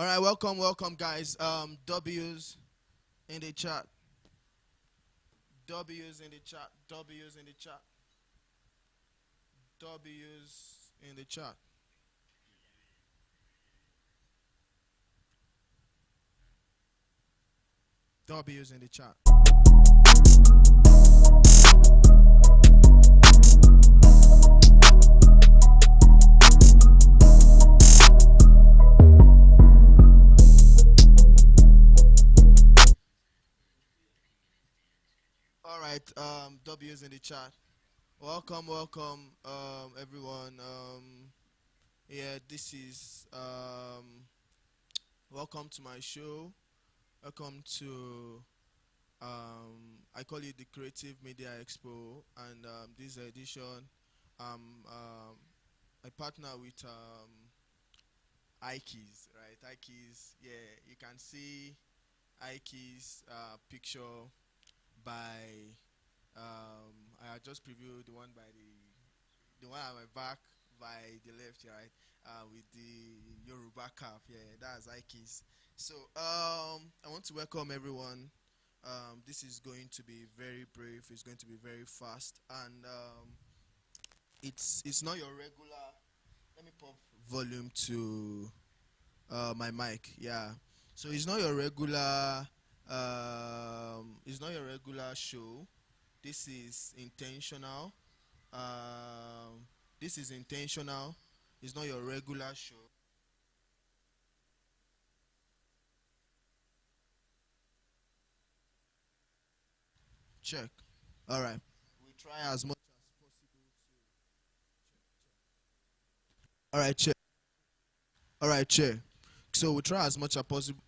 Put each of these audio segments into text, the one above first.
All right, welcome, guys. W's in the chat. W's in the chat. W's in the chat. W's in the chat. W's in the chat. All right, W's in the chat. Welcome, everyone. Yeah, this is welcome to my show. Welcome to I call it the Creative Media Expo, and this edition, I partner with Ikeys, right? Ikeys, yeah, you can see Ikeys picture by I had just previewed the one by the one at my back by the left, right? With the Yoruba cap, yeah, that's Ikeys. So I want to welcome everyone. This is going to be very brief. It's going to be very fast, and it's not your regular. Let me pop volume to my mic. Yeah. So it's not your regular show. This is intentional. This is intentional. It's not your regular show. Check. All right. We try as much as possible to. All right, check. All right, check. So we try as much as possible.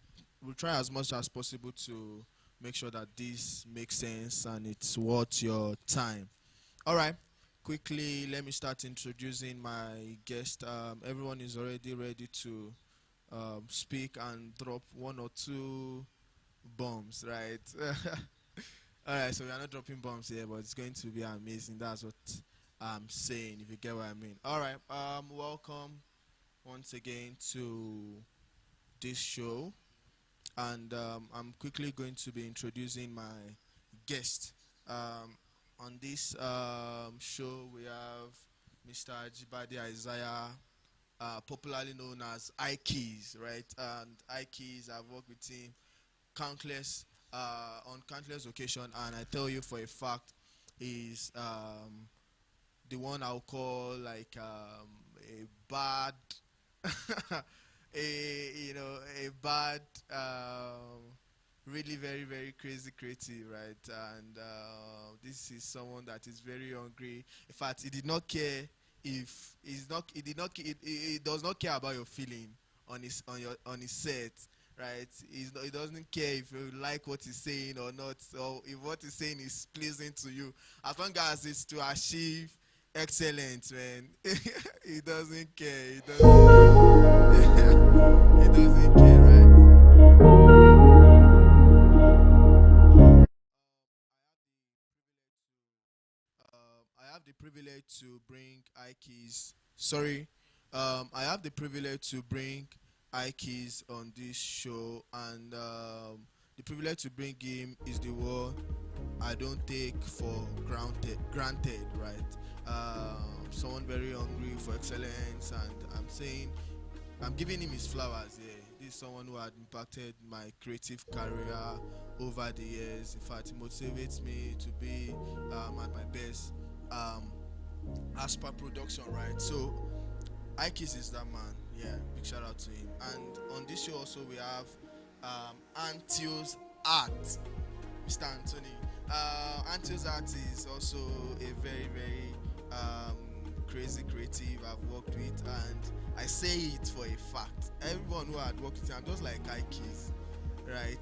We try as much as possible to make sure that this makes sense and it's worth your time. All right. Quickly, let me start introducing my guest. Everyone is already ready to speak and drop one or two bombs, right? All right, so we are not dropping bombs here, but it's going to be amazing. That's what I'm saying, if you get what I mean. All right, welcome once again to this show, and I'm quickly going to be introducing my guest. Um, on this show, we have Mr. Jibadi Isaiah, popularly known as Ikeys, right? And Ikeys, I've worked with him countless on countless occasion, and I tell you for a fact, is the one I'll call like a bad, a bad, really very crazy creative, right? And this is someone that is very hungry. In fact, he did not care if he did not, he does not care about your feeling on his set, right? He doesn't care if you like what he's saying or not, or if what he's saying is pleasing to you, as long as it's to achieve excellence, man. He doesn't care. He doesn't. He doesn't care, right? I have the privilege to bring Ikeys. Sorry, I have the privilege to bring Ikeys on this show, and the privilege to bring him is the one I don't take for granted, right? Someone very hungry for excellence, and I'm giving him his flowers. Yeah, this is someone who had impacted my creative career over the years. In fact, it motivates me to be at my best um, as per production, right? So, Ikis is that man. Yeah, big shout out to him. And on this show also we have Antio's Art, Mr. Anthony. Antio's Art is also a very um, crazy creative I've worked with, and I say it for a fact. Everyone who had worked with him, I'm just like Ikis, right?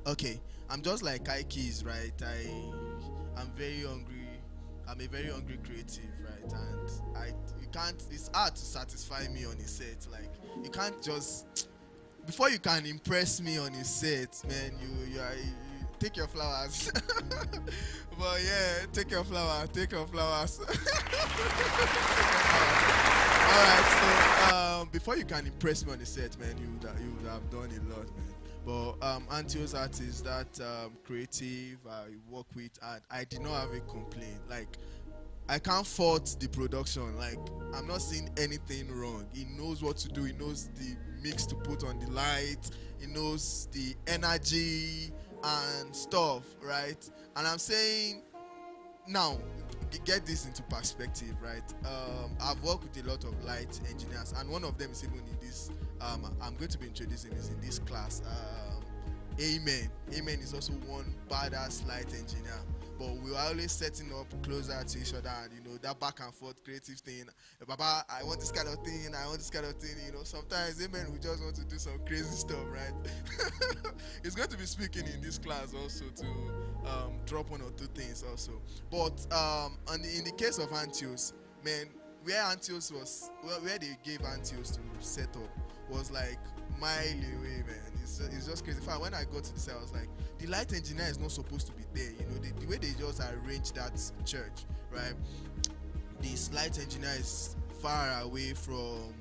Okay, I'm just like Ikis, right? I'm very hungry. I'm a very hungry creative, right? And I you can't. It's hard to satisfy me on a set. Like you can't just before you can impress me on a set, man. take your flowers. But yeah, take your flowers. Take your flowers. All right. So before you can impress me on the set, man, you would have done a lot, man. But Antio's artist, that creative I work with, and I did not have a complaint. Like I can't fault the production. Like I'm not seeing anything wrong. He knows what to do. He knows the mix to put on the light. He knows the energy and stuff, right? And I'm saying now, get this into perspective, right? I've worked with a lot of light engineers, and one of them is even in this. I'm going to be introducing is in this class. Amen. Amen is also one badass light engineer. But we were always setting up closer to each other, and that back and forth creative thing. Baba, I want this kind of thing, I want this kind of thing. Sometimes Amen we just want to do some crazy stuff, right? He's going to be speaking in this class also to drop one or two things also. But in the case of Antios, man, where Antios was, well, where they gave Antios to set up was like mile away, man. It's just crazy. In fact, when I got to the site, I was like, the light engineer is not supposed to be there. The way they just arranged that church, right? This light engineer is far away from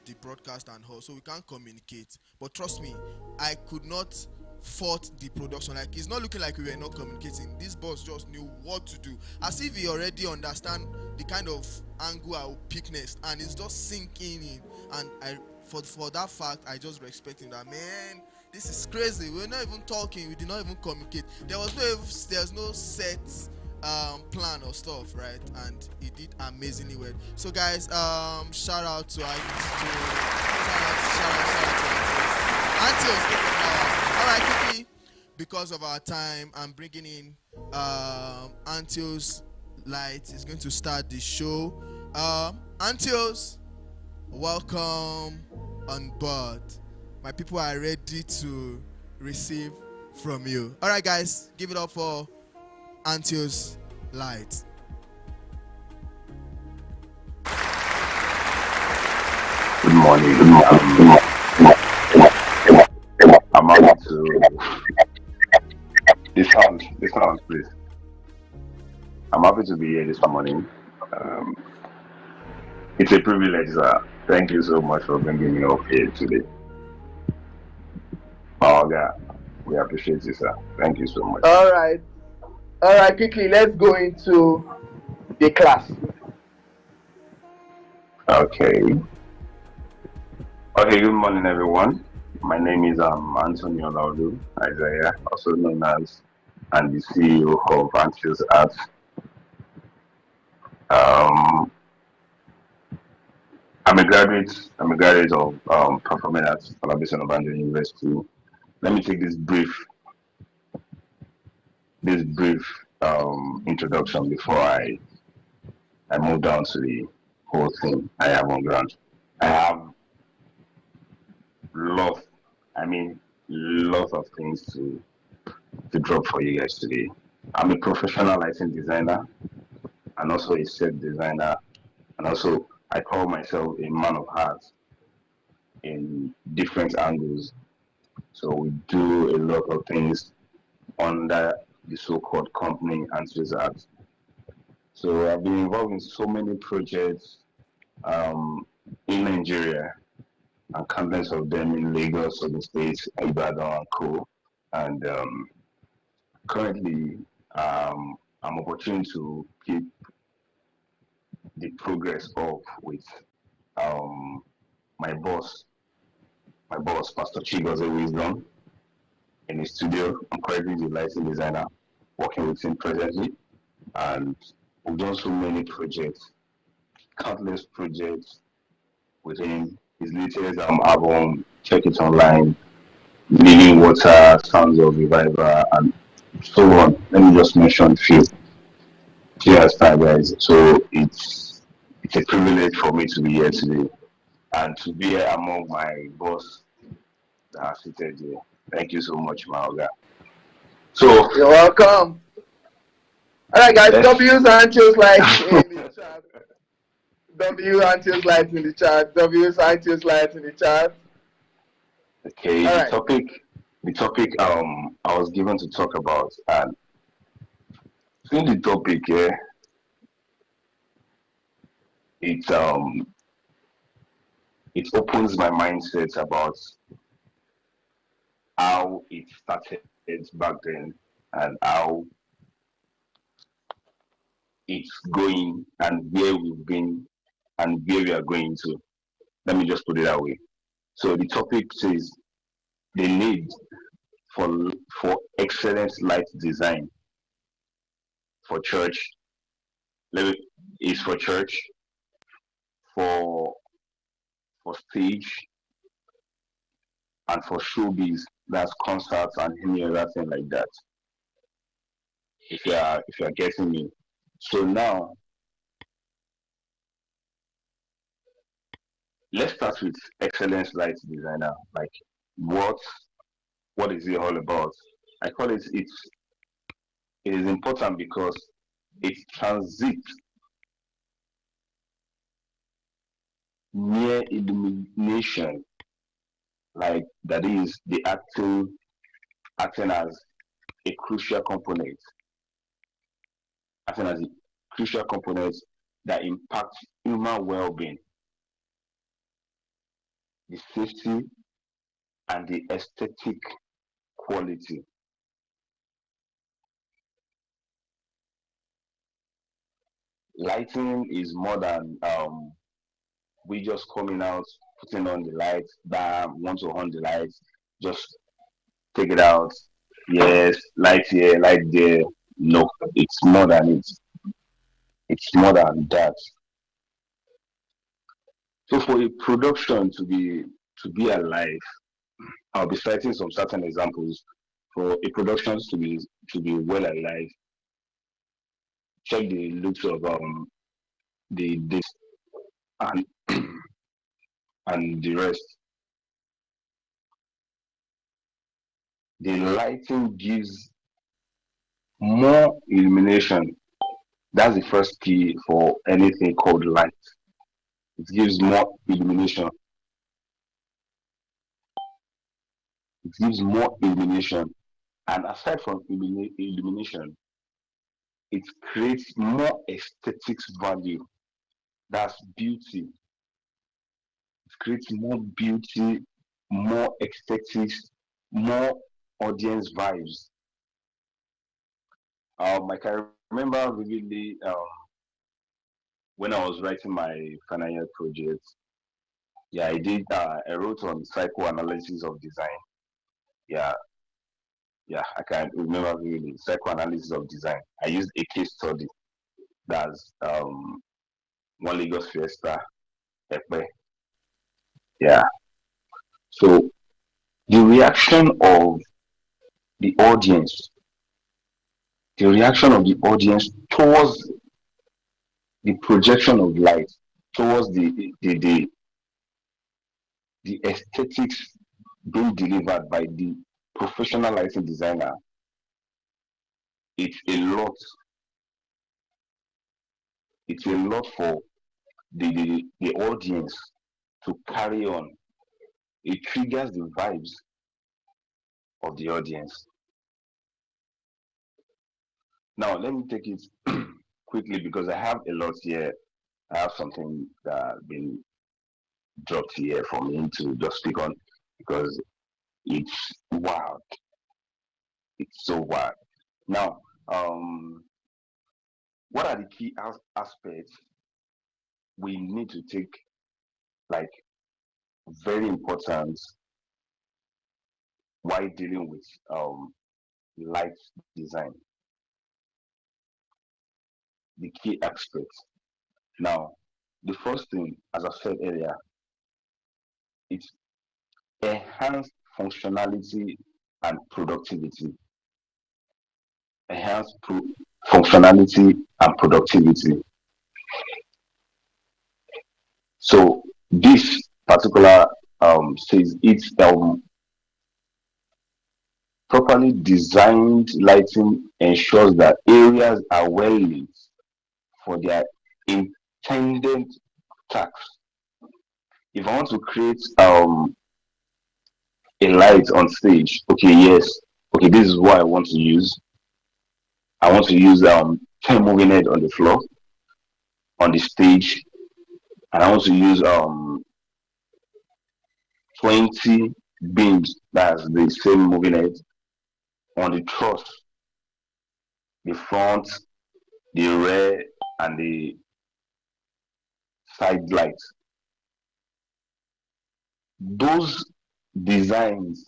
the broadcast and all, so we can't communicate. But trust me, I could not fault the production. Like it's not looking like we were not communicating. This boss just knew what to do, as if he already understand the kind of angle I will pick next, and it's just sinking in. And for that fact, I just respect him. That man, this is crazy. We're not even talking. We did not even communicate. There's no set plan or stuff, right? And he did amazingly well. So guys, shout out to Antios. All right, quickly, because of our time, I'm bringing in Antios Light is going to start the show. Antios, welcome on board. My people are ready to receive from you. All right, guys, give it up for Antios Light. Good morning. I'm happy to this sounds, please. I'm happy to be here this morning. Um, it's a privilege, sir. Thank you so much for bringing me up here today. Oh, yeah, we appreciate you, sir. Thank you so much. All right, quickly, let's go into the class. Okay. Good morning, everyone. My name is Antonio Laulu Isaiah, also known as and the CEO of Antios Arts. I'm a graduate of Performing Arts Collaboration of Andrew University. Let me take this brief introduction before I move down to the whole thing I have on ground. I have lots of things to drop for you guys today. I'm a professional lighting designer and also a set designer, and also I call myself a man of art in different angles. So we do a lot of things under the so-called company Antios Arts. So I've been involved in so many projects in Nigeria, and countless of them in Lagos, Ogun State, Ibadan, and Co. And currently, I'm opportune to keep the progress up with my boss, Pastor Chigoze Wisdom, in the studio. I'm currently the lighting designer, working with him presently, and we've done so many projects, countless projects with him. His latest album, check it online, Living Water, Sounds of Revival, and so on. Let me just mention a few. Cheers, guys. So it's a privilege for me to be here today and to be here among my boss that are seated here. Thank you so much, Maoga. So You're welcome. All right, guys. W's Antios Light in the chat. W Antios Light in the chat. W's Antios Light in the chat. Okay, right. the topic I was given to talk about, and in the topic, yeah, it it opens my mindset about how it started back then and how it's going and where we've been and where we are going to. Let me just put it that way. So the topic says the need for for excellent light design for church. Let me, is for church, for stage, and for showbiz. That's concerts and any other thing like that. If you are getting me. So now let's start with excellence light designer. Like what what is it all about? I call it is important because it transits near illumination, like that is the acting as a crucial component, acting as a crucial component that impacts human well-being, the safety and the aesthetic quality. Lighting is more than we just coming out, putting on the lights, bam, want to on the lights, just take it out. Yes, light here, light there. No, it's more than it. It's more than that. So for a production to be alive, I'll be citing some certain examples. For a production to be well alive, check the looks of the and and the rest. The lighting gives more illumination. That's the first key for anything called light. It gives more illumination. It gives more illumination. And aside from illumination, it creates more aesthetics value. That's beauty. It creates more beauty, more aesthetics, more audience vibes. I can remember vividly when I was writing my final year project. Yeah, I did. I wrote on psychoanalysis of design. Yeah, yeah, I can remember vividly psychoanalysis of design. I used a case study. That's one Lagos Fiesta, Epe. Yeah. So the reaction of the audience, the reaction of the audience towards the projection of light, towards the aesthetics being delivered by the professional lighting designer, it's a lot. It's a lot for the audience to carry on. It triggers the vibes of the audience. Now, let me take it quickly because I have a lot here. I have something that been dropped here for me to just speak on because it's wild. It's so wild. Now, what are the key aspects we need to take like very important while dealing with light design? The key aspects. Now, the first thing, as I said earlier, it's enhanced functionality and productivity. Enhanced functionality and productivity. So this particular says it's properly designed lighting ensures that areas are well lit for their intended tasks. If I want to create a light on stage. Okay, yes. Okay, this is what I want to use. I want to use 10 moving head on the floor on the stage, and I want to use 20 beams. That's the same moving head on the truss, the front, the rear, and the side lights. Those designs,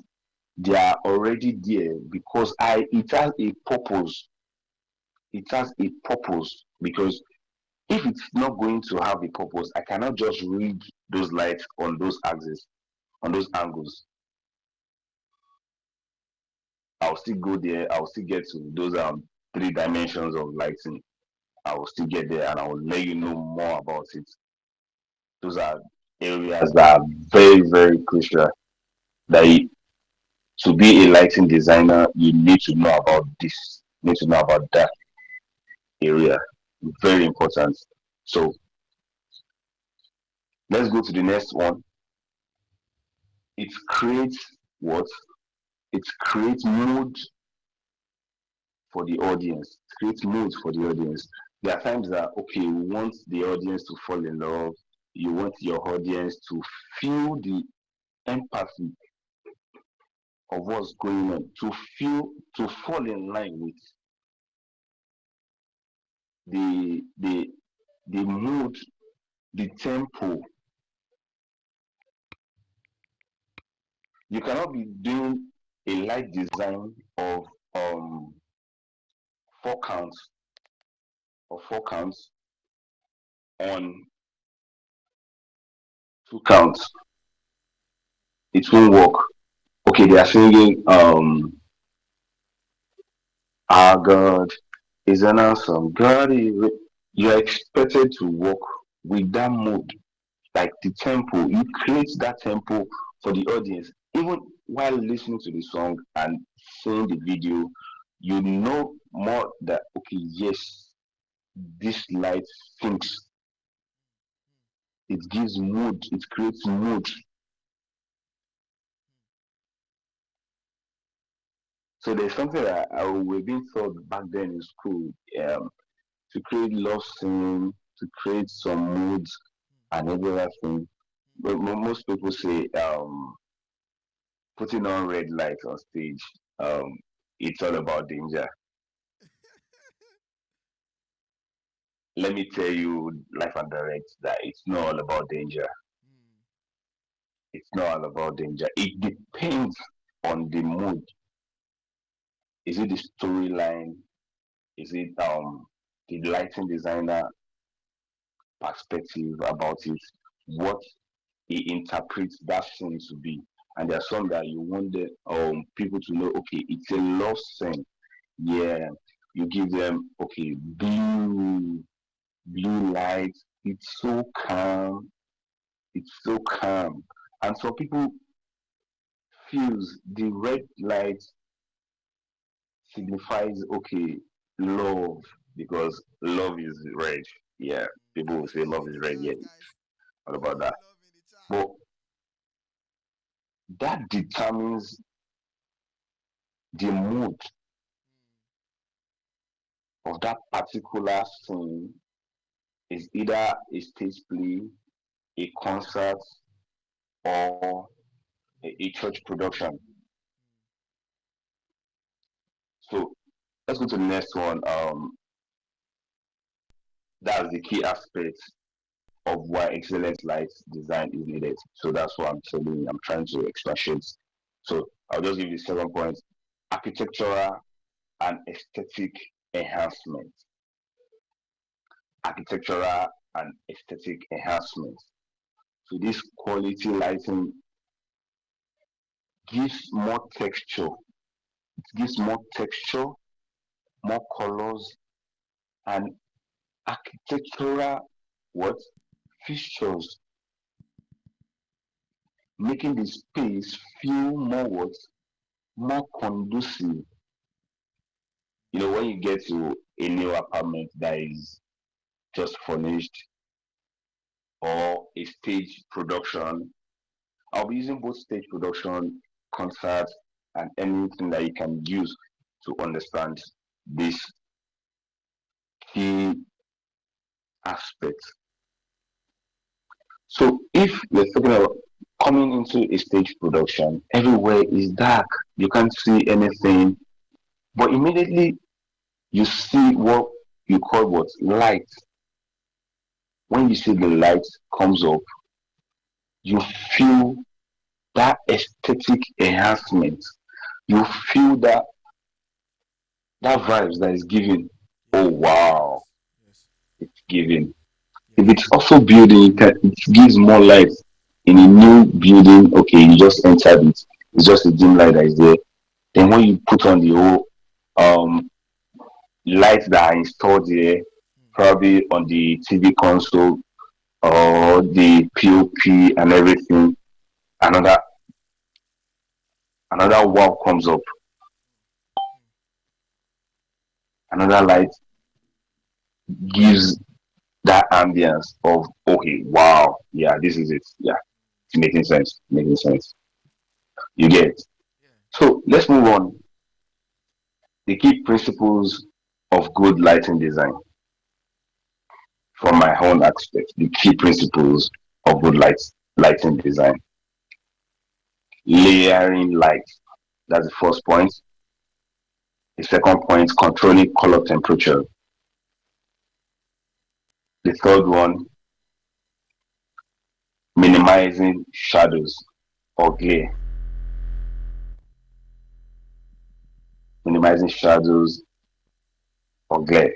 they are already there because I it has a purpose. It has a purpose because if it's not going to have a purpose, I cannot just read those lights on those axes, on those angles. I'll still go there. I'll still get to those three dimensions of lighting. I will still get there and I will let you know more about it. Those are areas that are very, very crucial. That to be a lighting designer, you need to know about this, you need to know about that area. Very important. So let's go to the next one. It creates what? It creates mood for the audience. It creates mood for the audience. There are times that okay, you want the audience to fall in love. You want your audience to feel the empathy of what's going on, to fall in line with the the mood, the tempo. You cannot be doing a light design of um four counts four counts on two counts. It won't work. Okay, they are singing our God is an awesome God. You are expected to work with that mood, like the tempo. You create that tempo for the audience. Even while listening to the song and seeing the video, you know more that okay, yes, this light thinks, it gives mood, it creates mood. So there's something that we've been taught back then in school, to create love scene, to create some moods and every other thing. But most people say putting on red lights on stage, um, it's all about danger. Let me tell you, life and direct, that it's not all about danger. Mm. It's not all about danger. It depends on the mood. Is it the storyline? Is it the lighting designer perspective about it? What he interprets that scene to be? And there are some that you want the people to know. Okay, it's a love scene. Yeah, you give them okay blue lights. It's so calm. It's so calm. And some people feels the red light signifies okay love because love is red. Yeah, people will say Everybody love in is the red. chat, Yeah, guys. what Put about more that? love in the chat. But that determines the mood of that particular scene. Is either a stage play, a concert, or a church production. So let's go to the next one. That's the key aspect of why excellent light design is needed. So that's what I'm telling you. I'm trying to expatiate. So I'll just give you 7 points: architectural and aesthetic enhancement. Architectural and aesthetic enhancement. So this quality lighting gives more texture. It gives more texture, more colors, and architectural what fixtures, making the space feel more what more conducive. You know, when you get to a new apartment that is just furnished or a stage production, I'll be using both stage production concerts, and anything that you can use to understand this key aspect. So if we're talking about coming into a stage production, everywhere is dark. You can't see anything. But immediately you see what you call what light. When you see the light comes up, you feel that aesthetic enhancement. You feel that vibes that is given. Oh Yeah. wow, Yes. Yes. it's given. If Yes. it's also building, it gives more light in a new building. Okay, you just entered it. It's just a dim light that is there. Then when you put on the whole lights that are installed here, Mm. probably on the TV console or the POP and everything, another another wow comes up. Another light gives that ambience of okay, wow, yeah, this is it. Yeah, it's making sense. Making sense. You get it. Yeah. So let's move on. The key principles of good lighting design from my own aspect. The key principles of good lighting design. Layering light. That's the first point. The second point, controlling color temperature. The third one, minimizing shadows or glare. Minimizing shadows or glare.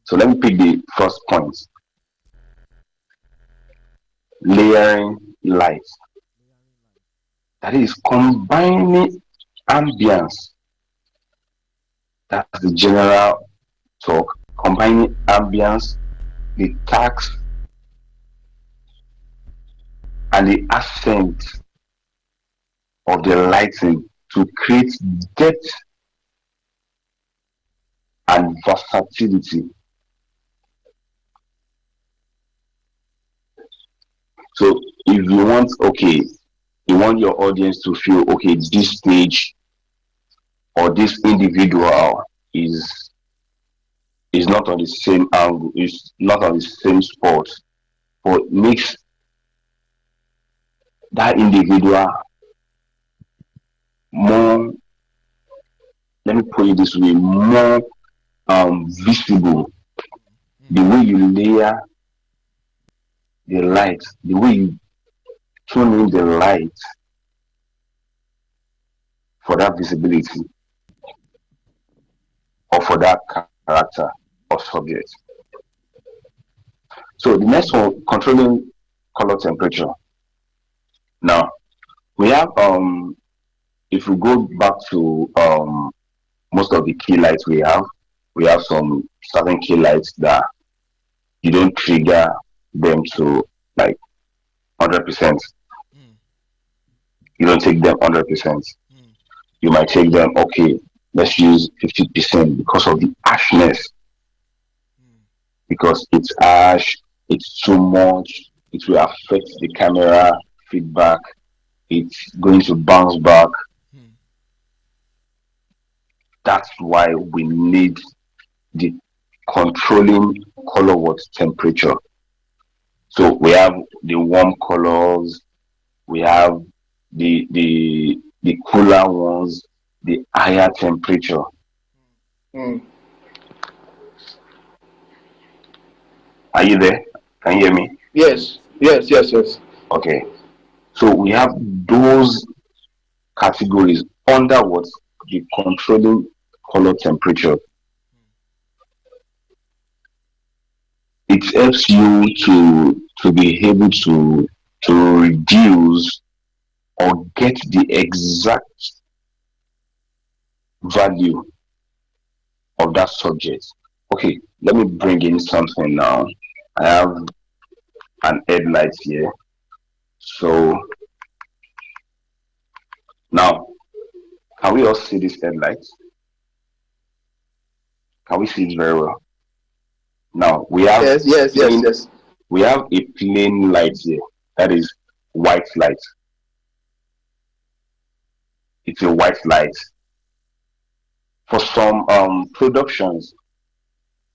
So let me pick the first point, layering light. Layering light. That is combining ambience. That's the general talk. Combining ambience, the tax, and the accent of the lighting to create depth and versatility. So if you want, okay, you want your audience to feel, okay, this stage or this individual is is not on the same angle, is not on the same spot, but makes that individual more, let me put it this way, more visible. Mm. The way you layer the light, the way you tune in the light for that visibility or for that character or subject. So the next one, controlling color temperature. Now we have if we go back to most of the key lights we have some certain key lights that you don't trigger them to like 100%. Mm. You don't take them 100%. Mm. You might take them, okay, let's use 50% because of the harshness, Mm. because it's harsh, it's too much, it will affect the camera feedback, it's going to bounce back. Mm. That's why we need the controlling color what temperature. So we have the warm colors, we have the cooler ones, the higher temperature. Mm. Are you there? Can you hear me? Yes, yes, yes, yes. Okay. So we have those categories under what the controlling color temperature. It helps you to be able to reduce or get the exact value of that subject. Okay, let me bring in something now. I have an headlight here. So now, can we all see this headlight? Can we see it very well? Now we have Yes, yes, yes, plain, yes. we have a plain light here. That is white light. It's a white light. For some productions,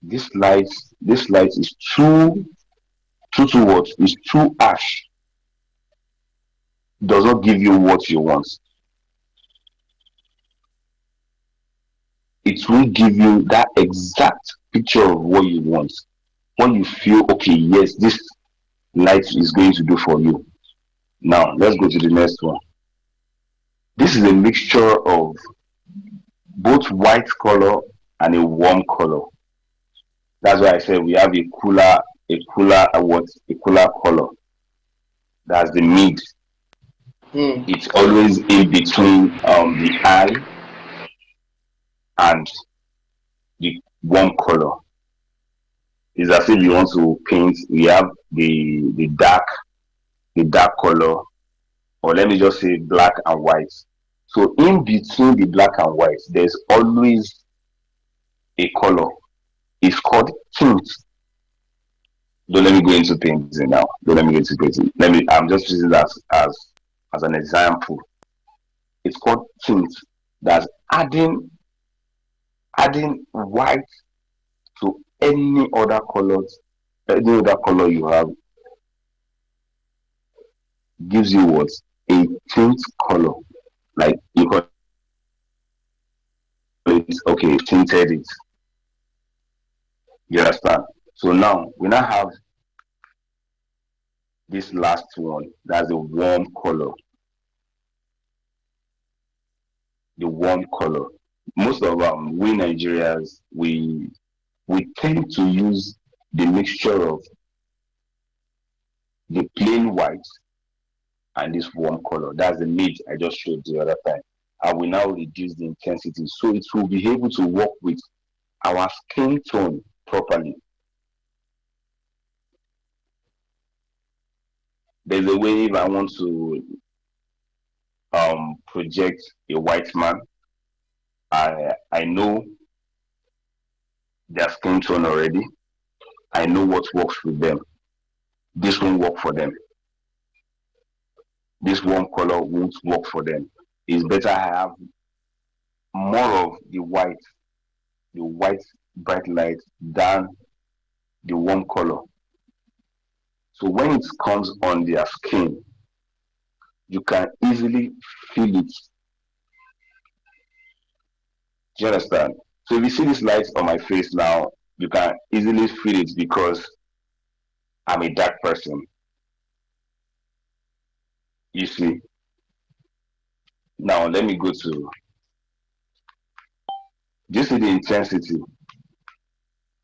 this light is too what? Is too harsh. Does not give you what you want. It will give you that exact picture of what you want. When you feel okay, yes, this light is going to do for you. Now let's go to the next one. This is a mixture of both white color and a warm color. That's why I said we have a cooler color. That's the mid. Hmm. It's always in between the eye and the warm color. It's as if you want to paint. We have the dark color, or let me just say black and white. So in between the black and white, there's always a color. It's called tint. Don't let me go into painting now. Don't let me go into painting. Let me. I'm just using that as an example. It's called tint. That's adding white to any other color you have gives you what? A tint color. Like you call it, okay, tinted it. You understand? So now we now have this last one. That's the warm color. The warm color. Most of we Nigerians, we tend to use the mixture of the plain white and this warm color. That's the mid I just showed the other time. I will now reduce the intensity so it will be able to work with our skin tone properly. There's a way if I want to project a white man, I know their skin tone already. I know what works with them. This won't work for them. This warm color won't work for them. It's better I have more of the white bright light than the warm color. So when it comes on their skin, you can easily feel it. Do you understand? So if you see this light on my face now, you can easily feel it because I'm a dark person. You see. Now let me go to, do you see the intensity,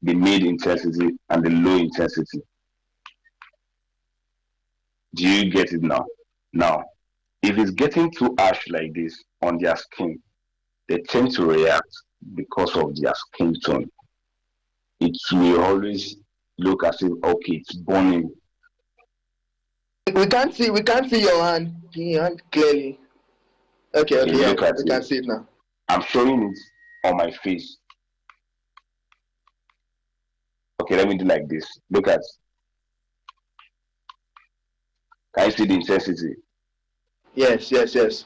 the mid intensity and the low intensity? Do you get it now? Now, if it's getting too harsh like this on their skin, they tend to react because of their skin tone. It will always look as if okay, it's burning. We can't see your hand clearly. Okay, Okay, okay, yeah, look at we it. can see it now. I'm showing it on my face. Okay, let me do like this. Look at, can you see the intensity? Yes, yes, yes.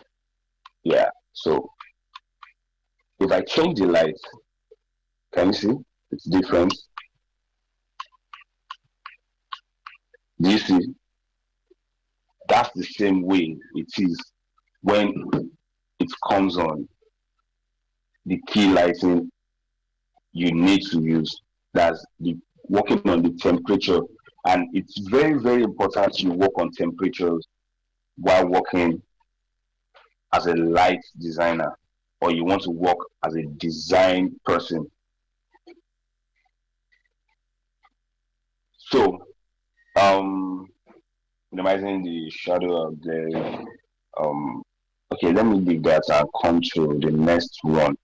Yeah. So if I change the light, can you see it's different? Do you see? That's the same way it is when it comes on the key lighting you need to use. That's the working on the temperature. And it's very, very important you work on temperatures while working as a light designer, or you want to work as a design person. So, um, minimizing the shadow of the um. Okay, let me leave that and come to the next one.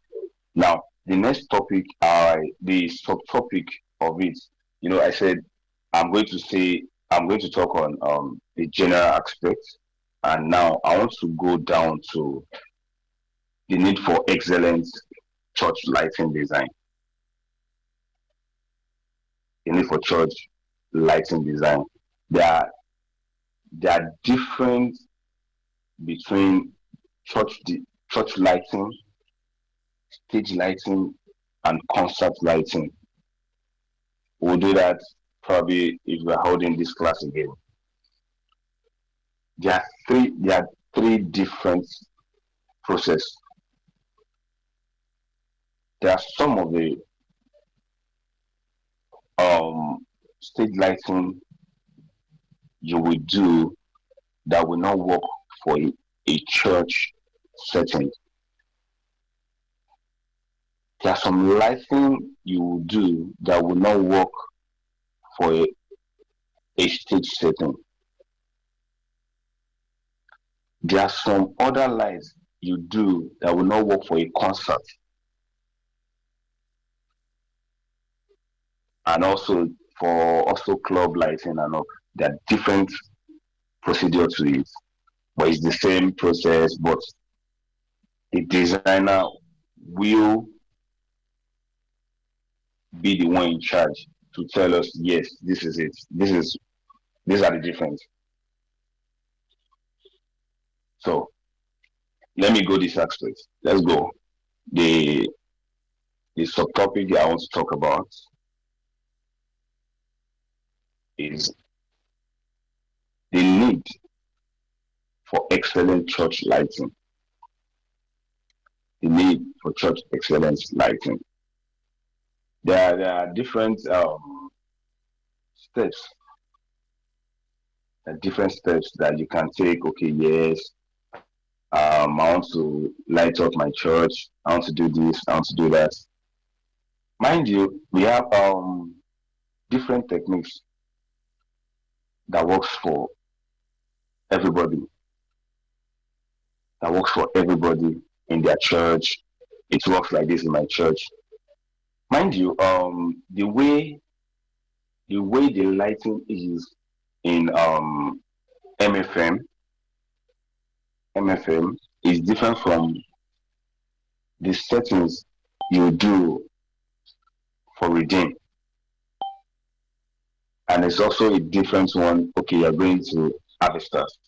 Now, the next topic, the subtopic of it. I said I'm going to talk on the general aspects, and now I want to go down to the need for excellent church lighting design. The need for church lighting design. There are there are different between church church lighting, stage lighting, and concert lighting. We'll do that probably if we're holding this class again. There are three different process. There are some of the stage lighting you will do that will not work for a church setting. There are some lighting you will do that will not work for a stage setting. There are some other lights you do that will not work for a concert. And also for also club lighting and all. There are different procedure to it. But it's the same process, but the designer will be the one in charge to tell us, yes, this is it. These are the difference. So let me go this aspect. Let's go. The subtopic I want to talk about is the need for excellent church lighting. The need for church excellence lighting. There are different steps. Different steps that you can take. Okay, yes, I want to light up my church. I want to do this. I want to do that. Mind you, we have different techniques that works for everybody. That works for everybody in their church. It works like this in my church. Mind you, the way the lighting is in MFM is different from the settings you do for Redeem. And it's also a different one. Okay, you're going to Avistas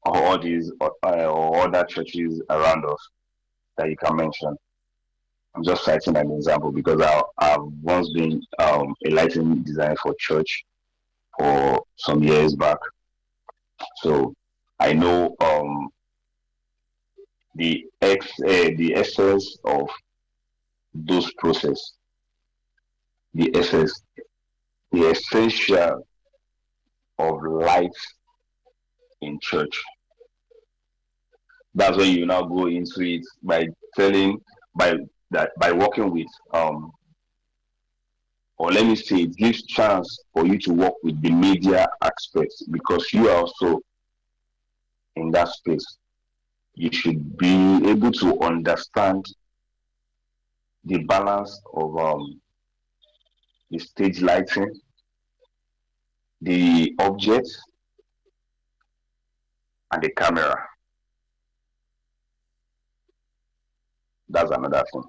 or all these or other churches around us that you can mention. I'm just citing an example because I've once been a lighting designer for church for some years back. So I know the essence of those process, the essential of light in church. That's when you now go into it by working with or let me say it gives chance for you to work with the media aspects because you are also in that space. You should be able to understand the balance of the stage lighting, the objects, and the camera. That's another thing.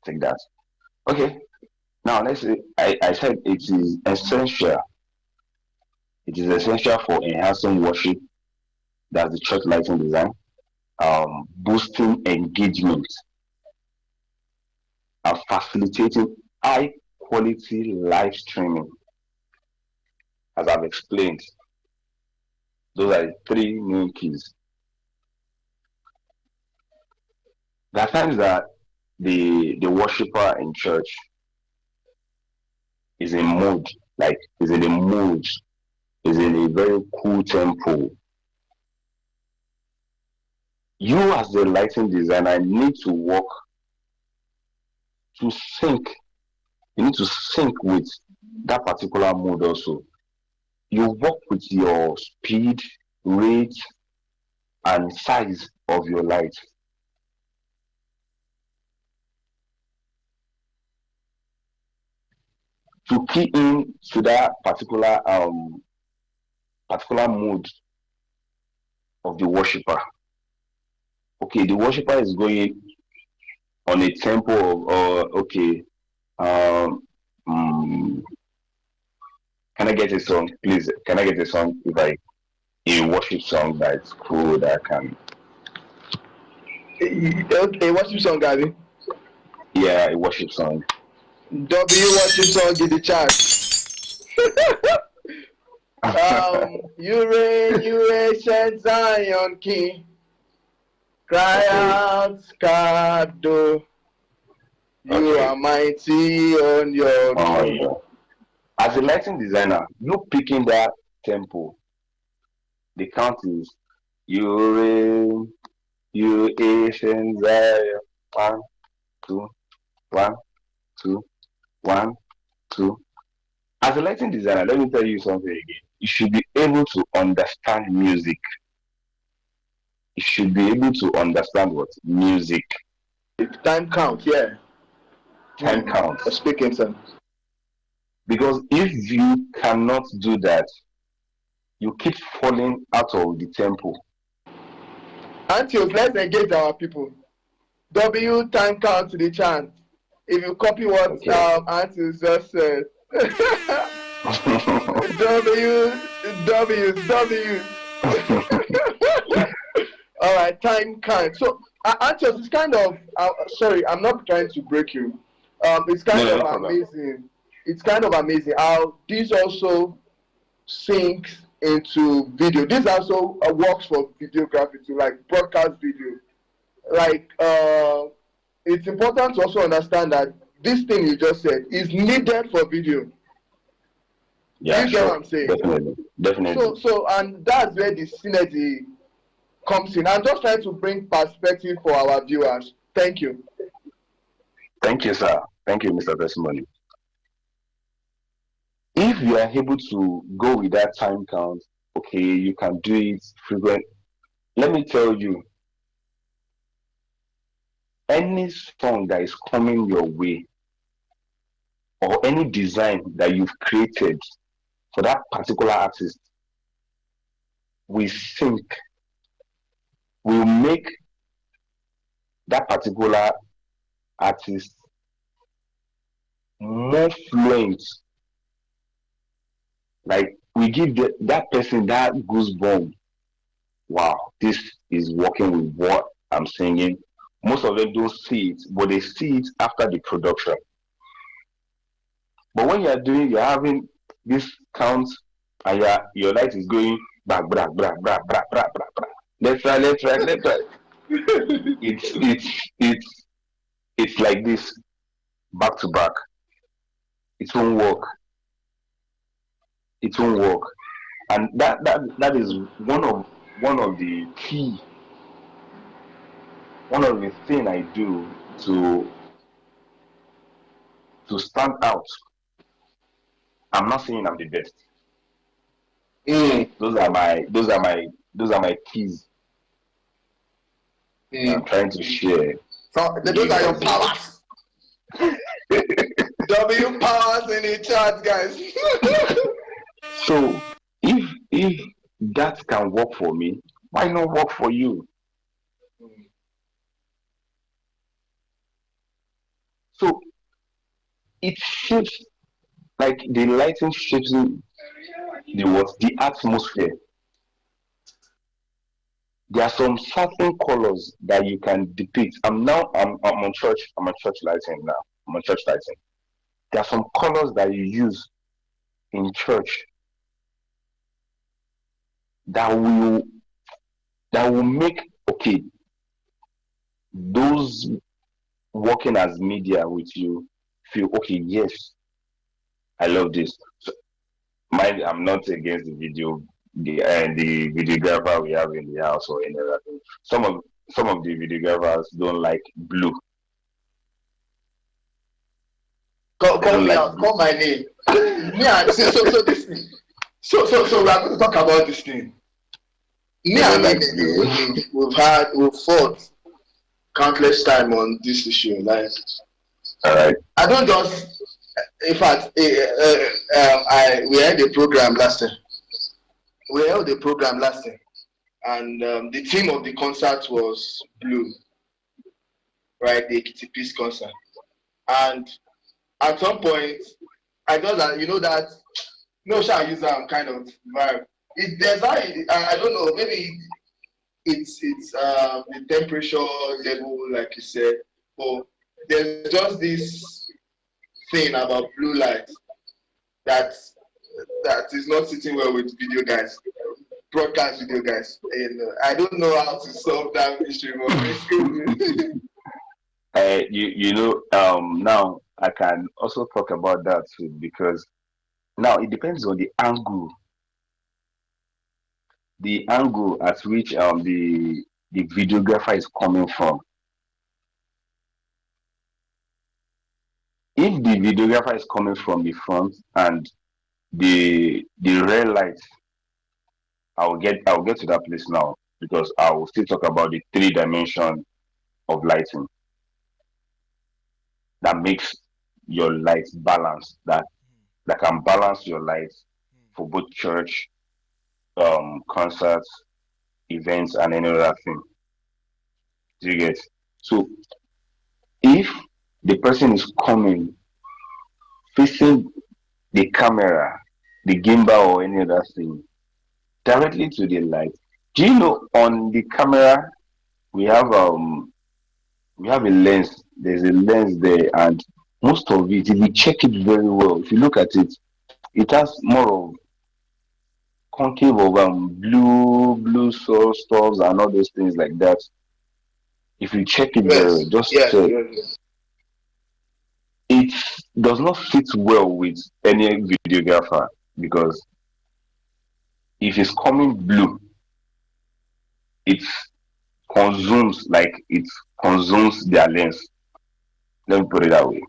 Take that. Okay. Now let's say I said it is essential. It is essential for enhancing worship. That's the church lighting design. Boosting engagement and facilitating high quality live streaming. As I've explained, those are the three main keys. There are times that the worshiper in church is in mood, like is in a mood, is in a very cool tempo. You as the lighting designer need to work to sync. You need to sync with that particular mood also. You work with your speed, rate, and size of your light. To key in to that particular mood of the worshiper. Okay, the worshiper is going on a tempo of okay. Can I get a song, please? Can I get a song if a worship song that's cool that can Okay, worship song, Gabby. Yeah, a worship song. W worship song in the chat. You ancient Zion King, cry Okay. out, Kado. You Okay. are mighty on your Oh throne. yeah. As a lighting designer, you picking that tempo. The count is you reign, you ancient Zion. One, two, one, two, one, two. As a lighting designer, let me tell you something again. You should be able to understand music. You should be able to understand what music, Time count, yeah. time counts. Speaking some. Because if you cannot do that, you keep falling out of the tempo. Antios, let's engage our people. W time count to the chant. If you copy what Okay. Antios just said. W. All right, time count. So, Antios, it's kind of. Sorry, I'm not trying to break you. It's No, kind no, of no problem. amazing. It's kind of amazing how this also syncs into video. This also works for videography too, like broadcast video. Like it's important to also understand that this thing you just said is needed for video. Do Yeah, you get what sure. I'm saying? Definitely. Definitely. So and that's where the synergy comes in. I'm just trying to bring perspective for our viewers. Thank you. Thank you, sir. Thank you, Mr. Testimony. If you are able to go with that time count, okay, you can do it frequent. Let me tell you, any song that is coming your way or any design that you've created for that particular artist will sync, will make that particular artist more fluent. Like we give that person that goosebump. Wow, this is working with what I'm singing. Most of them don't see it, but they see it after the production. But when you're having this count and your light is going back, back, back, back, back, back, back, back. Let's try, let's try, let's try. It's like this back to back. It won't work. It won't work. And that is one of the key, one of the thing I do to stand out. I'm not saying I'm the best. Those are my keys. I'm trying to share. So those are your powers. W powers in the chat, guys. So if that can work for me, why not work for you? So it shapes, like the lighting shapes the atmosphere. There are some certain colors that you can depict. I'm on church. I'm on church lighting now. I'm on church lighting. There are some colors that you use in church that will make, okay, those working as media with you feel, okay, yes, I love this. So, mind, I'm not against the videographer we have in the house or any other thing. Some of the videographers don't like blue. Call me out. Call my name. Yeah. So this thing. So we are going to talk about this thing. Me and we've fought countless time on this issue. Like, All right. I don't just. In fact, we had a program last time. And the theme of the concert was blue, right? The Ekiti Peace concert. And at some point, I thought that no shall use that kind of vibe. There's I don't know, maybe it's the temperature level, like you said, but there's just this thing about blue light that that is not sitting well with video guys, broadcast video guys. And I don't know how to solve that issue, but excuse me. Now I can also talk about that too because now it depends on the angle at which the videographer is coming from. If the videographer is coming from the front and the red light, I'll get to that place now because I will still talk about the three dimension of lighting that makes your lights balance that can balance your lights for both church, concerts, events, and any other thing. Do you get? So if the person is coming facing the camera, the gimbal, or any other thing directly to the light, do you know on the camera we have um we have a lens. There's a lens there, and most of it, if you check it very well, if you look at it, it has more of concave of blue source stuffs and all those things like that. If you check it very well, Yes, just yes, check. yes, yes. It does not fit well with any videographer because if it's coming blue, it it consumes their lens. Let me put it that way.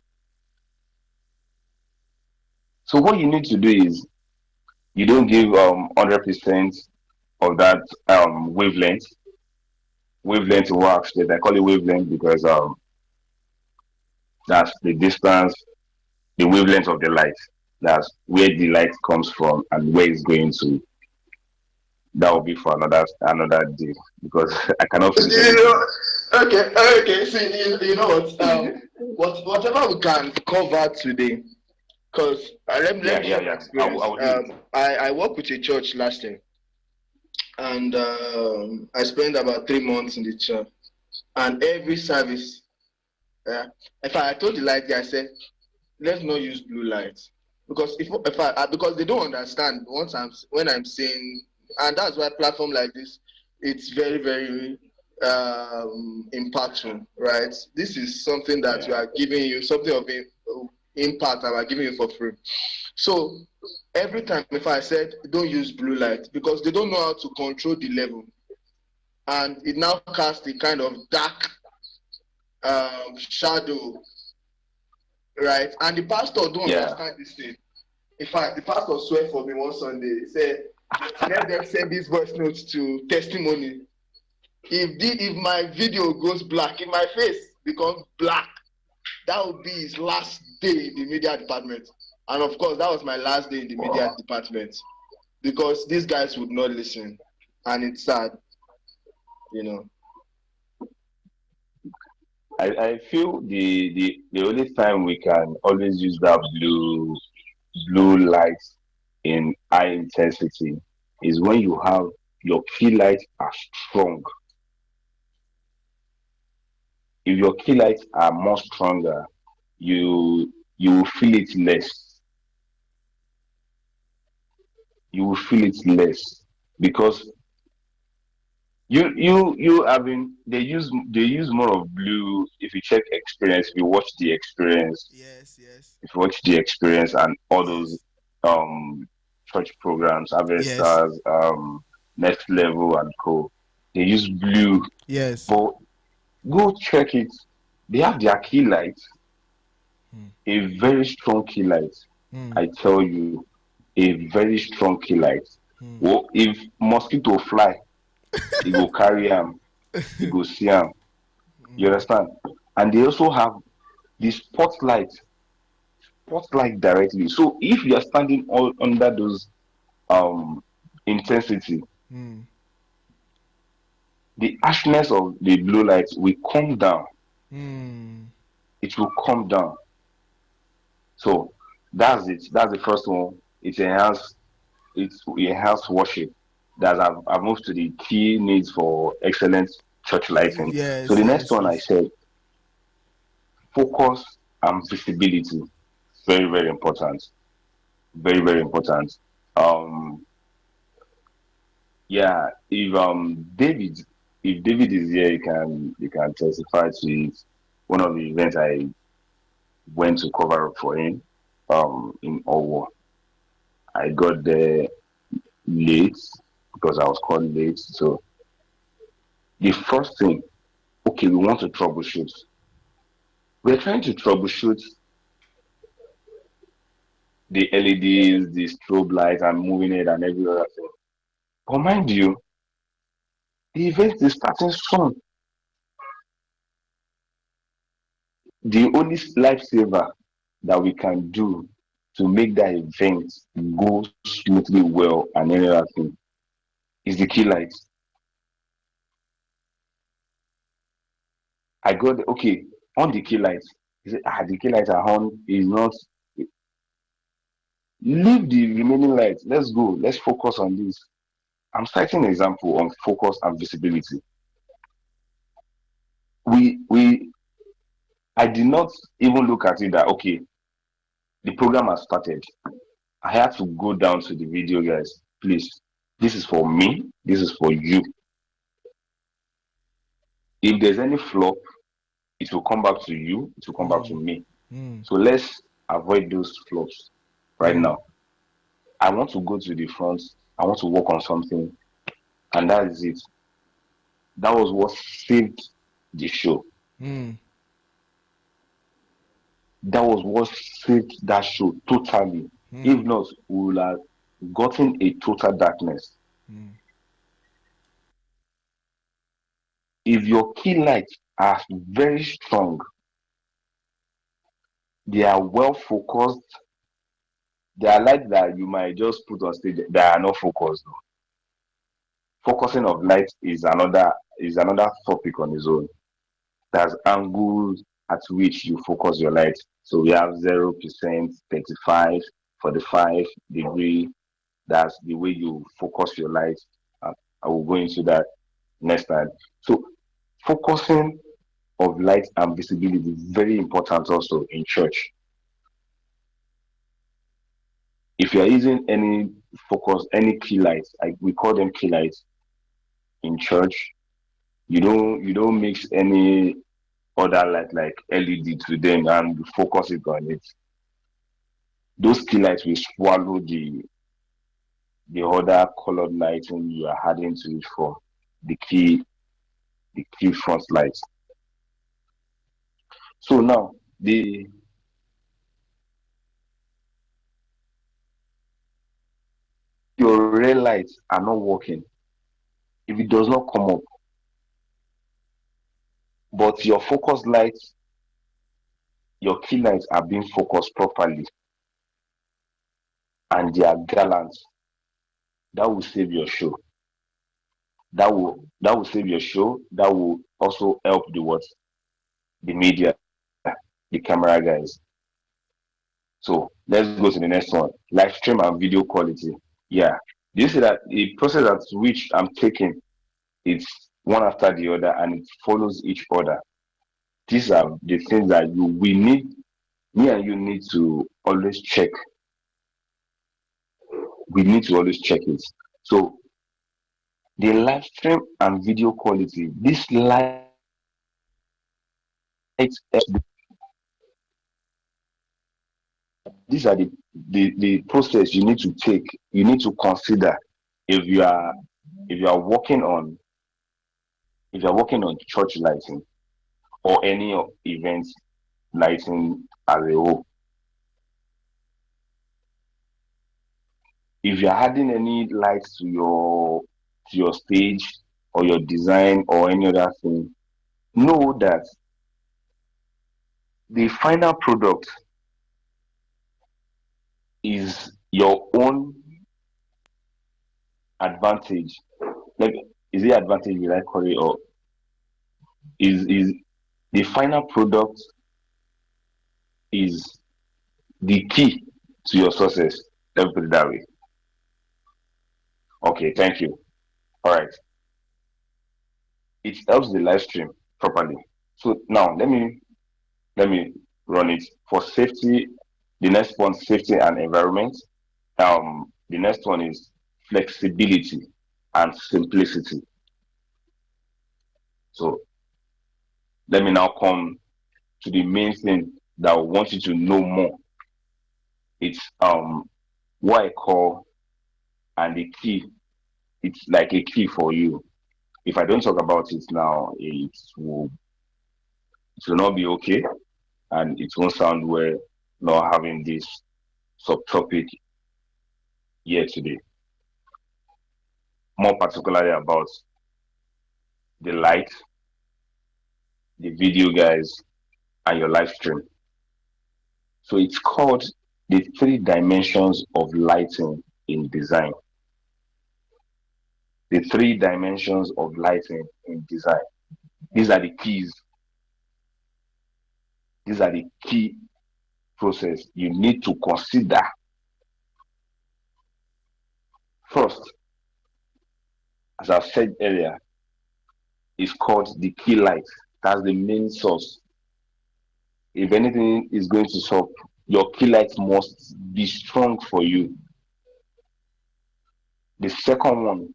So what you need to do is you don't give 100% of that wavelength works. That I call it wavelength because that's the distance, the wavelength of the light. That's where the light comes from and where it's going to. That will be for another day because I cannot finish You everything. know, okay, okay. See, you know what? Whatever we can cover today, because let Yeah, me yeah, share my yeah. I will, I experience. will do it. I worked with a church last year, and I spent about 3 months in the church, and every service, yeah. In fact, I told the light guy, I said, let's not use blue lights because if I because they don't understand once when I'm saying, and that's why platform like this, it's very impactful, right? This is something that we Yeah, are giving you, something of impact that we're giving you for free. So every time if I said don't use blue light because they don't know how to control the level, and it now casts a kind of dark shadow, right? And the pastor don't yeah. understand this thing. In fact, the pastor swear for me one Sunday. He said, let them send these voice notes to testimony. If my video goes black, if my face becomes black, that would be his last day in the media department. And of course, that was my last day in the media Wow. department because these guys would not listen. And it's sad, you know. I feel the only time we can always use that blue light in high intensity is when you have your key lights are strong. If your key lights are more stronger, you will feel it less. You will feel it less because you have been they use more of blue. If you check experience, if you watch the experience, Yes, yes, if you watch the experience and all those yes, um church programs, Harvest yes, Stars, Next Level and co. They use blue, yes. but go check it. They have their key light, Hmm. a very strong key light. Hmm. I tell you, a very strong key light. Hmm. Well, if mosquito fly, it go carry them, it go see them. You Hmm. understand? And they also have the spotlight directly. So if you are standing all under those um intensity, Hmm. the harshness of the blue light will come down. Hmm. It will come down. So that's it. That's the first one. It enhance worship. that I've moved to the key needs for excellent church lighting. So Yes, the next yes, one I yes. said focus and visibility. Very, very important. Very, very important. Um yeah, if David is here, you can testify to it. One of the events I went to cover up for him in Owo. I got there late because I was called late. So the first thing, okay, we want to troubleshoot. We're trying to troubleshoot the LEDs, the strobe lights, and moving it and every other thing. But mind you, the event is starting soon. The only lifesaver that we can do to make that event go smoothly well and any other thing is the key lights. I got okay on the key lights. He said, the key lights are on. Is not leave the remaining lights. Let's go. Let's focus on this. I'm citing an example on focus and visibility. We I did not even look at it that okay, the program has started. I had to go down to the video, guys. Please, this is for me. This is for you. If there's any flop, it will come back to you. It will come back to Mm, me. mm, So let's avoid those flops right mm, now. I want to go to the front. I want to work on something, and that is it. That was what saved the show. mm, That was what saved that show totally. If mm, not, we would have gotten a total darkness. mm, If your key lights are very strong, they are well focused, they are lights that you might just put on stage that are not focused. Focusing of light is another topic on its own. There's angles at which you focus your light. So we have 0%, 35, 45 degree. That's the way you focus your light. Uh, I will go into that next time. So focusing of light and visibility is very important also in church. If you are using any focus, any key lights, we call them key lights in church, you don't mix any other light like LED to them and focus it on it. Those key lights will swallow the other colored lighting you are adding to it for the key front lights. So now the your real lights are not working. If it does not come up, but your focus lights, your key lights are being focused properly and they are gallant, that will save your show. That will save your show. That will also help the media, the camera guys. So let's go to the next one. Live stream and video quality. Yeah. Do you see that the process at which I'm taking it's one after the other and it follows each other. These are the things that we need, me and you need to always check. We need to always check it. So the live stream and video quality, this light, these are the process you need to take, you need to consider if you are if you are working on if you are working on church lighting or any event lighting as a whole. If you're adding any lights to your stage or your design or any other thing, know that the final product is your own advantage. Like, is it advantage will I call it, or is the final product is the key to your success? Let me put it that way. Okay, thank you. All right, it helps the live stream properly. So now let me run it for safety. The next one, safety and environment. The next one is flexibility and simplicity. So let me now come to the main thing that I want you to know more. It's what I call, and the key. It's like a key for you. If I don't talk about it now, it will not be okay, and it won't sound well not having this subtopic here today. More particularly about the light, the video guys, and your live stream. So it's called the three dimensions of lighting in design. The three dimensions of lighting in design. These are the keys. These are the key process you need to consider. First, as I said earlier, is called the key light. That's the main source. If anything is going to stop, your key light must be strong for you. The second one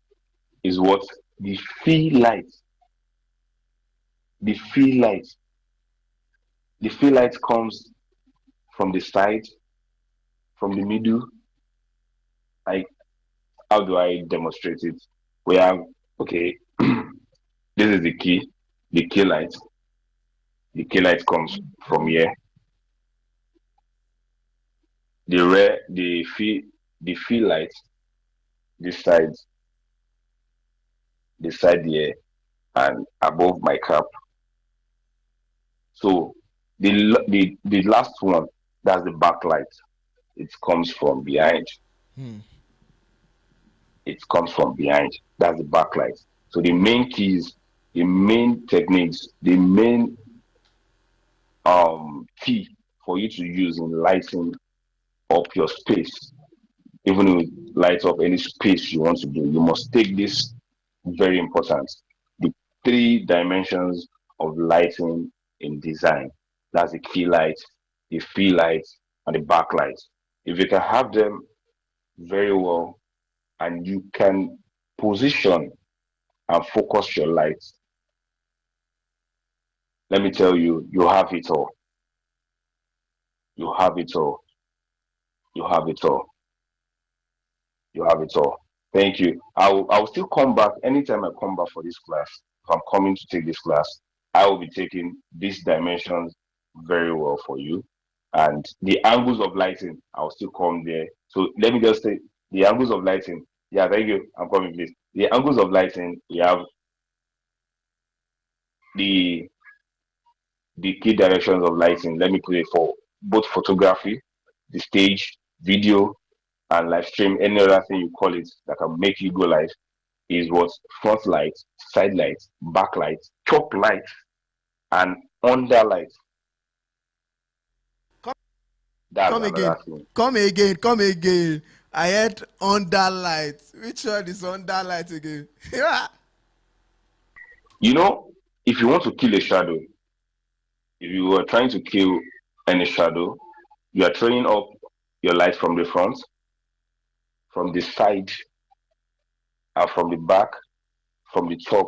is what? The feel light. The feel light. The feel light comes from the side, from the middle. Like, how do I demonstrate it? We have, okay, this is the key. The key light. The key light comes from here. The feel light, this side, this side here, and above my cap. So the last one, that's the backlight. It comes from behind. Hmm. It comes from behind. That's the backlight. So the main keys, the main techniques, the main key for you to use in lighting up your space, even if you light up any space you want to do, you must take this very important. The three dimensions of lighting in design. That's the key light, the fill light, and the backlight. If you can have them very well, and you can position and focus your lights, let me tell you, you have it all. You have it all. You have it all. You have it all. Thank you. I will still come back anytime I come back for this class. If I'm coming to take this class, I will be taking these dimensions very well for you. And the angles of lighting, I'll still come there. So let me just say the angles of lighting. Yeah, thank you. I'm coming, please. The angles of lighting, we have the the key directions of lighting. Let me put it for both photography, the stage, video, and live stream, any other thing you call it that can make you go live, is what? Front light, side light, back light, top light, and under light. Come, That's come again. another thing. Come again. Come again. I had under light. Which one is under light again? Yeah. You know, if you want to kill a shadow, if you are trying to kill any shadow, you are turning up your light from the front, from the side, and from the back, from the top,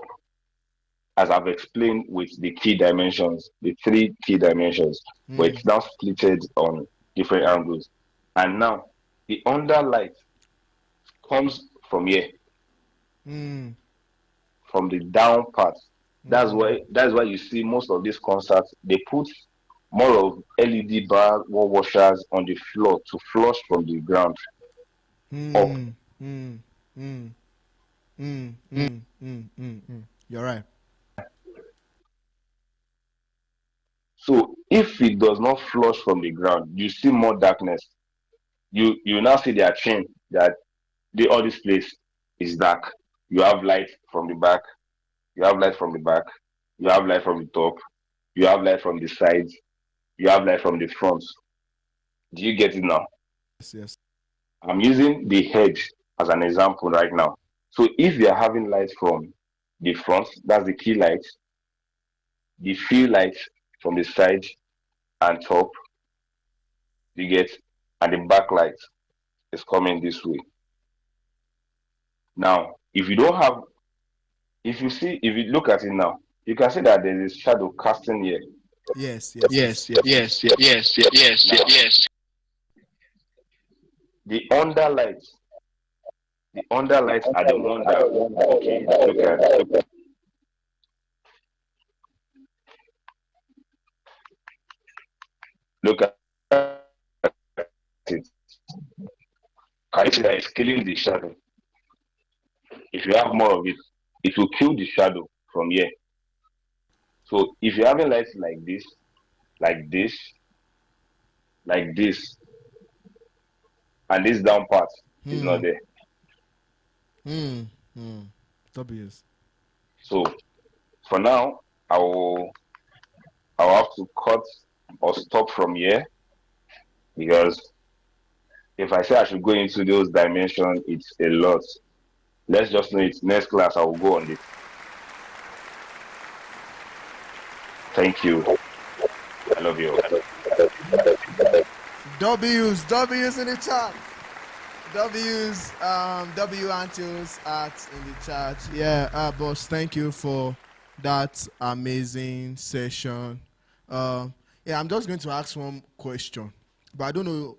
as I've explained with the key dimensions, the three key dimensions, where Hmm. it's now splitted on different angles. And now the under light comes from here, Hmm. from the down part. Hmm. That's why you see most of these concerts they put more of LED bar wall washers on the floor to flush from the ground up. Hmm. Hmm. Hmm. Hmm. Hmm. Hmm. Hmm. Hmm. You're right. So if it does not flush from the ground, you see more darkness. You now see their chain that all this place is dark. You have light from the back, you have light from the back, you have light from the top, you have light from the sides, you have light from the front. Do you get it now? Yes. Yes. I'm using the head as an example right now. So if you are having lights from the front, that's the key light, the fill light from the side and top, you get, and the back light is coming this way. Now, if you don't have, if you look at it now, you can see that there is a shadow casting here. Yes, yes, yes. Now, the under lights, the under lights are the one that, okay, look at it. Can you see that it's killing the shadow? If you have more of it, it will kill the shadow from here. So if you're having lights like this, like this, and this down part is not Hmm. there. Hmm. Hmm. W's. So for now, I will I'll have to cut or stop from here because if I say I should go into those dimensions, it's a lot. Let's just know it's next class I will go on this. Thank you. I love you. W's in the chat. W Antilles at in the chat. Yeah, boss, thank you for that amazing session. Yeah, I'm just going to ask one question, but I don't know.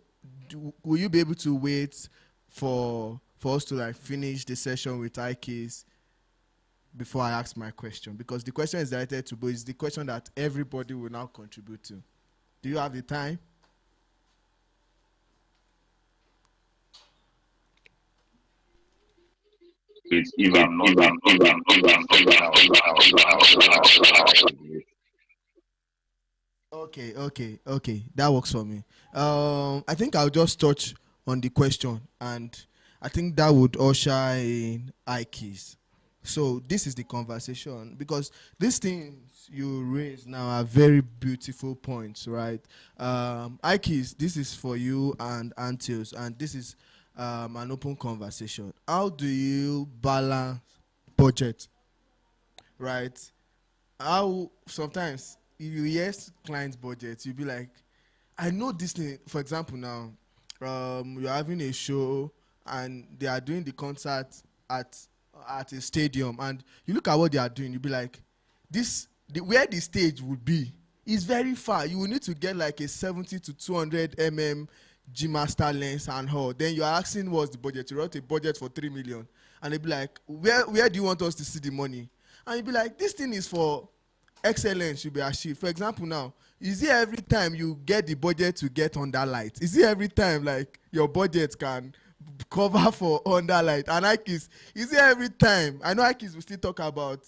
Will you be able to wait for us to like finish the session with IKs before I ask my question? Because the question is directed to both. It's the question that everybody will now contribute to. Do you have the time? It's if I'm not Okay. That works for me. I think I'll just touch on the question, and I think that would usher in Ikes. So this is the conversation because these things you raise now are very beautiful points, right? Ikes, this is for you and Antios, and this is an open conversation. How do you balance budget, right? How sometimes if you hear client's budget, you'll be like, I know this thing. For example, now you're having a show and they are doing the concert at at a stadium, and you look at what they are doing, you'll be like, where the stage would be is very far. You will need to get like a 70 to 200 G master lens and all. Then you are asking what's the budget. You wrote a budget for 3 million, and they be like, where do you want us to see the money? And you be like, this thing is for excellence should be achieved. For example, now, is it every time you get the budget to get under light? Is it every time like your budget can cover for under light? And is it every time? I know Ikis will still talk about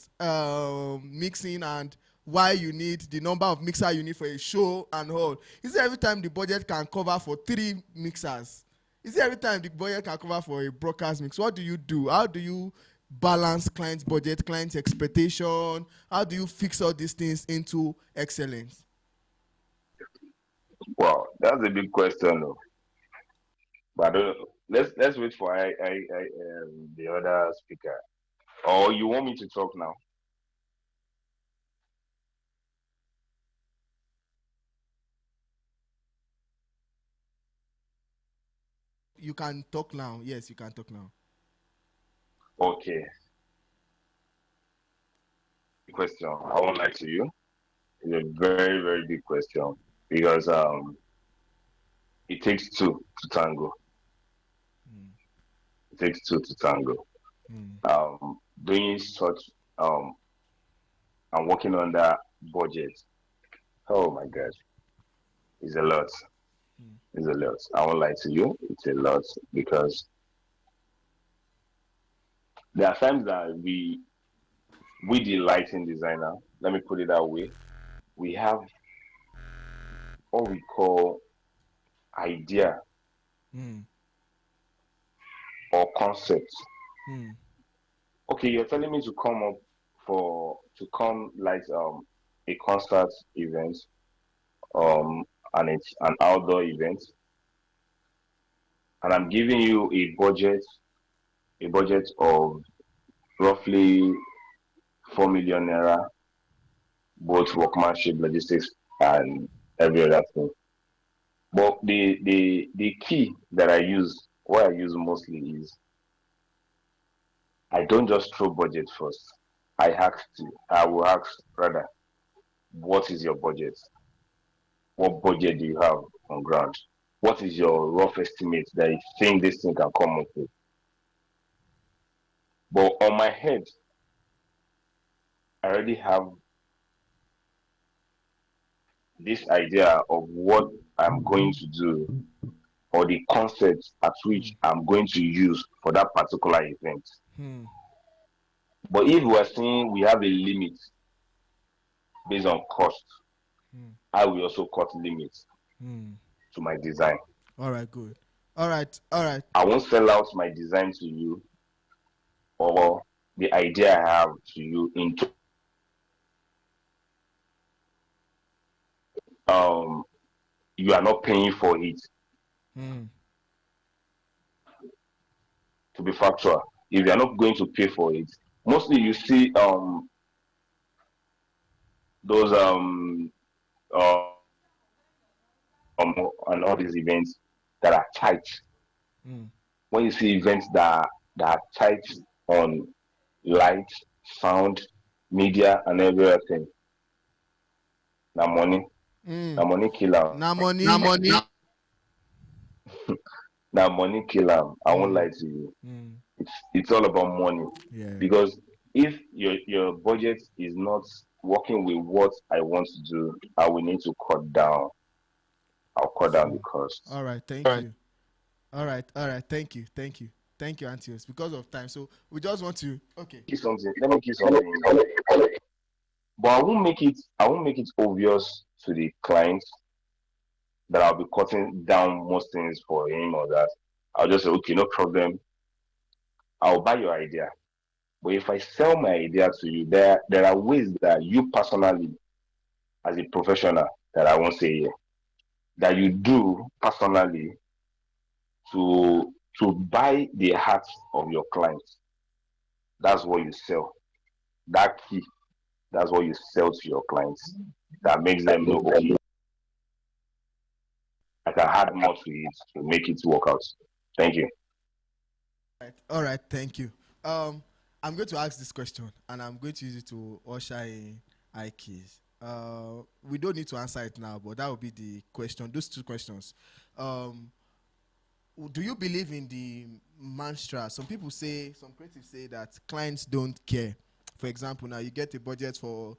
mixing and why you need the number of mixer you need for a show and all. Is it every time the budget can cover for 3 mixers? Is it every time the budget can cover for a broadcast mix? What do you do? How do you balance client's budget, client's expectation? How do you fix all these things into excellence? wow, that's a big question though. But let's wait for the other speaker. Or you want me to talk now? You can talk now. Yes, you can talk now. Okay. Question. I won't lie to you. It's a very, very big question because it takes two to tango. Mm. It takes two to tango. Mm. Doing such and working on that budget. Oh my God, it's a lot. Mm. It's a lot. I won't lie to you. It's a lot because there are times that we the lighting designer. Let me put it that way. We have what we call idea Mm. or concept. Mm. Okay, you're telling me to come up to come like a concert event, um and it's an outdoor event, and I'm giving you a budget of roughly 4 million naira, both workmanship, logistics, and every other thing. But the key that I use, what I use mostly is I don't just throw budget first. I will ask rather, what is your budget? What budget do you have on ground? What is your rough estimate that you think this thing can come up with? But on my head, I already have this idea of what I'm going to do or the concepts at which I'm going to use for that particular event. Hmm. But if we are saying we have a limit based on cost, Hmm. I will also cut limits Hmm. to my design. All right, good. All right, all right. I won't sell out my design to you or the idea I have to you into you are not paying for it. Hmm. To be factual, if you are not going to pay for it, mostly you see those and all these events that are tight. Hmm. When you see events that are tight on light, sound, media, and everything, na money, Hmm. na money kill am. Now money. Na money kill am. I won't Hmm. lie to you. Hmm. It's all about money Yeah. because if your budget is not working with what I want to do, I will need to cut down. I'll cut down the Sure. cost. All right. Thank you. All right. All right. Thank you. Thank you. Thank you, Antios. Because of time, so we just want to. Okay. Let me keep something. But I won't make it obvious to the client that I'll be cutting down most things for him or that. I'll just say, okay, no problem. I'll buy your idea. But if I sell my idea to you, there are ways that you personally, as a professional, that I won't say here, that you do personally to buy the hearts of your clients. That's what you sell. That key, that's what you sell to your clients. That makes them know, okay, I can add more to it to make it work out. Thank you. Right. All right. Thank you. Um, I'm going to ask this question, and I'm going to use it to usher in IKs. We don't need to answer it now, but that will be the question. Those two questions. Um, do you believe in the mantra? Some people say, some creatives say that clients don't care. For example, now you get a budget for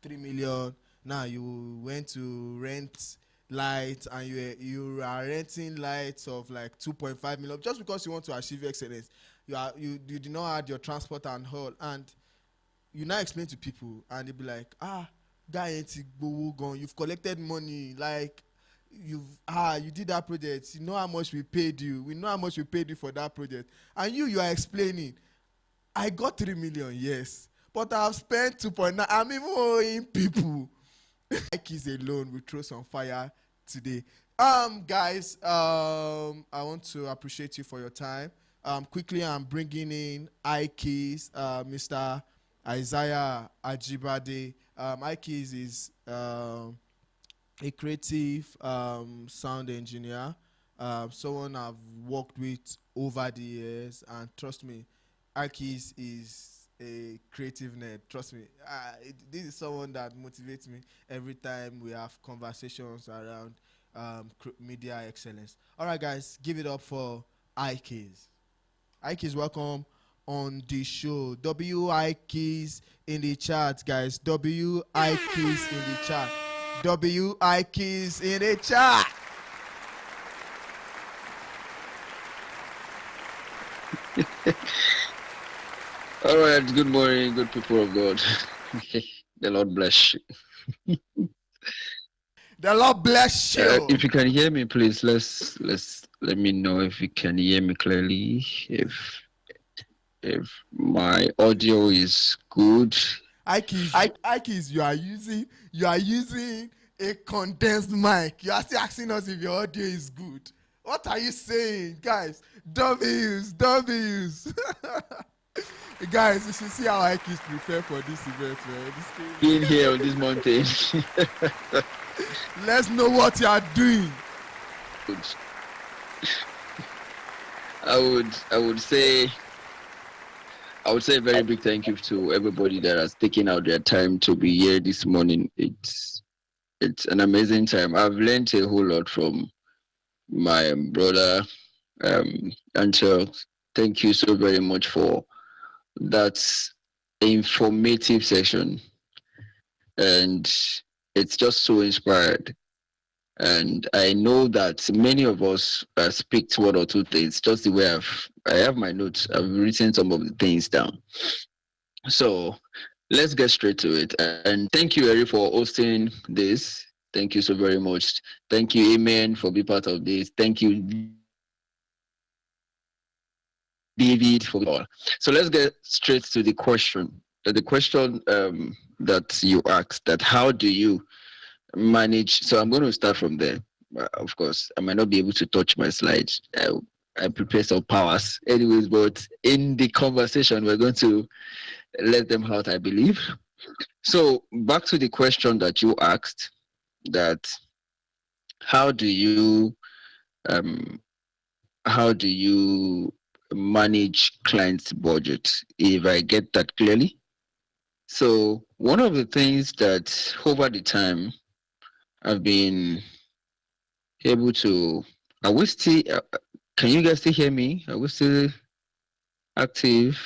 3 million. Now you went to rent lights, and you are renting lights of like 2.5 million just because you want to achieve excellence. You did not add your transport and haul, and you now explain to people, and they be like, guy ain't gone. You've collected money, like you did that project. You know how much we paid you. We know how much we paid you for that project, and you are explaining. I got 3 million, yes, but I've spent 2.9. I'm even owing people. Keys alone will throw some fire today. Guys, I want to appreciate you for your time. Quickly, I'm bringing in Ikeys, Mr. Isaiah Ajibade. Ikeys is a creative sound engineer, someone I've worked with over the years, and trust me, Akis is a creative nerd. Trust me, this is someone that motivates me every time we have conversations around media excellence. All right, guys, give it up for Ikes. Ikes, welcome on the show. WI keys in the chat, guys. WI keys in the chat. WI keys in the chat. All right, good morning, good people of God. The Lord bless you. The Lord bless you. If you can hear me, please let me know if you can hear me clearly. If my audio is good. Ikes, you are using a condensed mic. You are still asking us if your audio is good. What are you saying, guys? W's. Guys, you should see how I kids prepare for this event, man. This Being thing, here on this mountain. let's know what you are doing. I would say a very big thank you to everybody that has taken out their time to be here this morning. It's an amazing time. I've learned a whole lot from my brother, Angel. Thank you so very much for that informative session, and it's just so inspired. And I know that many of us speak one or two things. Just the way I have my notes. I've written some of the things down. So let's get straight to it. And thank you, Eri, for hosting this. Thank you so very much. Thank you, Amen, for being part of this. Thank you, David, for being part of this. So let's get straight to the question. The question that you asked, that how do you manage? So I'm going to start from there. Of course, I might not be able to touch my slides. I prepare some powers, anyways. But in the conversation, we're going to let them out, I believe. So back to the question that you asked, that how do you um, how do you manage clients' budget? If I get that clearly. So one of the things that over the time I've been able to, are we still? Can you guys still hear me? Are we still active?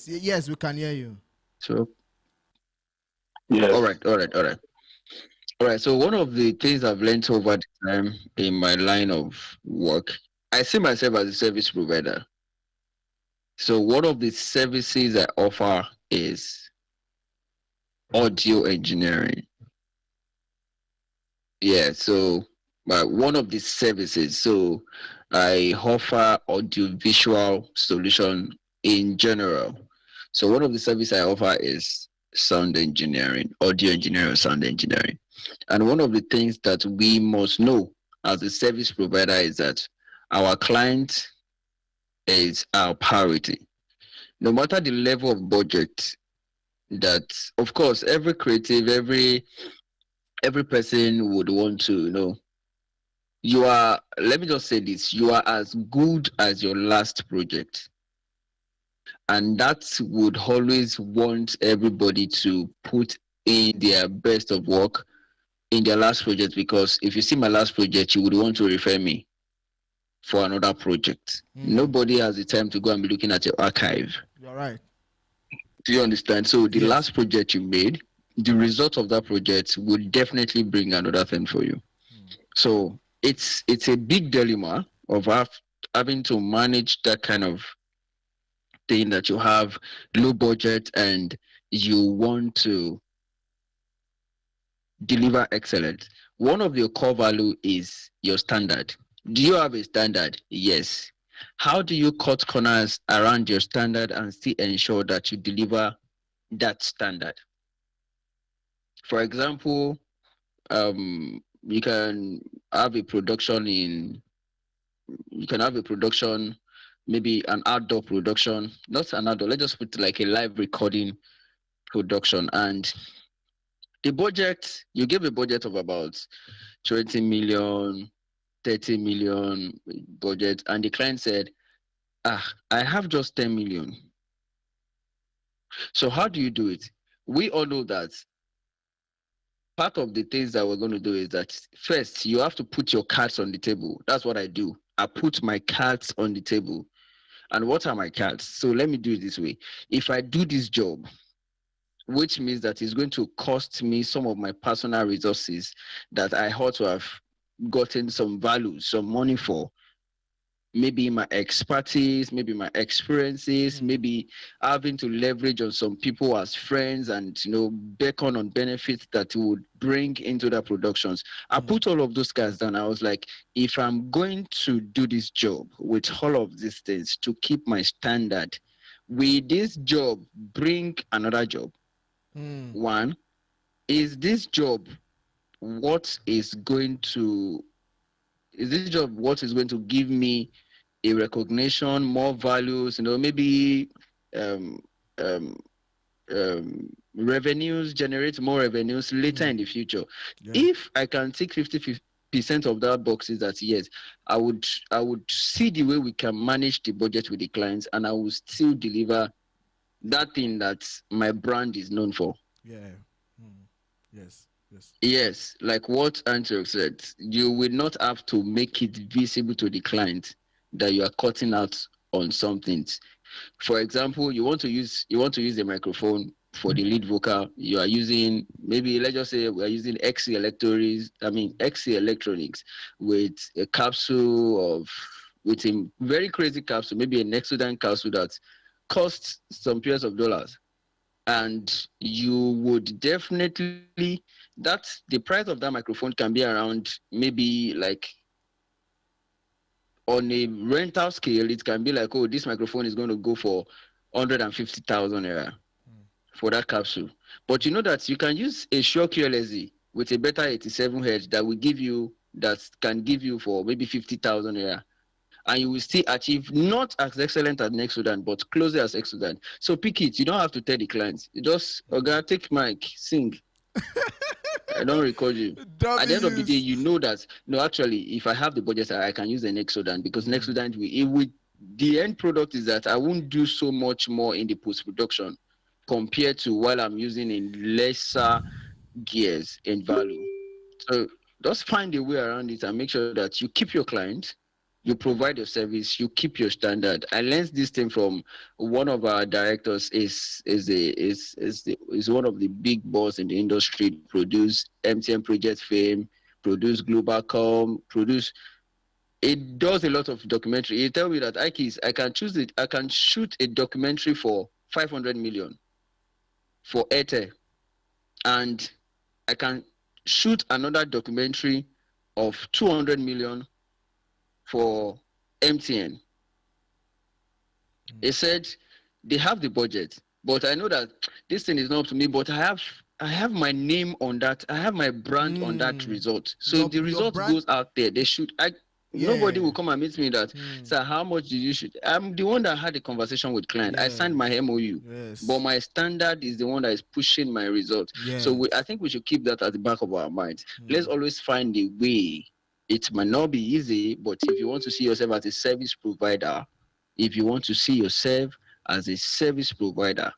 Yes, we can hear you. So all Yes. right, all right, all right. All right. So one of the things I've learned over the time in my line of work, I see myself as a service provider. So one of the services I offer is audio engineering. Yeah. So one of the services. So I offer audio visual solution in general. So one of the services I offer is sound engineering, audio engineering, sound engineering. And one of the things that we must know as a service provider is that our client is our priority. No matter the level of budget that, of course, every creative, every person would want to, you are, let me just say this, you are as good as your last project. And that would always want everybody to put in their best of work in their last project, because if you see my last project, you would want to refer me for another project. Nobody has the time to go and be looking at your archive. You're right. Do you understand? So the Yes. last project you made, the result of that project would definitely bring another thing for you. So it's a big dilemma of having to manage that kind of thing, that you have low budget and you want to deliver excellence. One of your core value is your standard. Do you have a standard? Yes. How do you cut corners around your standard and still ensure that you deliver that standard? For example, you can have a production in you can have a production, maybe an outdoor production, not an outdoor, let's just put like a live recording production, and the budget, you give a budget of about 20 million, 30 million budget, and the client said, I have just 10 million. So how do you do it? We all know that part of the things that we're going to do is that first you have to put your cards on the table. That's what I do. I put my cards on the table. And what are my cards? So let me do it this way. If I do this job, which means that it's going to cost me some of my personal resources that I ought to have gotten some value, some money for, maybe my expertise, maybe my experiences, maybe having to leverage on some people as friends and beckon on benefits that would bring into the productions. I put all of those guys down. I was like, if I'm going to do this job with all of these things to keep my standard, will this job bring another job? One, is this job what is going to is this job what is going to give me a recognition, more values, maybe um, um, revenues, generate more revenues later Mm. in the future. Yeah. If I can take 50% of that boxes, that yes, I would see the way we can manage the budget with the clients, and I will still deliver that thing that my brand is known for. Yeah. Mm. Yes. Yes. Yes, like what Antioch said, you will not have to make it visible to the client that you are cutting out on something. For example, you want to use the microphone for the lead vocal. You are using, maybe let's just say we are using XC Electronics with a capsule of with a very crazy capsule, maybe a Nexodan capsule that costs some pairs of dollars. And you would definitely, that the price of that microphone can be around, maybe like, on a rental scale, it can be like, oh, this microphone is going to go for 150,000 naira Mm. for that capsule. But you know that you can use a Shure QLSD with a Beta 87 Hz that can give you for maybe 50,000 naira, and you will still achieve not as excellent as Nexodan, but closer as Exodan. So pick it. You don't have to tell the client. You just, okay, take mic, sing, I don't record you. At the end of the day, W's. you know that no, actually, if I have the budget, I can use the Nexodan, because Mm. Nexodan the end product is that I won't do so much more in the post production compared to while I'm using in lesser gears in value. So just find a way around it and make sure that you keep your client, you provide your service, you keep your standard. I learned this thing from one of our directors. Is one of the big boss in the industry. Produce MTN Project Fame, produce Globalcom, produce. It does a lot of documentary. He tell me that I can choose it. I can shoot a documentary for 500 million for Airtel, and I can shoot another documentary of 200 million for MTN. Mm. He said they have the budget, but I know that this thing is not up to me. But I have my name on that. I have my brand on that Mm. result. So if the Your result brand. goes out there, they should. Nobody Yeah. will come and meet me that, Mm. sir, how much did you shoot? I'm the one that had the conversation with client. I signed my Yes. MOU. But Yes. my standard is the one that is pushing my result. So I Yes. think we should keep that at the back of our minds. Let's Mm. always find a way. It might not be easy, but if you want to see yourself as a service provider, if you want to see yourself as a service provider,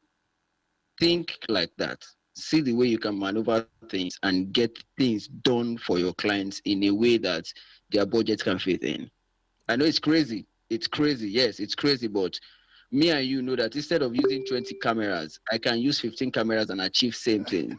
think like that. See the way you can maneuver things and get things done for your clients in a way that their budget can fit in. I know it's crazy. It's crazy. Yes, it's crazy. But me and you know that instead of using 20 cameras, I can use 15 cameras and achieve same thing,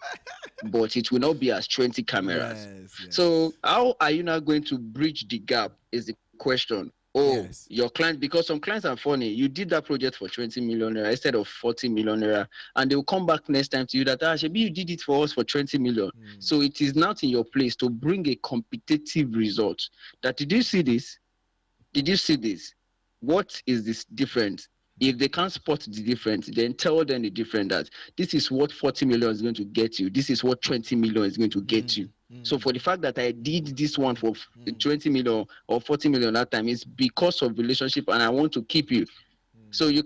but it will not be as 20 cameras. Yes. So Yes. how are you now going to bridge the gap is the question. Oh, Yes. your client, because some clients are funny. You did that project for 20 million naira instead of 40 million naira, and they will come back next time to you that, Shebi, you did it for us for 20 million. Mm. So it is not in your place to bring a competitive result. That, did you see this? Did you see this? What is this difference? If they can't spot the difference, then tell them the difference, that this is what 40 million is going to get you. This is what 20 million is going to get you. Mm. So Mm. for the fact that I did this one Mm. for Mm. 20 million or 40 million that time, is because of relationship, and I want to keep you. So I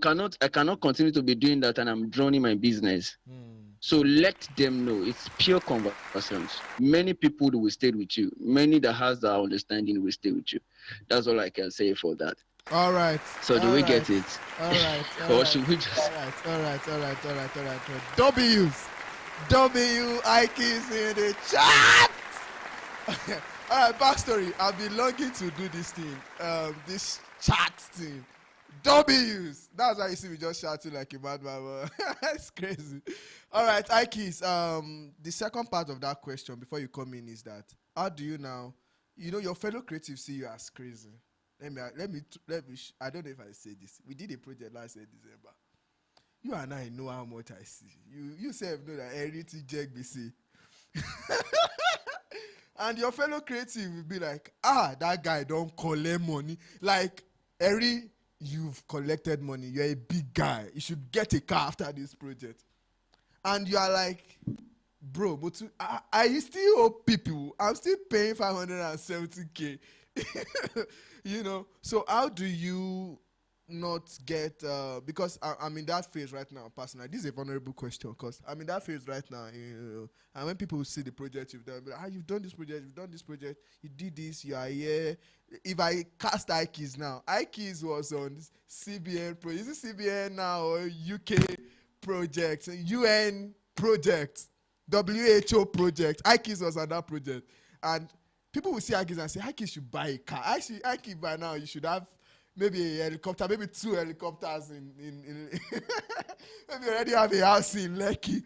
cannot continue to be doing that and I'm drowning my business. Mm. So let them know it's pure conversations. Many people will stay with you. Many that has that understanding will stay with you. That's all I can say for that. All right. So do All we right. get it? All right. All Or right. should we All just right. All right. All right. All right. All right. All right. W's. Ike is in the chat. All right. Backstory. I've been longing to do this thing. This chat thing. W's. That's why you see me just shouting like a madman. It's crazy. All right, Ikes. The second part of that question before you come in is that how do you now? You know your fellow creatives see you as crazy. I don't know if I say this. We did a project last year December. You and I know how much I see. You self know that everything Jack be see. And your fellow creative will be like, that guy don't collect money. Like, Eri, you've collected money. You're a big guy. You should get a car after this project. And you are like, bro, but I still owe people. I'm still paying 570K. So how do you not get because I'm in that phase right now personally. This is a vulnerable question because I'm in that phase right now, and when people see the project you've done, be like, you've done this project, you've done this project, you did this, you are here. If I cast Ikes now, Ikes was on CBN pro, is it CBN now or UK project, UN project, WHO project? Ikes was on that project, and people will see Ikes and say Ikes should buy a car. Actually, Ikes by now you should have maybe a helicopter, maybe two helicopters in maybe already have a house in Lekki.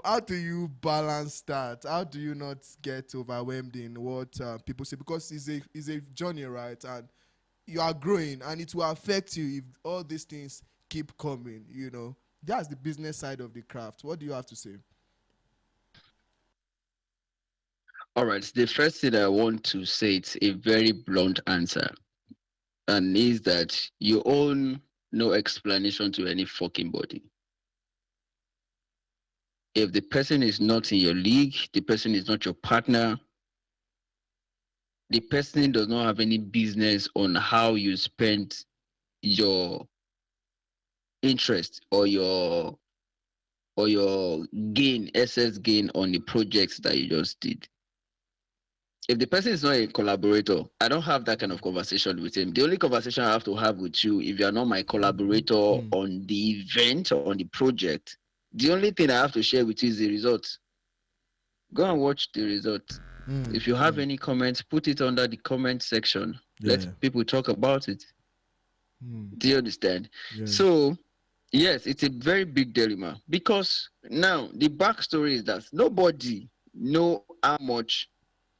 How do you balance that? How do you not get overwhelmed in what people say? Because it's a journey, right? And you are growing, and it will affect you if all these things keep coming. That's the business side of the craft. What do you have to say? All right. The first thing I want to say, it's a very blunt answer, and is that you own no explanation to any fucking body. If the person is not in your league, the person is not your partner, the person does not have any business on how you spend your interest or your gain, excess gain on the projects that you just did. If the person is not a collaborator, I don't have that kind of conversation with him. The only conversation I have to have with you, if you are not my collaborator on the event or on the project, the only thing I have to share with you is the results. Go and watch the results. If you have any comments, put it under the comment section. Let Yeah. people talk about it. Do you understand? Yeah. So, yes, it's a very big dilemma because now the backstory is that nobody know how much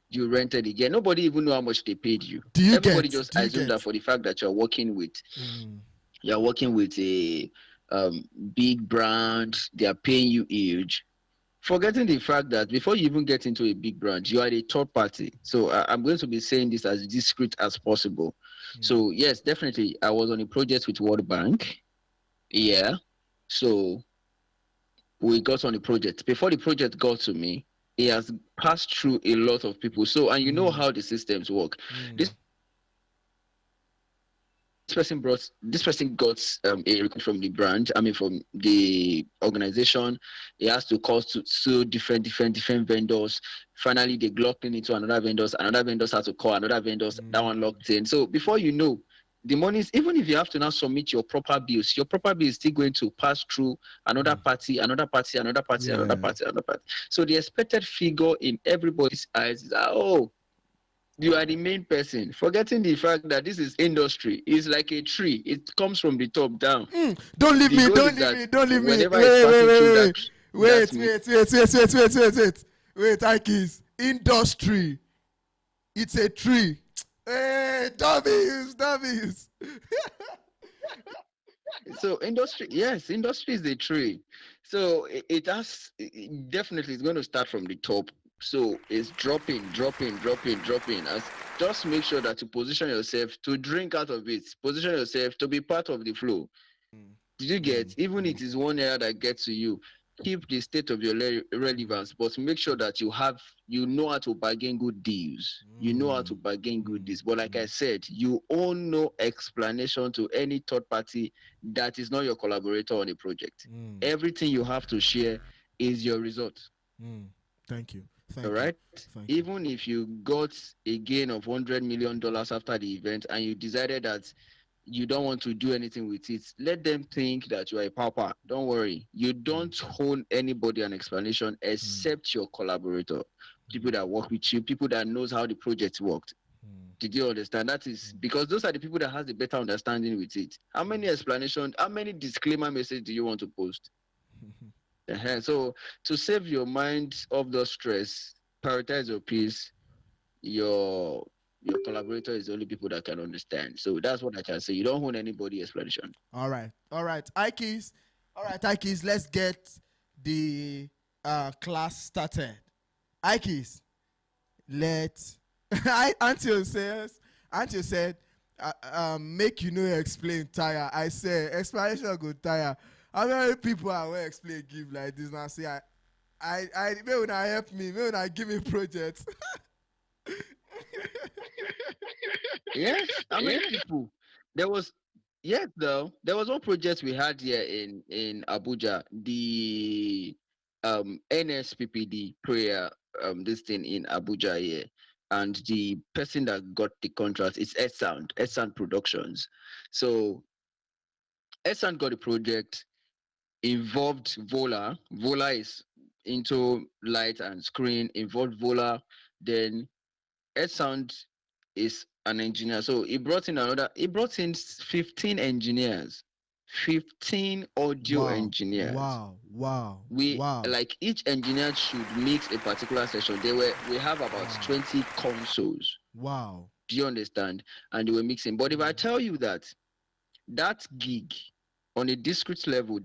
you rented again. Nobody even know how much they paid you. Do you Everybody get? just Do you assume that get? for the fact that you're working with a big brand, they are paying you huge. Forgetting the fact that before you even get into a big brand, you are a third party. So I'm going to be saying this as discreet as possible. So yes, definitely, I was on a project with World Bank. Yeah. So we got on the project. Before the project got to me, it has passed through a lot of people. So, and you know how the systems work. This person got a request from the brand, I mean, from the organization. He has to call to different vendors. Finally, they locked in into another vendors. Another vendors had to call another vendors. That one locked in. So before you know, the money is, even if you have to now submit your proper bills is still going to pass through another party, another party, another party, another Yeah. party, another party. So the expected figure in everybody's eyes is that, oh, you are the main person, forgetting the fact that this is industry. It's like a tree, it comes from the top down. Don't leave The me, goal don't is leave that me, don't leave me. whenever it's Wait, wait, passing through wait, that wait. that Wait, meat. wait, wait, wait, wait, wait, wait, wait. Wait, Ikis. Industry. It's a tree. Hey, W's. So industry, yes, industry is a tree. So it has definitely, it's going to start from the top. So it's dropping. As just make sure that you position yourself to drink out of it. Position yourself to be part of the flow. Did you get? Even it is one area that gets to you. Keep the state of your relevance, but make sure that you know how to bargain good deals. You know how to bargain good deals. But like I said, you owe no explanation to any third party that is not your collaborator on a project. Everything you have to share is your result. Thank you. All Thank you. right. Thank you. Even if you got a gain of $100 million after the event and you decided that you don't want to do anything with it, let them think that you are a pauper. Don't worry. You don't own anybody an explanation except your collaborator, people that work with you, people that knows how the project worked. Did you understand? That is because those are the people that has a better understanding with it. How many explanation, how many disclaimer message do you want to post? So to save your mind of the stress, prioritize your peace. Your collaborator is the only people that can understand. So that's what I can say. You don't own anybody explanation. All right. All right. Ikis. All right, Ikis. Let's get the class started. Ikis. Let's. Auntie said, make you know explain tire. I say explanation go tire. How many people I will explain give like this now? Say may una help me, may una give me project. Yes, how many people? There was Yes, though there was one project we had here in Abuja, the NSPPD prayer this thing in Abuja here, and the person that got the contract is S Sound Productions. So S Sound got the project, involved Vola. Vola is into light and screen, involved Vola. Then S Sound is an engineer. So he brought in 15 engineers, 15 audio Wow, engineers. wow, wow, We wow, like each engineer should mix a particular session. We have about wow, 20 consoles. wow. Do you understand? And they were mixing. But if I tell you that that gig on a discrete level,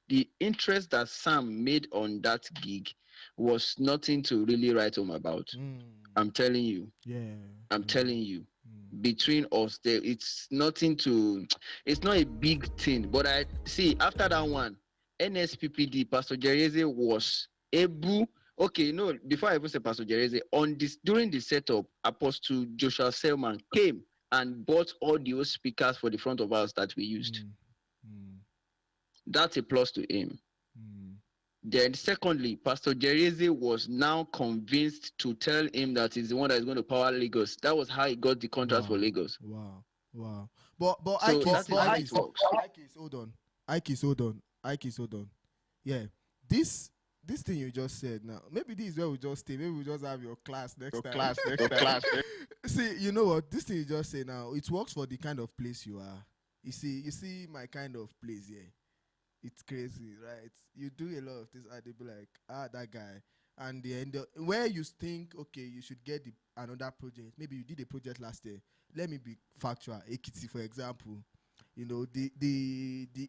the interest that Sam made on that gig was nothing to really write home about. Mm. I'm telling you. Yeah, I'm yeah. telling you. Mm. Between us, there it's nothing to. It's not a big thing. But I see after that one, NSPPD Pastor Jereze was able. Okay, no. Before I even say Pastor Jereze, on this during the setup, Apostle Joshua Selman came and bought audio speakers for the front of house that we used. Mm. Mm. That's a plus to him. Mm. Then, secondly, Pastor Jereze was now convinced to tell him that he's the one that is going to power Lagos. That was how he got the contract for Wow, Lagos. wow, wow. But So that is how it Ikis, works. Ikis, hold on. Ikis, hold on. Ikis, hold on. Yeah, this this thing you just said now. Maybe this is where we just stay. Maybe we just have your class next time. See, you know what? This thing you just say now, it works for the kind of place you are. You see my kind of place here. It's crazy, right? You do a lot of things, and they be like, that guy. And the end, where you think, okay, you should get another project. Maybe you did a project last year. Let me be factual. Ekiti, for example, you know, the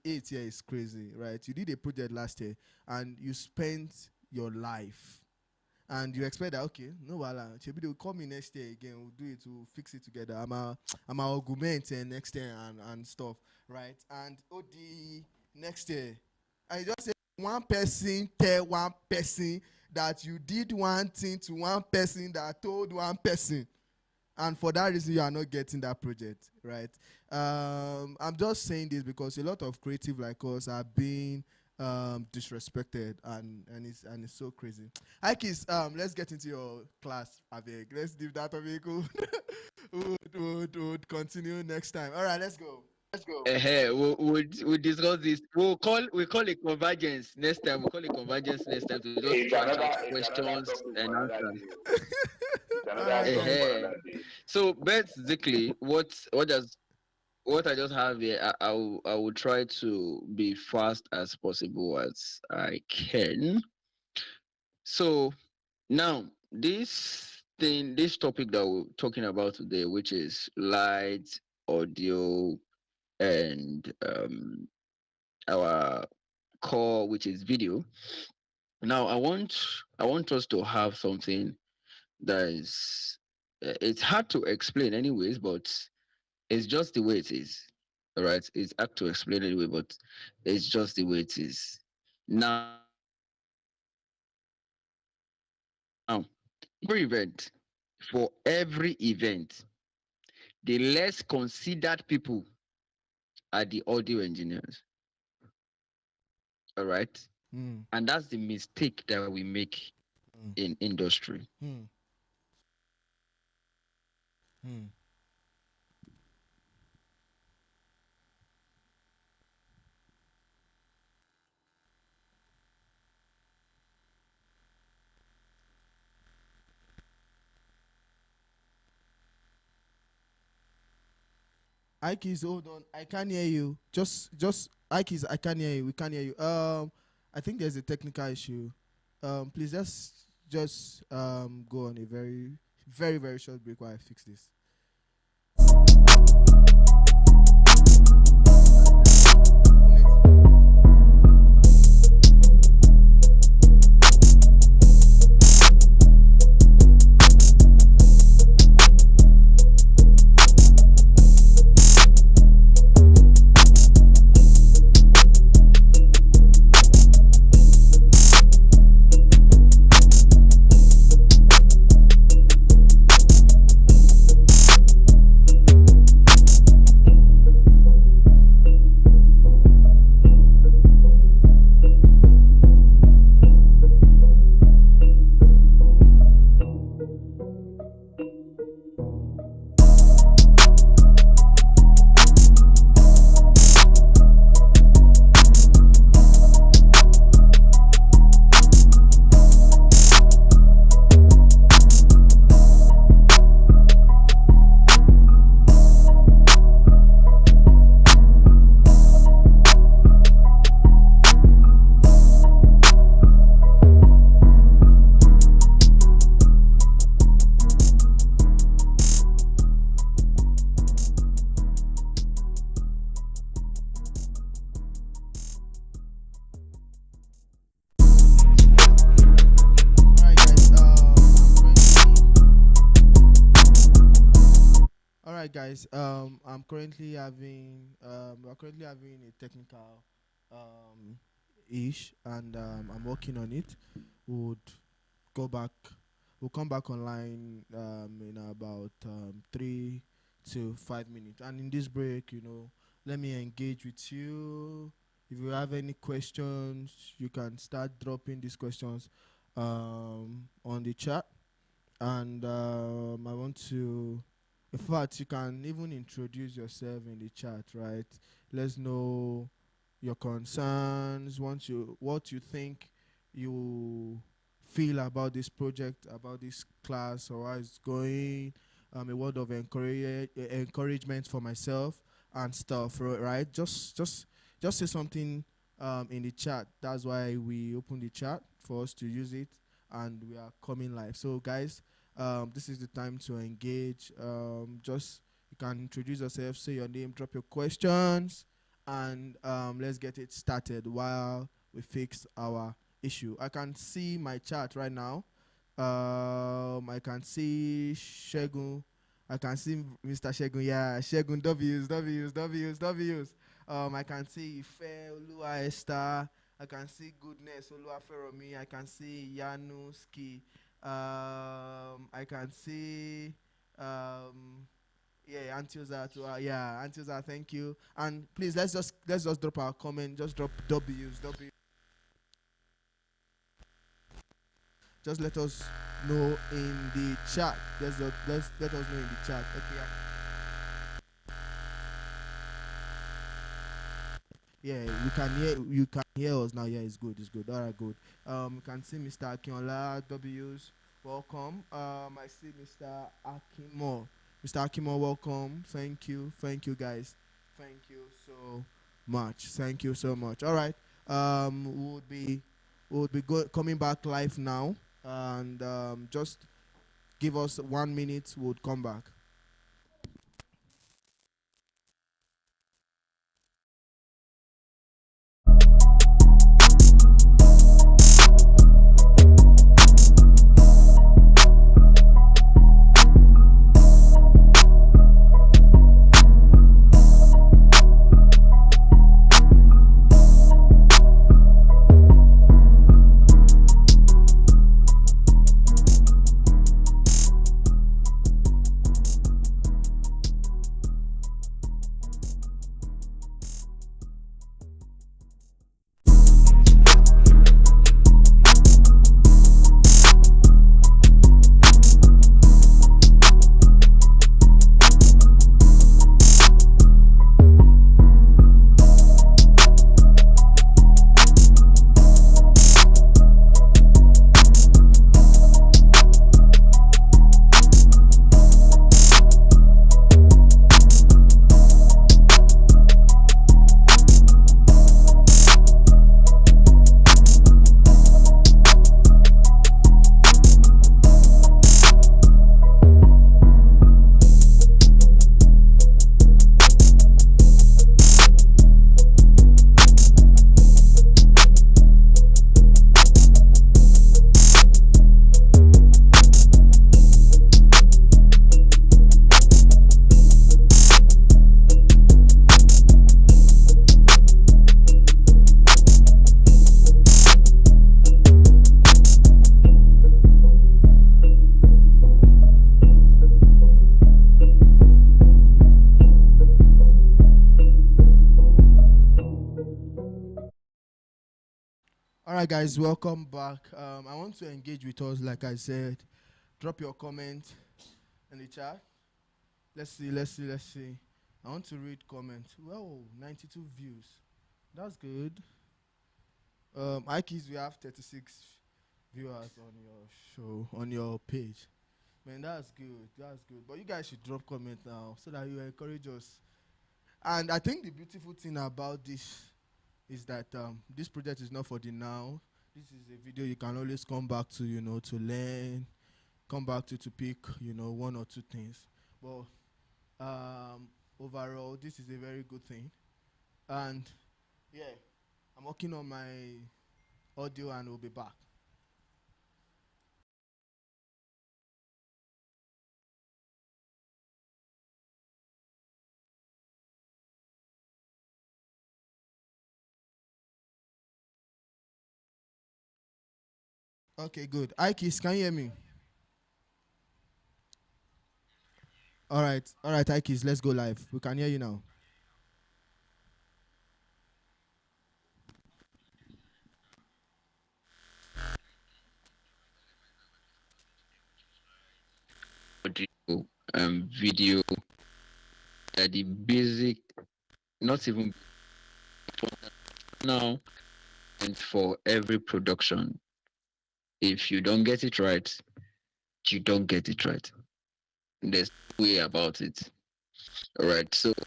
8 year is crazy, right? You did a project last year, and you spent your life, and you expect that, okay, no wala, maybe they'll call me next year again, we'll do it, we'll fix it together. I'm a augment next year and stuff, right? And the next year, I just say one person tell one person that you did one thing to one person that told one person, and for that reason you are not getting that project, right? I'm just saying this because a lot of creative like us are being disrespected, and it's so crazy. Hi kids, let's get into your class, Aveg. Let's leave that Aveg. Would continue next time. All right, let's go. We'll discuss this. We call it convergence next time. We'll call it convergence next time to just trash out It's another questions topic and for another answers. day. It's All another right, topic guys. for another day. So basically, what I just have here, I will try to be fast as possible as I can. So now this topic that we're talking about today, which is light, audio, and our core, which is video. Now I want us to have something that is it's hard to explain anyways, but it's just the way it is. All right, it's hard to explain anyway, but it's just the way it is. Now, every event, for every event, the less considered people are the audio engineers. All right, Hmm. and that's the mistake that we make Hmm. in industry. Hmm. Hmm. Ikis, hold on. I can't hear you. Just Ikis, I can't hear you. We can't hear you. I think there's a technical issue. Please just go on a very very very short break while I fix this. right, guys. We're currently having a technical um ish, and I'm working on it. Would go back. We'll come back online in about 3 to 5 minutes. And in this break, let me engage with you. If you have any questions, you can start dropping these questions on the chat. And I want to, in fact, you can even introduce yourself in the chat, right? Let's know your concerns, what you think you feel about this project, about this class, or how it's going. A word of encouragement for myself and stuff, right? Just say something in the chat. That's why we open the chat for us to use it, and we are coming live. So, guys, this is the time to engage. Just you can introduce yourself, say your name, drop your questions, and let's get it started while we fix our issue. I can see my chat right now. I can see Shegun. I can see Mr. Shegun. Yeah, Shegun W's. I can see Ife Olua Esther. I can see Goodness Olua Feromi. I can see Yanuski. I can see um, yeah, Antioza too. Yeah, Antioza, thank you. And please let's just drop our comment. Just drop W's. Just let us know in the chat. Let's let us know in the chat. Okay. Yeah, you can hear us now. Yeah, it's good. All right, good. You can see Mr. Akinola W's. Welcome. I see Mr. Akimo. Mr. Akimo, welcome. Thank you, guys. Thank you so much. Thank you so much. All right. We'll be coming back live now, and just give us 1 minute. We'll come back. All right, guys, welcome back. I want to engage with us, like I said. Drop your comment in the chat. Let's see. I want to read comments. Well, 92 views. That's good. iKeys, we have 36 viewers on your show, on your page. Man, that's good. That's good. But you guys should drop comment now so that you encourage us. And I think the beautiful thing about this is that this project is not for the now. This is a video you can always come back to, to learn, come back to pick, one or two things. But overall, this is a very good thing. And yeah, I'm working on my audio and we'll be back. Okay, good. Ikis, can you hear me? All right, Ikis, let's go live. We can hear you now. Audio, video, the basic, not even now, and for every production. If you don't get it right, you don't get it right. There's no way about it. All right. So I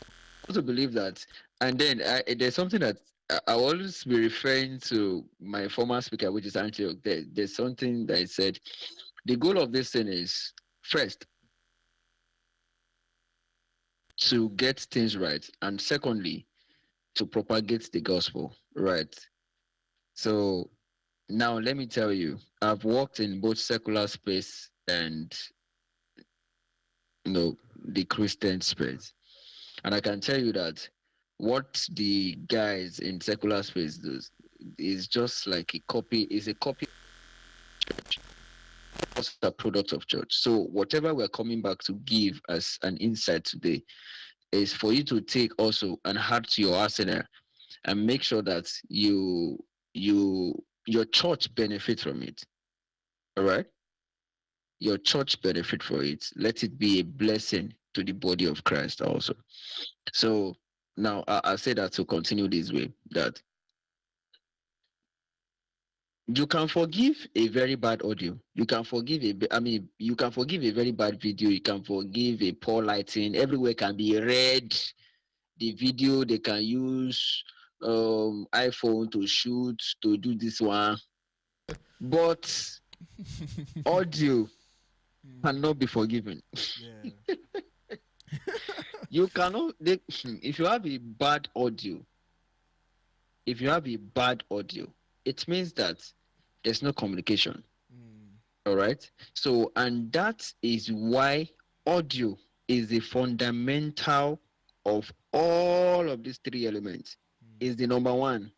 also believe that, and then there's something that I always be referring to my former speaker, which is Antioch. There's something that I said. The goal of this thing is first to get things right, and secondly to propagate the gospel. Right. So now let me tell you, I've worked in both secular space and the Christian space. And I can tell you that what the guys in secular space does is just like a copy of a product of church. So whatever we're coming back to give as an insight today is for you to take also and add to your arsenal and make sure that you your church benefit from it. All right? Your church benefit for it. Let it be a blessing to the body of Christ also. So now I say that to continue this way that you can forgive a very bad audio. You can forgive I mean, you can forgive a very bad video. You can forgive a poor lighting. Everywhere can be red. The video they can use iPhone to shoot to do this one, but audio cannot be forgiven. Yeah. You cannot. If you have a bad audio, if you have a bad audio, it means that there's no communication. Mm, All right. So, and that is why audio is the fundamental of all of these three elements. mm, Is the number one.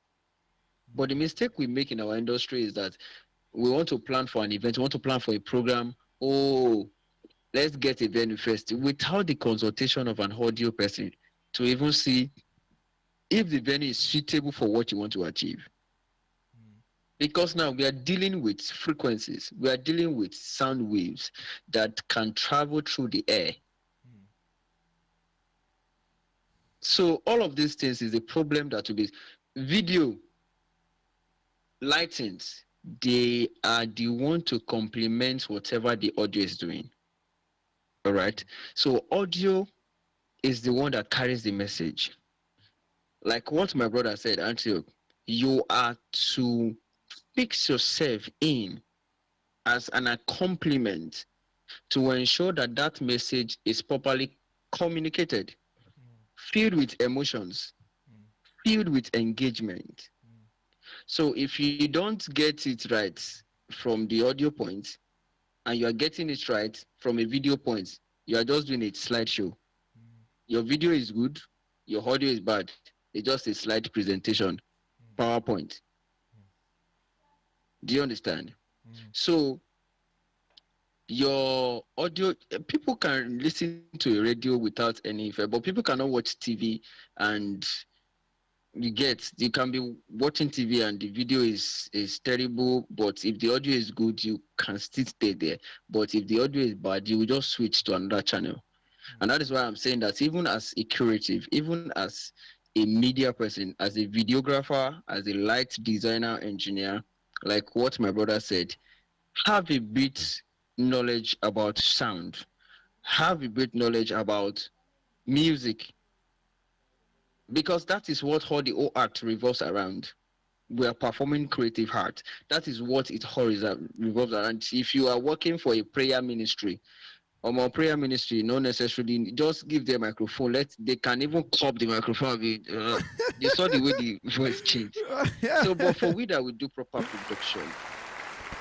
But the mm, mistake we make in our industry is that we want to plan for an event, we want to plan for a program. Oh, let's get a venue first without the consultation of an audio person to even see if the venue is suitable for what you want to achieve. mm, Because now we are dealing with frequencies, we are dealing with sound waves that can travel through the air. mm, So all of these things is a problem that will be video, lightings, they are the one to complement whatever the audio is doing. All right. So audio is the one that carries the message. Like what my brother said, Antioch, you are to fix yourself in as an accompaniment to ensure that that message is properly communicated, mm, filled with emotions, mm, filled with engagement. mm, So if you don't get it right from the audio point and you are getting it right from a video point, you are just doing a slideshow. mm, Your video is good, your audio is bad. It's just a slide presentation, mm, PowerPoint. Do you understand? mm, So your audio, people can listen to a radio without any effect, but people cannot watch TV and you can be watching TV and the video is terrible, but if the audio is good, you can still stay there. But if the audio is bad, you will just switch to another channel. And that is why I'm saying that even as a curative, even as a media person, as a videographer, as a light designer engineer, like what my brother said, have a bit knowledge about sound, have a bit knowledge about music, because that is what all the whole art revolves around. We are performing creative art. That is what it all revolves around. If you are working for a prayer ministry, or my prayer ministry, not necessarily just give them a microphone. They can even cop the microphone. You saw the way the voice changed. So, but for we that we do proper production,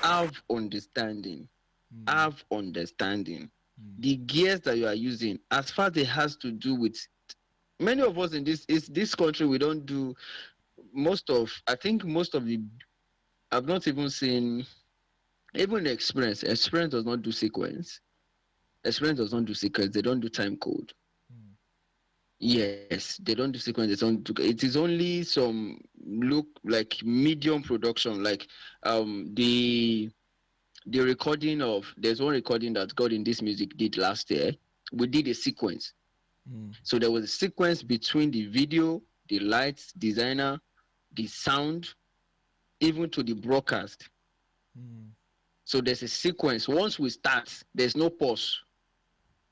have understanding, mm, have understanding. mm, The gears that you are using, as far as it has to do with many of us in this country, we don't do most of. I think most of the. I've not even seen Even experience does not do sequence. Experience does not do sequence. They don't do time code. Mm. Yes, they don't do sequence. They don't do, it is only some look like medium production, like the recording of, there's one recording that God in this music did last year. We did a sequence. Mm. So there was a sequence between the video, the lights, designer, the sound, even to the broadcast. Mm. So there's a sequence. Once we start, there's no pause.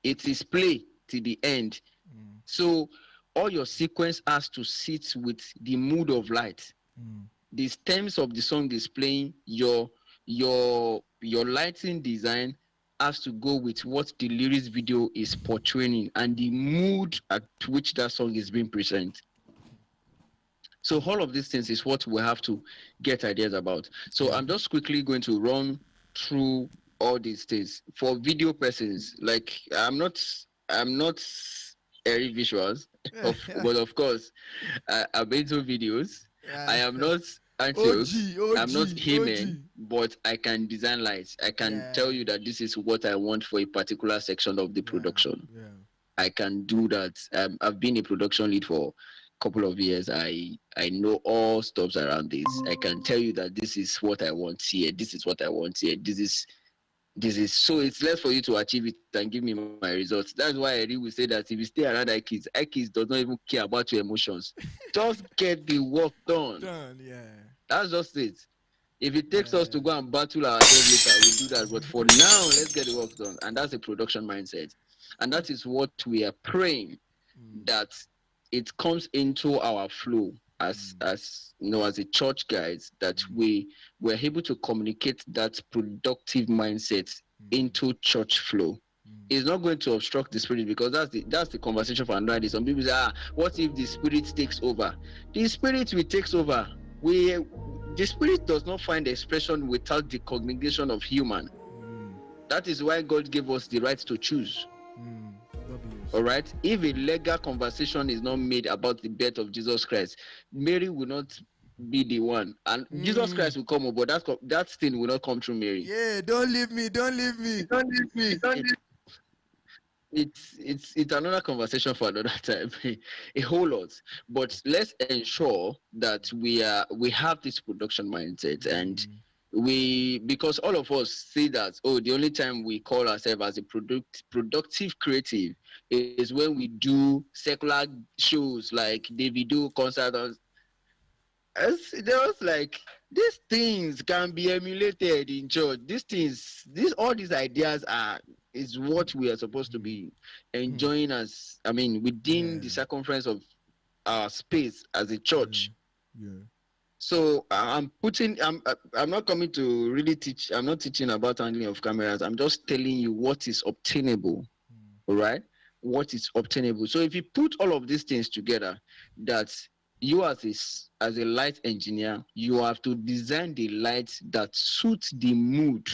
It is play to the end. Mm. So all your sequence has to sit with the mood of light. Mm. The stems of the song is playing, your lighting design has to go with what the lyrics video is portraying and the mood at which that song is being presented. So all of these things is what we have to get ideas about. So Yeah. I'm just quickly going to run through all these things for video persons. Like I'm not airy visuals, Yeah. but of course I'm into videos. I Yeah. am not Antioch. OG, I'm not OG, Heyman, OG. but I can design lights. I can tell Yeah. you that this is what I want for a particular section of the Yeah. production. Yeah. I can do that. I've been a production lead for a couple of years. I know all stops around this. I can tell you that this is what I want here. This is what I want here. This is so it's less for you to achieve it and give me my results. That's why I really will say that if you stay around iKids does not even care about your emotions. Just get the work done. Done. Yeah. That's just it. If it takes us to Yeah. go and battle ourselves later, we'll do that. But for now, let's get the work done. And that's a production mindset. And that is what we are praying Mm. that it comes into our flow Mm. as as a church guys, that Mm. we're able to communicate that productive mindset Mm. into church flow. Mm. It's not going to obstruct the spirit, because that's the conversation for another day. Some people say, what if the spirit takes over? The spirit will takes over. We The spirit does not find expression without the congregation of human. Mm. That is why God gave us the right to choose. Mm. All W's. right. If a legal conversation is not made about the birth of Jesus Christ, Mary will not be the one, and Jesus Mm. Christ will come, but that thing will not come through Mary. Yeah. Don't leave me. Don't leave me. Don't leave me. Don't It, leave. it's another conversation for another time. A whole lot. But let's ensure that we have this production mindset, and Mm. because all of us see that, the only time we call ourselves as a productive creative is when we do secular shows like Davido concert. There was like, these things can be emulated in church. All these ideas is what we are supposed to Mm. be Mm. enjoying, as I mean, within the Yeah. circumference of our space as a Yeah. church. Yeah. So I'm not coming to really teach. I'm not teaching about handling of cameras. I'm just telling you what is obtainable. Mm. All right, what is obtainable. So if you put all of these things together, that you as a light engineer, you have to design the lights that suit the mood,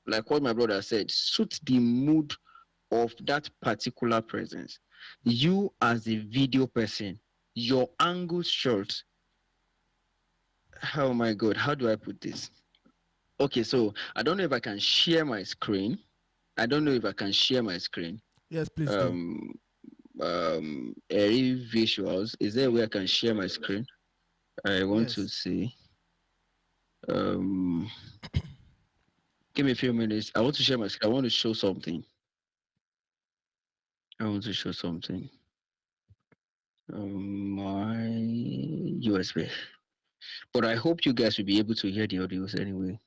like what my brother said, suit the mood of that particular presence. You as a video person, your angle shots. Oh my god, how do I put this? Okay, so I don't know if I can share my screen. I don't know if I can share my screen. Yes, please do. Um, Airy visuals. Is there a way I can share my screen? I want to Yes. see. Um, Give me a few minutes. I want to share my screen. I want to show something. I want to show something. My USB. But I hope you guys will be able to hear the audios anyway.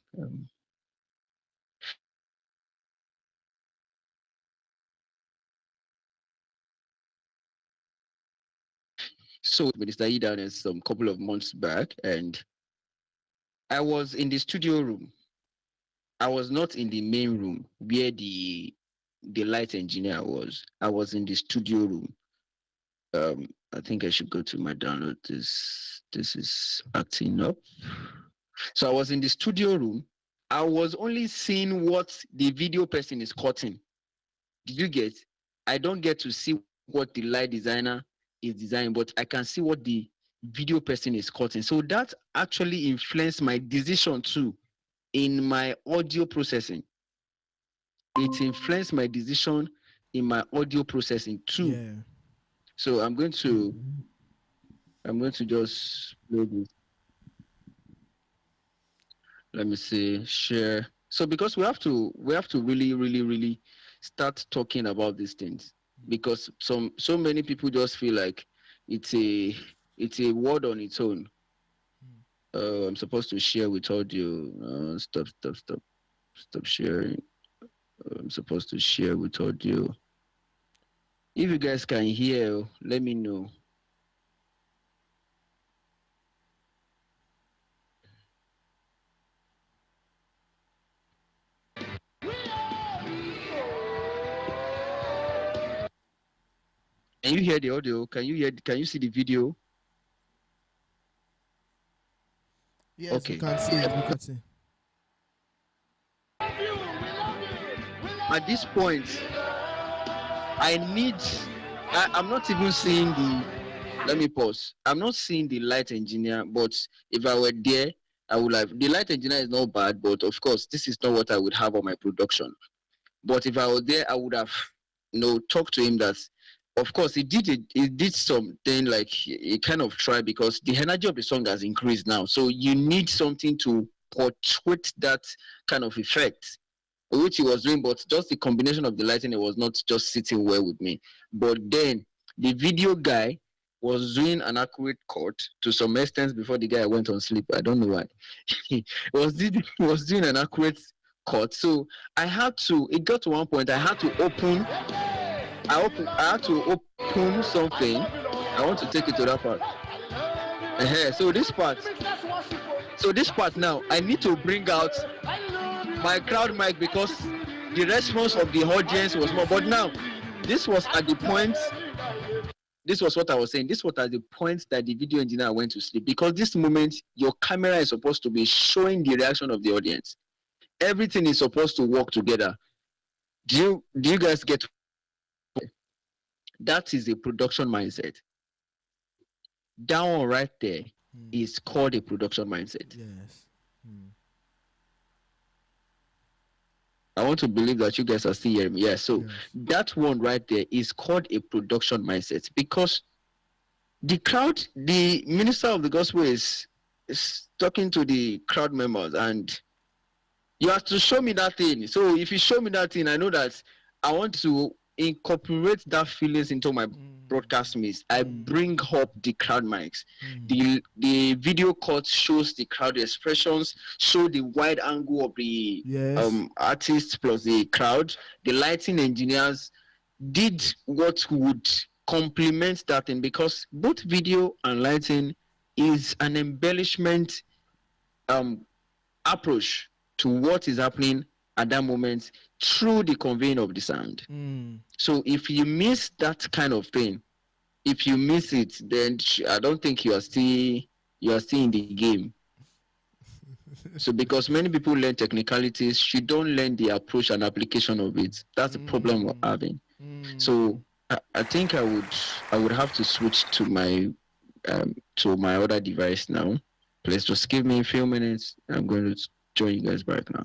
So Minister Idan some couple of months back, and I was in the studio room. I was not in the main room where the light engineer was. I was in the studio room. I think I should go to my download. This is acting up. So I was in the studio room. I was only seeing what the video person is cutting. Did you get? I don't get to see what the light designer is designing, but I can see what the video person is cutting. So that actually influenced my decision too. in my audio processing. It influenced my decision in my audio processing too. Yeah. So I'm going to just play this. Let me see, share. So because we have to really, really, really start talking about these things, because so many people just feel like it's a it's a word on its own. I'm supposed to share with audio. Stop sharing. I'm supposed to share with audio. If you guys can hear, let me know. Can you hear the audio? Can you see the video? Yes, we Okay. can see. We can see. At this point, I need. I'm not even seeing the. Let me pause. I'm not seeing the light engineer, but if I were there, I would have. The light engineer is not bad, but of course, this is not what I would have on my production. But if I was there, I would have, talked to him that, of course, he did something like he kind of tried, because the energy of the song has increased now. So you need something to portray that kind of effect, which he was doing, but just the combination of the lighting, it was not just sitting well with me. But then the video guy was doing an accurate cut to some extent before the guy went on sleep. I don't know why. He was doing an accurate cut. So it got to one point I had to open something. I want to take it to that part. So this part now, I need to bring out my crowd mic, because the response of the audience was more. But now, this was at the point. This was what I was saying. This was at the point that the video engineer went to sleep, because this moment your camera is supposed to be showing the reaction of the audience. Everything is supposed to work together. Do you guys get? That is a production mindset. That one right there is called a production mindset. Yes. I want to believe that you guys are still hearing me. Yeah, so Yes. that one right there is called a production mindset, because the crowd, the minister of the gospel is talking to the crowd members, and you have to show me that thing. So if you show me that thing, I know that I want to incorporate that feelings into my broadcast mix. I bring up the crowd mics. The video cut shows the crowd expressions, show the wide angle of the Yes. artists plus the crowd. The lighting engineers did what would complement that thing, because both video and lighting is an embellishment approach to what is happening at that moment through the conveying of the sound. So if you miss that kind of thing, if you miss it, then I don't think you are still in the game. So because many people learn technicalities, you don't learn the approach and application of it. That's the problem we're having. So I think I would have to switch to my other device now. Please just give me a few minutes. I'm going to join you guys back now.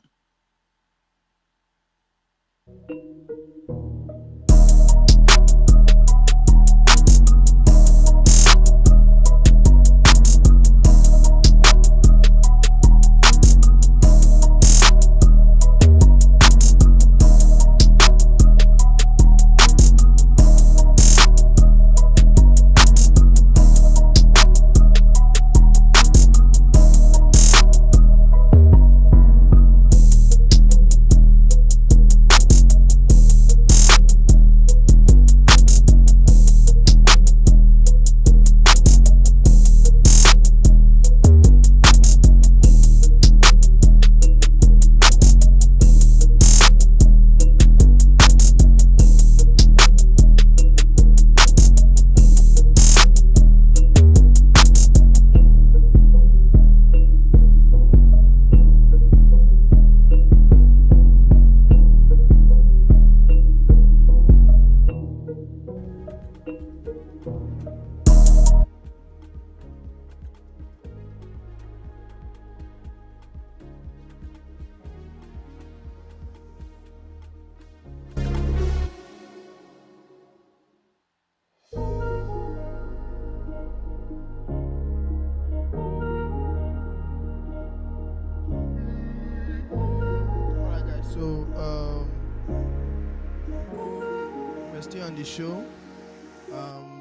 we're still on the show.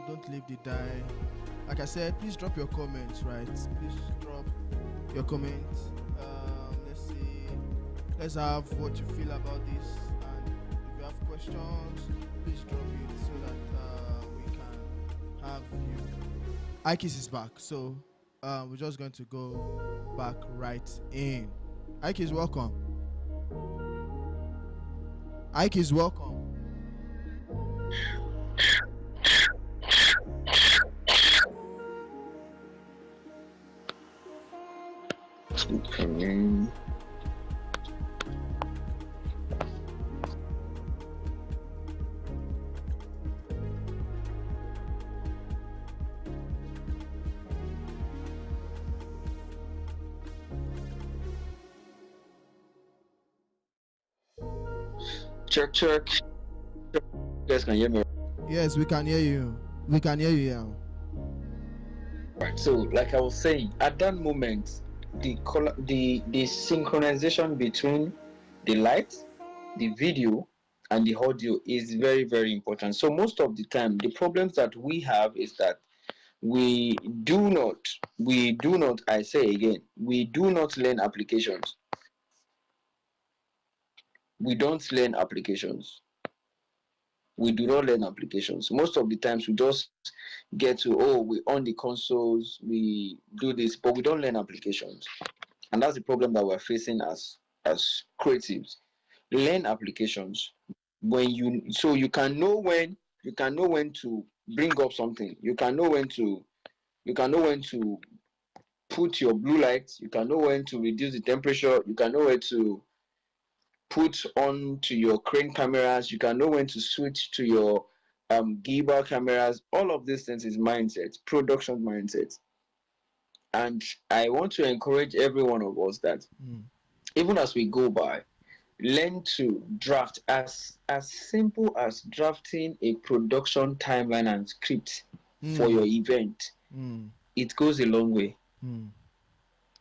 Don't leave the die. Like I said, please drop your comments, right? Please drop your comments. Let's see. Let's have what you feel about this, and if you have questions, please drop it so that we can have you. Ikis is back, so we're just going to go back right in. Ikis, welcome. Ikis, welcome. Okay. Check, check. You guys can hear me. Yes, we can hear you. We can hear you now. Right. So, like I was saying, at that moment, the synchronization between the light, the video, and the audio is very very important. So most of the time, the problems that we have is that we do not. I say again, we do not learn applications. We don't learn applications. We do not learn applications. Most of the times, we just get to, oh, we on the consoles, we do this, but we don't learn applications. And that's the problem that we're facing as creatives. Learn applications. When you so you can know when to bring up something. You can know when to put your blue light, you can know when to reduce the temperature, you can know when to put on to your crane cameras, you can know when to switch to your gimbal cameras. All of these things is mindset, production mindset. And I want to encourage every one of us that even as we go by, learn to draft as simple as drafting a production timeline and script for your event. It goes a long way.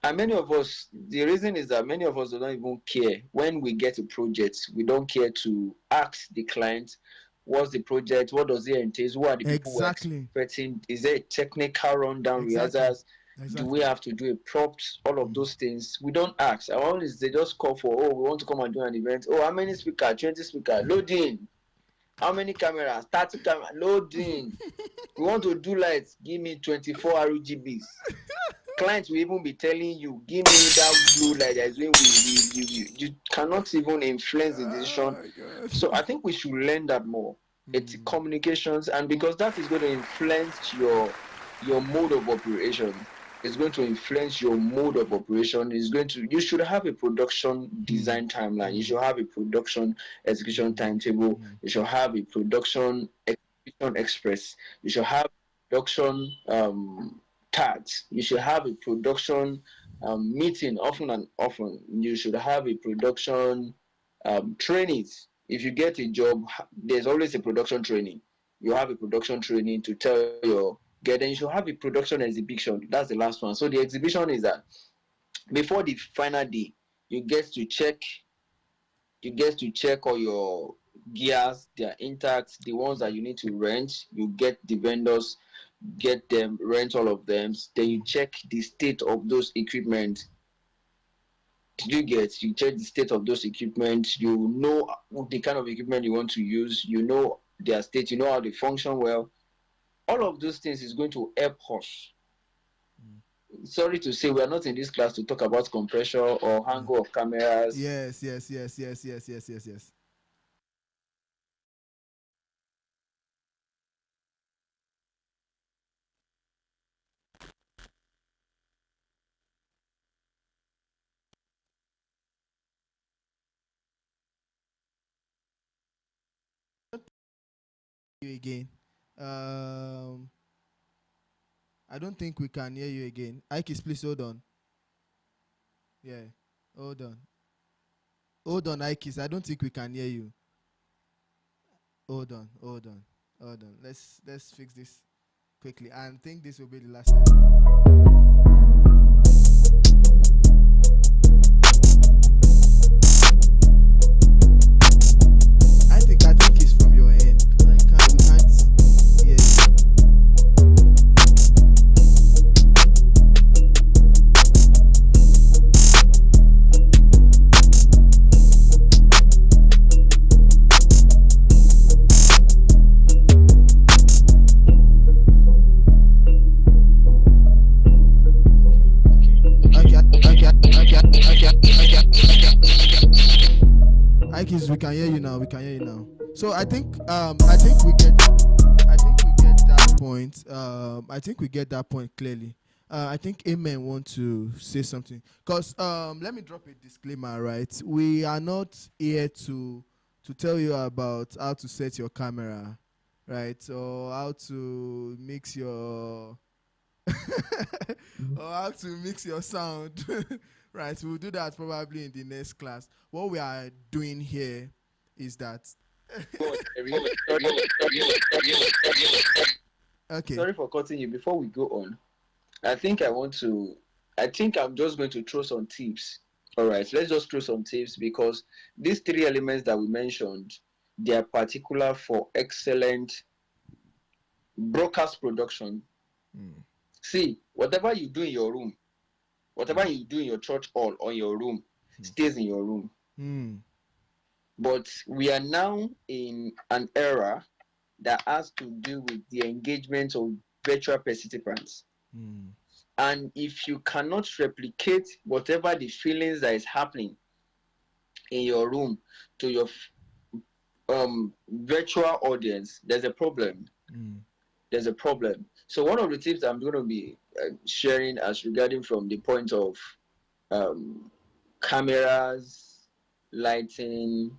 And many of us, the reason is that many of us don't even care. When we get a project, we don't care to ask the client, what's the project, what does it entail, who are the people we're expecting, is there a technical rundown, rehearsals, do we have to do a props, all of those things. We don't ask. Our own is they just call for, oh, we want to come and do an event. Oh, how many speakers? 20 speakers, loading. How many cameras? 30 cameras, loading. We want to do lights, give me 24 RGBs. Clients will even be telling you, give me that blue light. As when you cannot even influence the decision. So I think we should learn that more. It's communications, and because that is going to influence your mode of operation. It's going to influence your mode of operation. You should have a production design timeline. You should have a production execution timetable. You should have a production execution express. You should have production tags. You should have a production meeting often and often. You should have a production trainings. If you get a job, there's always a production training. You have a production training to tell your then you should have a production exhibition. That's the last one. So the exhibition is that before the final day, you get to check all your gears, they are intact. The ones that you need to rent, you get the vendors, get them, rent all of them. Then you check the state of those equipment. You check the state of those equipment, you know the kind of equipment you want to use, you know their state, you know how they function well. All of those things is going to help us. Sorry to say, we are not in this class to talk about compressor or angle of cameras. Yes. You again. I don't think we can hear you again. Ikis, please hold on. Yeah, hold on. Hold on, Ikis. I don't think we can hear you. Hold on. Let's fix this quickly. I think this will be the last time. we can hear you now. We can hear you now. So I think we get that point. I think we get that point clearly. I think Amen want to say something because let me drop a disclaimer. Right, we are not here to tell you about how to set your camera, right, or how to mix your or how to mix your sound. Right, we'll do that probably in the next class. What we are doing here is that okay. Sorry for cutting you. Before we go on, I think I'm just going to throw some tips. All right, let's just throw some tips because these three elements that we mentioned, they are particular for excellent broadcast production. See, whatever you do in your room, whatever you do in your church hall or your room, stays in your room. But we are now in an era that has to do with the engagement of virtual participants. And if you cannot replicate whatever the feelings that is happening in your room to your virtual audience, there's a problem. There's a problem. So one of the tips I'm going to be sharing as regarding from the point of cameras, lighting,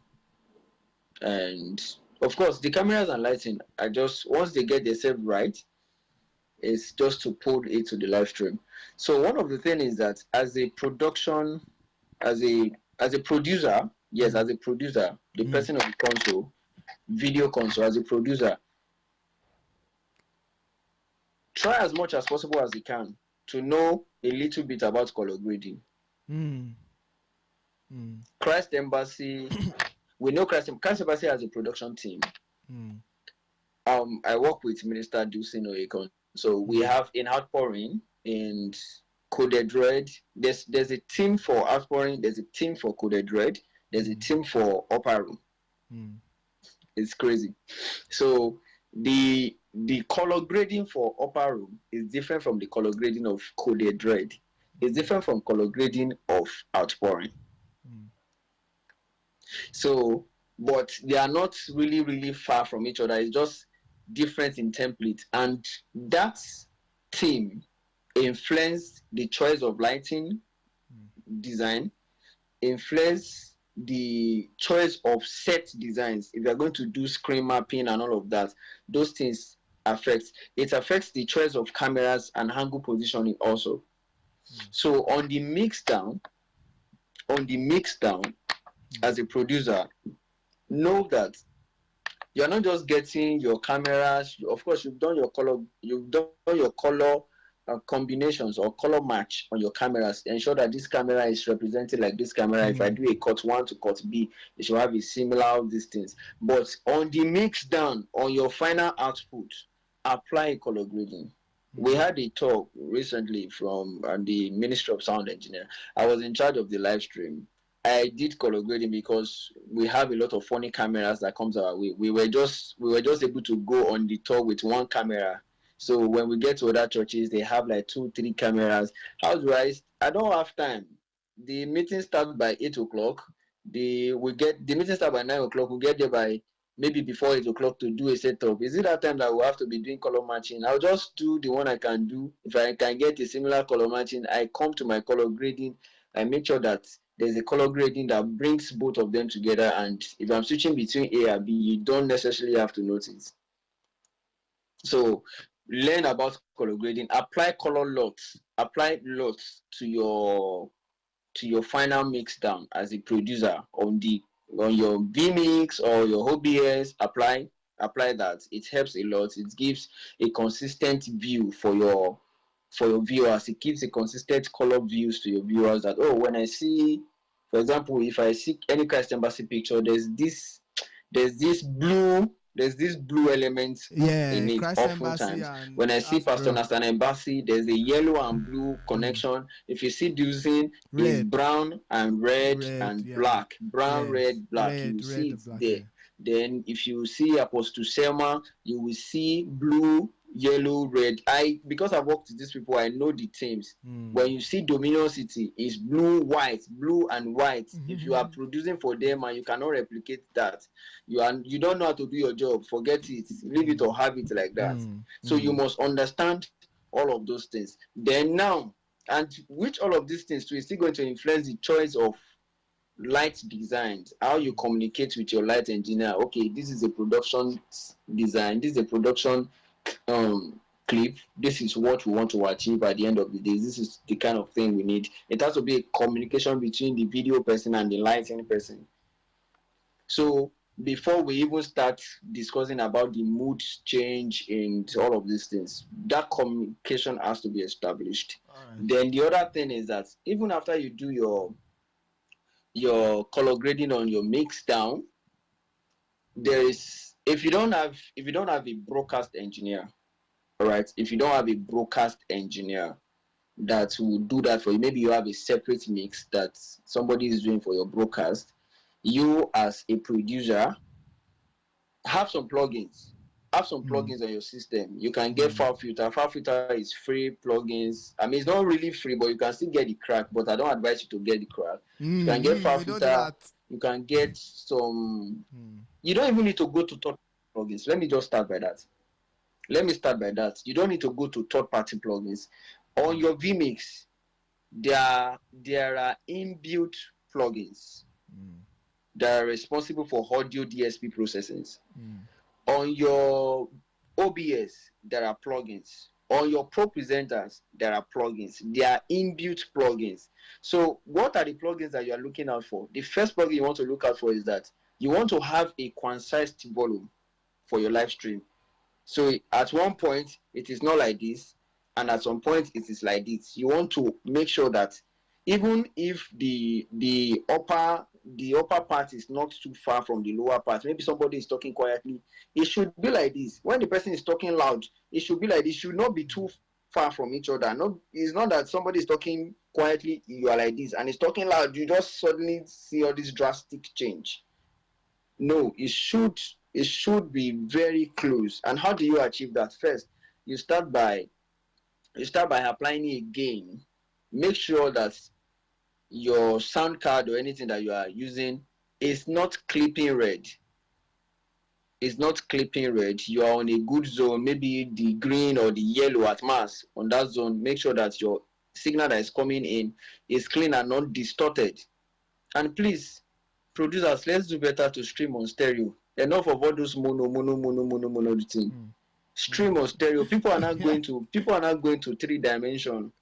and of course the cameras and lighting are just, once they get themselves right, is just to put it to the live stream. So one of the things is that as a production, as a producer, yes, as a producer, the person on the console, video console, as a producer, try as much as possible as you can to know a little bit about color grading. Christ Embassy, we know Christ Embassy has a production team. I work with Minister Dulcin Oyekon. So we have in Outpouring and Coded Red. There's a team for Outpouring, there's a team for Coded Red, there's a team for Upper Room. It's crazy. So the color grading for Upper Room is different from the color grading of Coded Red. It's different from color grading of Outpouring. So, but they are not really far from each other. It's just different in template, and that team influenced the choice of lighting design, influence the choice of set designs. If you're going to do screen mapping and all of that, those things affects the choice of cameras and angle positioning also. So on the mix down, as a producer, know that you're not just getting your cameras. Of course, you've done your color combinations or color match on your cameras. Ensure that this camera is represented like this camera. If I do a cut 1 to cut B, it should have a similar distance. But on the mix down, on your final output, apply a color grading. We had a talk recently from the Ministry of Sound Engineer. I was in charge of the live stream. I did color grading because we have a lot of funny cameras that comes our way. We were just able to go on the tour with one camera. So when we get to other churches, they have like 2-3 cameras. How do I don't have time. The meeting starts by 8 o'clock. The meeting starts by 9 o'clock. We get there by maybe before 8 o'clock to do a setup. Is it that time that we have to be doing color matching? I'll just do the one I can do. If I can get a similar color matching, I come to my color grading. I make sure that there's a color grading that brings both of them together, and if I'm switching between A and B, you don't necessarily have to notice. So learn about color grading, apply lots to your final mix down as a producer on your vMix or your OBS. Apply that. It helps a lot. It gives a consistent view for your viewers. It gives a consistent color views to your viewers that, when I see, for example, if I see any Christ Embassy picture, there's this blue element in it. Christ Oftentimes when I see Pastor Nathan Embassy, there's a yellow and blue connection. If you see Duzin, it's brown and red and black. Brown, red, black. You see it there. Then if you see Apostle Selma, you will see blue, yellow, red. Because I've worked with these people, I know the themes. When you see Dominion City, it's blue and white. If you are producing for them and you cannot replicate that, you don't know how to do your job. Forget it, leave it or have it like that. So you must understand all of those things. Then now, and which all of these things too is still going to influence the choice of light designs, how you communicate with your light engineer. Okay, this is a production design, this is a production clip, this is what we want to achieve at the end of the day, this is the kind of thing we need. It has to be a communication between the video person and the lighting person. So before we even start discussing about the mood change and all of these things, that communication has to be established. Then the other thing is that even after you do your color grading on your mix down, there is, if you don't have a broadcast engineer, all right, if you don't have a broadcast engineer that will do that for you, maybe you have a separate mix that somebody is doing for your broadcast, you as a producer have some plugins. On your system. You can get file filter. File filter is free plugins. I mean, it's not really free, but you can still get the crack. But I don't advise you to get the crack. You can get file filter. You can get some. You don't even need to go to third plugins. Let me start by that. You don't need to go to third-party plugins. On your vMix, there are inbuilt plugins that are responsible for audio DSP processing. On your OBS, there are plugins. On your Pro Presenters, there are plugins. They are inbuilt plugins. So what are the plugins that you are looking out for? The first plugin you want to look out for is that you want to have a quantized volume for your live stream. So at one point, it is not like this, and at some point, it is like this. You want to make sure that even if the upper part is not too far from the lower part, maybe somebody is talking quietly, it should be like this. When the person is talking loud, it should be like this. It should not be too far from each other. No, it's not that somebody is talking quietly, you are like this, and it's talking loud, you just suddenly see all this drastic change. No, it should be very close. And how do you achieve that? First, you start by applying a gain. Make sure that your sound card or anything that you are using is not clipping red. It's not clipping red. You are on a good zone, maybe the green or the yellow at mass. On that zone, make sure that your signal that is coming in is clean and not distorted. And please, producers, let's do better to stream on stereo. Enough of all those mono thing. Stream on stereo. People are not going to 3-dimension.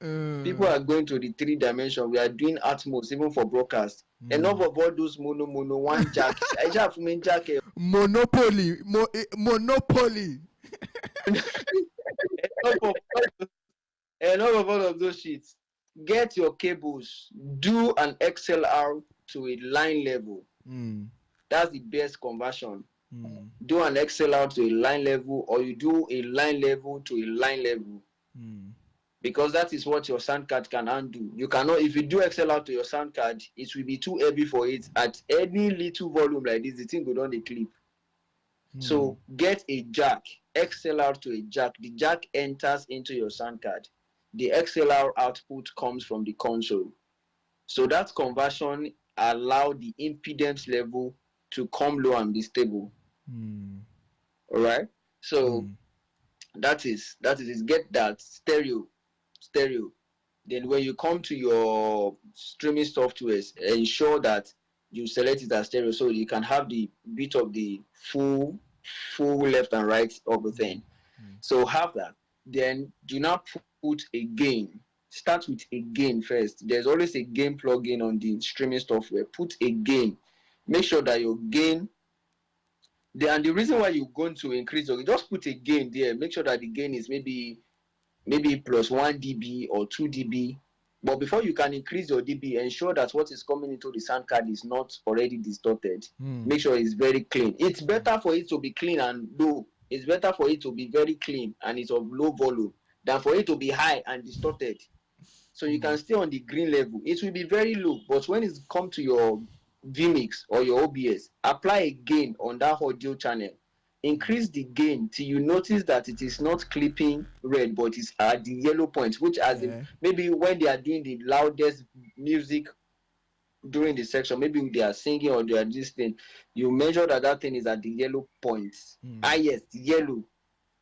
People are going to the 3-dimension. We are doing Atmos even for broadcast. Enough of all those mono one jack. I just have jack. Monopoly. Enough of all of those shits. Get your cables. Do an XLR to a line level. That's the best conversion. Do an XLR to a line level, or you do a line level to a line level. Because that is what your sound card can undo. You cannot, if you do XLR to your sound card, it will be too heavy for it. At any little volume like this, the thing go down the clip. So get a jack, XLR to a jack. The jack enters into your sound card. The XLR output comes from the console. So that conversion allow the impedance level to come low and be stable. All right. So that is it. Get that stereo. Then when you come to your streaming softwares, ensure that you select it as stereo so you can have the bit of the full left and right of the thing. So have that. Then do not put a gain. Start with a gain first. There's always a gain plugin on the streaming software. Put a gain. Make sure that your gain, and the reason why you're going to increase, or just put a gain there. Make sure that the gain is maybe plus 1 dB or 2 dB. But before you can increase your dB, ensure that what is coming into the sound card is not already distorted. Make sure it's very clean. It's better for it to be clean and low. It's better for it to be very clean and it's of low volume than for it to be high and distorted. So you can stay on the green level. It will be very low, but when it's come to your vMix or your OBS, apply a gain on that audio channel. increase the gain till you notice that it is not clipping red, but it's at the yellow point, which as in Yeah. maybe when they are doing the loudest music during the section, maybe they are singing or they are this thing, you measure that that thing is at the yellow point. Yes, yellow,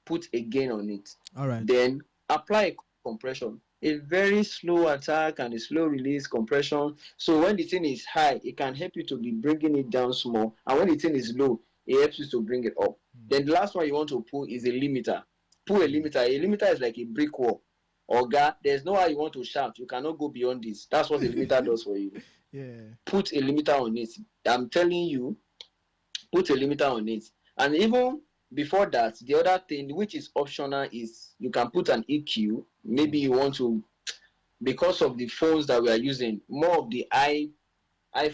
put a gain on it. All right. Then apply a compression, a very slow attack and a slow release compression. So when the thing is high, it can help you to be bringing it down small, and when the thing is low, it helps you to bring it up. Then the last one you want to pull is a limiter. Pull a limiter. A limiter is like a brick wall. Oga, there's no how you want to shout, you cannot go beyond this. That's what a limiter does for you. Yeah. Put a limiter on it. I'm telling you, put a limiter on it. And even before that, the other thing which is optional is you can put an EQ. Maybe you want to, because of the phones that we are using, more of the high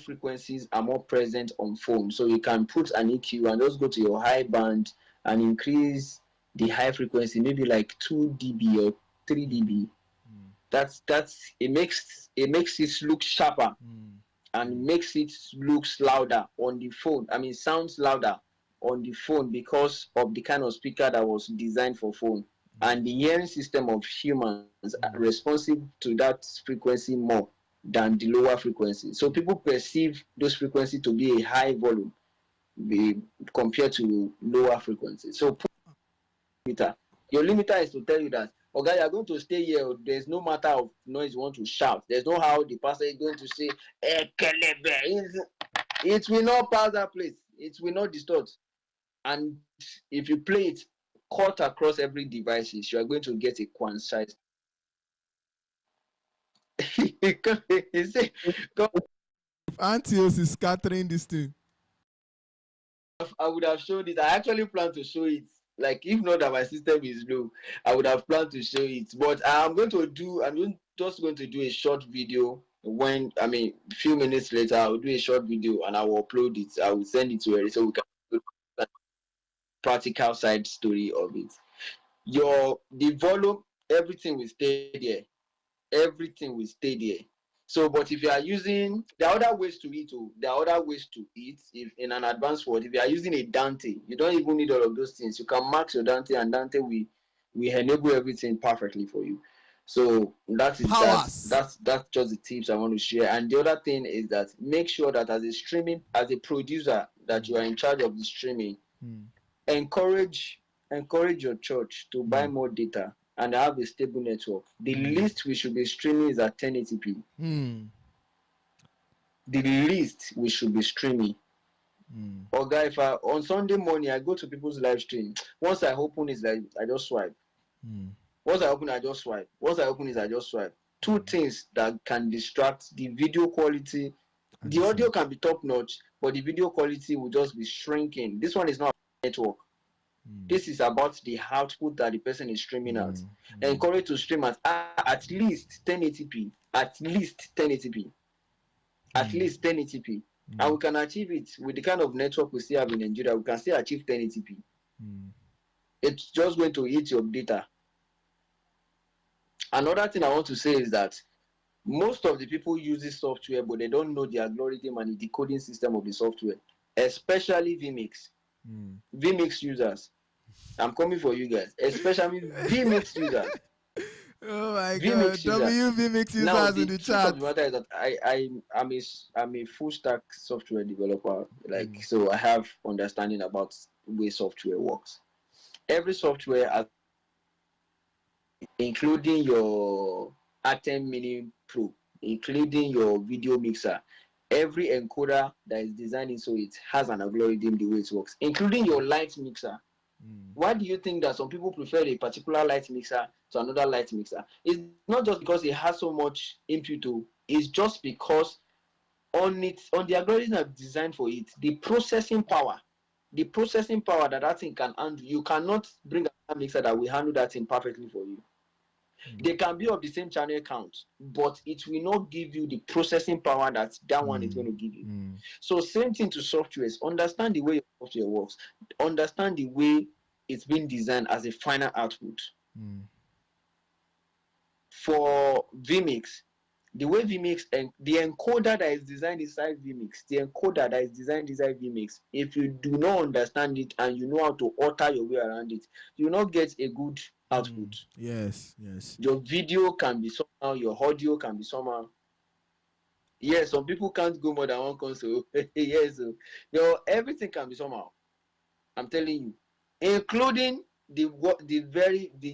frequencies are more present on phones. So you can put an EQ and just go to your high band and increase the high frequency, maybe like 2 dB or 3 dB. That's it makes it look sharper and makes it looks louder on the phone. I mean, sounds louder on the phone because of the kind of speaker that was designed for phone, and the hearing system of humans are responsive to that frequency more than the lower frequency. So people perceive those frequencies to be a high volume compared to lower frequency. So limiter. Your limiter is to tell you that, okay, you are going to stay here. There's no matter of noise you want to shout. There's no how the pastor is going to say, it will not pass that place. It will not distort. And if you play it cut across every devices, you are going to get a quantized. You say, Antios is scattering this thing. I would have shown it. I actually plan to show it. Like, if not that my system is low, I would have planned to show it. But I'm just going to do a short video when, I mean, a few minutes later, I will do a short video and I will upload it. I will send it to her so we can do a practical side story of it. The volume, everything will stay there. Everything will stay there. So, but if you are using, there are other ways to eat. There are other ways to eat. If in an advanced word, if you are using a Dante, you don't even need all of those things. You can max your Dante, and Dante will enable everything perfectly for you. So that is that's just the tips I want to share. And the other thing is that make sure that as a producer, that you are in charge of the streaming. Encourage your church to buy more data and have a stable network. The least we should be streaming is at 1080p. The least we should be streaming. Or guy, if on Sunday morning I go to people's live stream, once I open it, like I just swipe. Once I open, I just swipe. Once I open it, I just swipe. Two things that can distract: the video quality. The audio can be top notch, but the video quality will just be shrinking. This one is not a network. This is about the output that the person is streaming at. Encourage to stream at least 1080p. At least 1080p. At least 1080p. And we can achieve it with the kind of network we still have in Nigeria. We can still achieve 1080p. It's just going to eat your data. Another thing I want to say is that most of the people use this software, but they don't know the algorithm and the decoding system of the software, especially vMix. vMix users. I'm coming for you guys, especially vMix users. Oh my god, vMix users now, in the chat. The matter is that I'm a full stack software developer, like so I have understanding about the way software works. Every software has, including your Atem Mini Pro, including your video mixer, every encoder that is designed so it has an algorithm the way it works, including your light mixer. Why do you think that some people prefer a particular light mixer to another light mixer? It's not just because it has so much input, it's just because on the algorithm that's designed for it, the processing power that thing can handle, you cannot bring a mixer that will handle that thing perfectly for you. They can be of the same channel count, but it will not give you the processing power that one is going to give you. So same thing to softwares. Understand the way your software works. Understand the way it's been designed as a final output. For vMix, The way vmix and the encoder that is designed inside vmix, the encoder that is designed inside vmix, if you do not understand it and you know how to alter your way around it, you will not get a good output. Yes, yes. Your video can be somehow, your audio can be somehow. Yes, some people can't go more than one console. Yes, so your everything can be somehow. I'm telling you, including the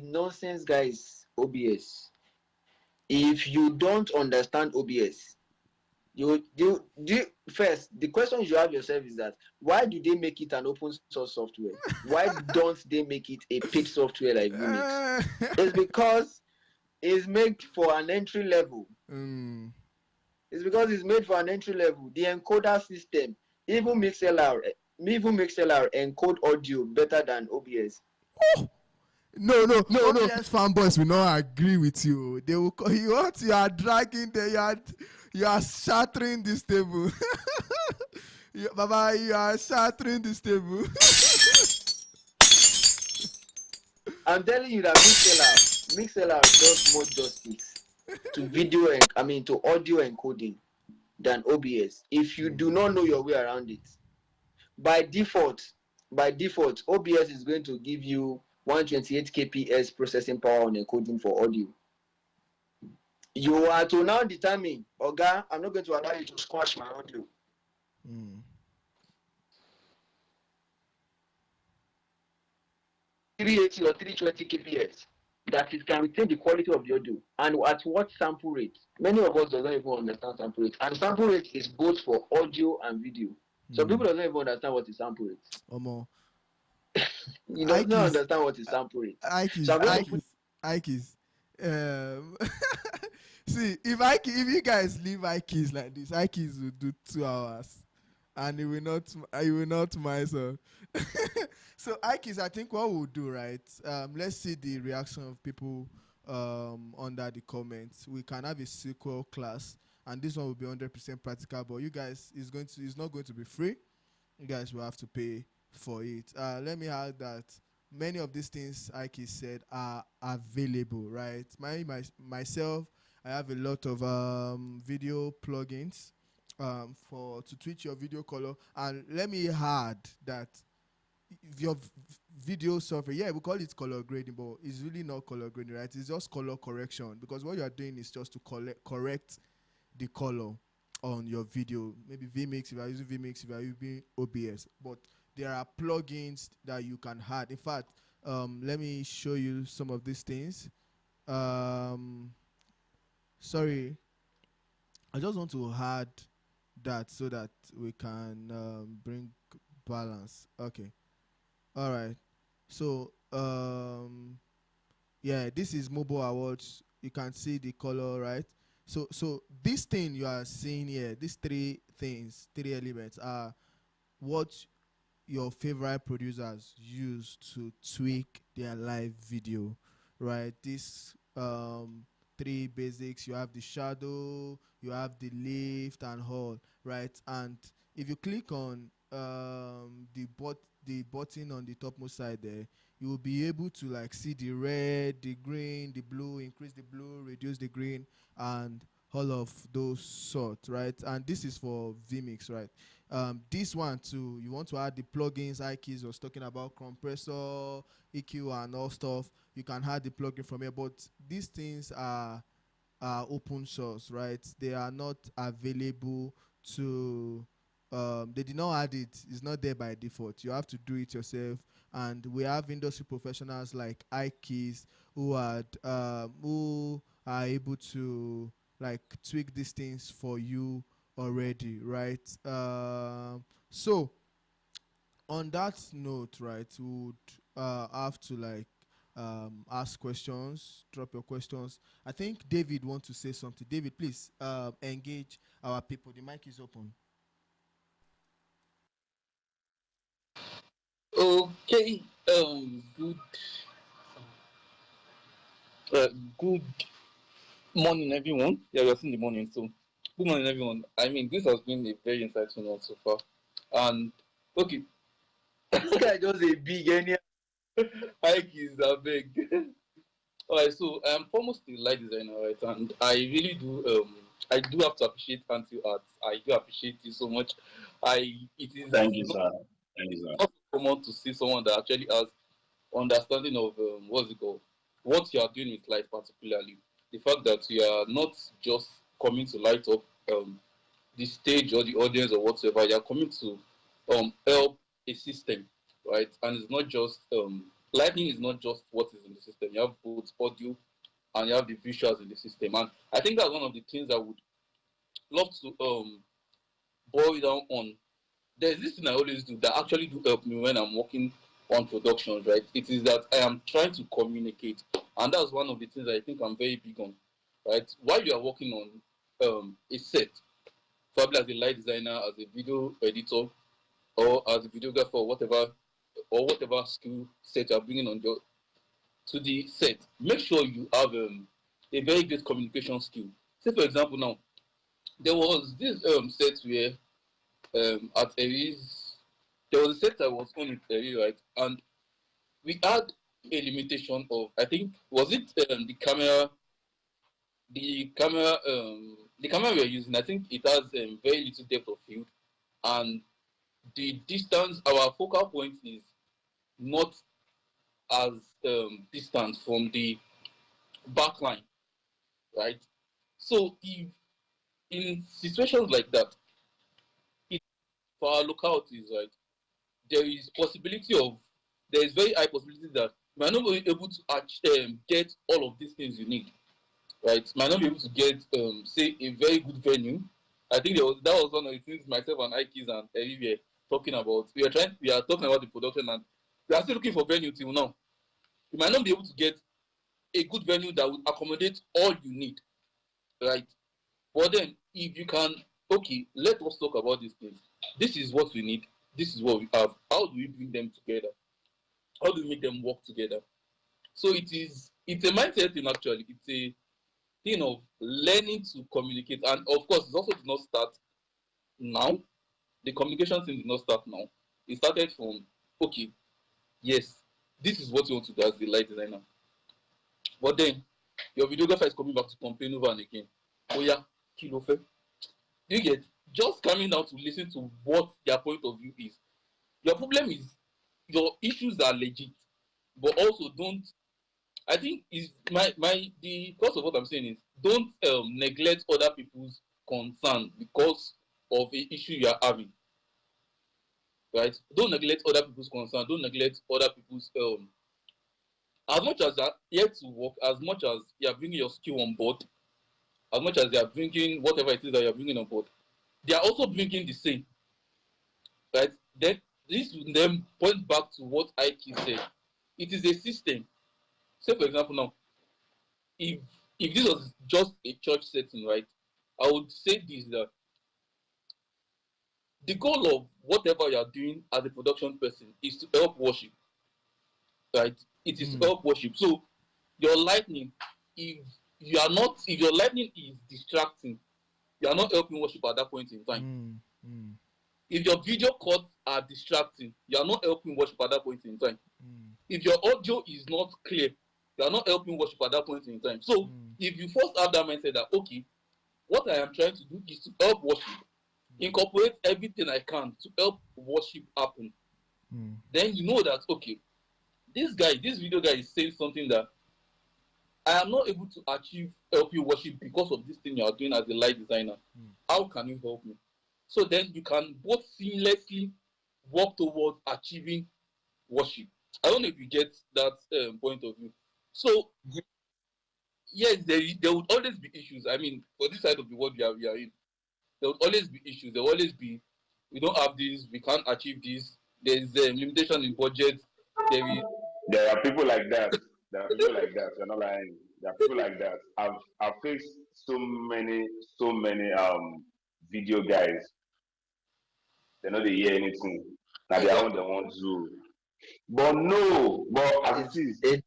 nonsense guys OBS. If you don't understand OBS, you first, the question you have yourself is that why do they make it an open source software? Why don't they make it a paid software like vmix? It's because it's made for an entry level. It's because it's made for an entry level. The encoder system, even MixLR encode audio better than OBS. No, OBS fanboys will not agree with you. They will call you what you are dragging there. You are shattering this table. Baba, you are shattering this table. I'm telling you that MixLR does more justice to video and to audio encoding than OBS. If you do not know your way around it, by default, OBS is going to give you 128 kps processing power on encoding for audio. You are to now determine, Oga, I'm not going to allow you to squash my audio. 380 or 320 kps, that it can retain the quality of the audio, and at what sample rate? Many of us don't even understand sample rate, and sample rate is both for audio and video. So people don't even understand what is sample rate. You don't understand what is sample rate. So I'm going to put Ikes. See, if you guys leave Ikes like this, Ikes will do 2 hours, and he will not myself. So Ikes, I think what we'll do, right? Let's see the reaction of people under the comments. We can have a sequel class, and this one will be 100% practical. But you guys, it's not going to be free. You guys will have to pay for it. Let me add that many of these things Ike said are available, right? Myself, I have a lot of video plugins to tweak your video color. And let me add that your video software, yeah, we call it color grading, but it's really not color grading, right? It's just color correction, because what you are doing is just to correct the color on your video. Maybe vmix, if you are using vmix, if you are using OBS. But there are plugins that you can add. In fact, let me show you some of these things. Sorry, I just want to add that so that we can bring balance. Okay, all right. So yeah, this is mobile awards. You can see the color, right? So this thing you are seeing here, these 3 things, 3 elements, are what your favorite producers use to tweak their live video, right? These 3 basics. You have the shadow, you have the lift and all, right? And if you click on the button on the topmost side there, you will be able to like see the red, the green, the blue, increase the blue, reduce the green, and all of those sorts, right? And this is for vmix, right? This one too, you want to add the plugins Ikes was talking about, compressor, EQ and all stuff. You can add the plugin from here, but these things are open source, right? They are not available to they did not add it. It's not there by default. You have to do it yourself. And we have industry professionals like Ikes who are able to like tweak these things for you already, right? So on that note, right, we would have to like ask questions, drop your questions. I think David wants to say something. David, please engage our people. The mic is open. Okay. Good. Good morning, everyone. Yeah, we're in the morning, so good morning, everyone. I mean, this has been a very insightful one so far. And okay, this guy just a big any. Ike is a big. All right, so I'm almost a light designer, right? And I really do I do have to appreciate Anti Art. I do appreciate you so much. It is Thank you, not, sir. Thank you, sir. not common to see someone that actually has understanding of what's it called, what you are doing with life, particularly the fact that you are not just coming to light up the stage or the audience or whatsoever. You are coming to help a system, right? And it's not just lightning is not just what is in the system. You have both audio and you have the visuals in the system. And I think that's one of the things I would love to boil down on. There's this thing I always do that actually do help me when I'm working on productions, right? It is that I am trying to communicate, and that's one of the things I think I'm very big on, right? While you are working on a set, probably as a light designer, as a video editor, or as a videographer, or whatever skill set you're bringing on to the set, make sure you have a very great communication skill. Say, for example, now there was this set where at Aries, there was a set I was on with Aries, right? And we had a limitation of, I think, was it the camera we are using, I think it has very little depth of field, and the distance, our focal point is not as distant from the backline, right? So if in situations like that, it, for our localities, right, there is possibility of there is very high possibility that you might not be able to get all of these things you need, right? Might not be able to get say a very good venue. I think that was one of the things myself and Ikes and Eri were talking about. We are talking about the production, and we are still looking for venue till now. You might not be able to get a good venue that will accommodate all you need, right? But then if you can, okay, let us talk about these things. This is what we need. This is what we have. How do we bring them together? How do we make them work together? So it's a mindset thing actually. It's a thing of learning to communicate. And of course, it also did not start now. The communication thing did not start now. It started from, okay, yes, this is what you want to do as the light designer. But then your videographer is coming back to complain over and again. Oh yeah, kilo fe. You get just coming down to listen to what their point of view is. Your problem is your issues are legit, but also don't. I think is my the cause of what I'm saying is don't neglect other people's concern because of a issue you are having, right? Don't neglect other people's concern. Don't neglect other people's as much as they're here to work, as much as you are bringing your skill on board, as much as they are bringing whatever it is that you are bringing on board, they are also bringing the same, right? Then this will then point back to what Ike said. It is a system. Say for example now, if if this was just a church setting, right? I would say this that the goal of whatever you are doing as a production person is to help worship, right? It is to Mm, help worship. So your lightning, if if your lightning is distracting, you are not helping worship at that point in time. mm, mm, If your video cuts are distracting, you are not helping worship at that point in time. mm, If your audio is not clear, you are not helping worship at that point in time. So mm, if you first have that mindset that okay, what I am trying to do is to help worship, incorporate everything I can to help worship happen, mm, then you know that okay, this video guy is saying something that I am not able to achieve help you worship because of this thing you are doing as a light designer. mm. How can you help me? So then you can both seamlessly work towards achieving worship. I don't know if you get that point of view. So yes, there would always be issues. I mean, for this side of the world we are in, there would always be issues. There will always be we don't have this, we can't achieve this. There is a limitation in budget. There is There are people like that. There are people like that. You're not lying. There are people like that. I've faced so many video guys. They know they hear anything. Now they exactly own they want to. But no, but as it It's is, it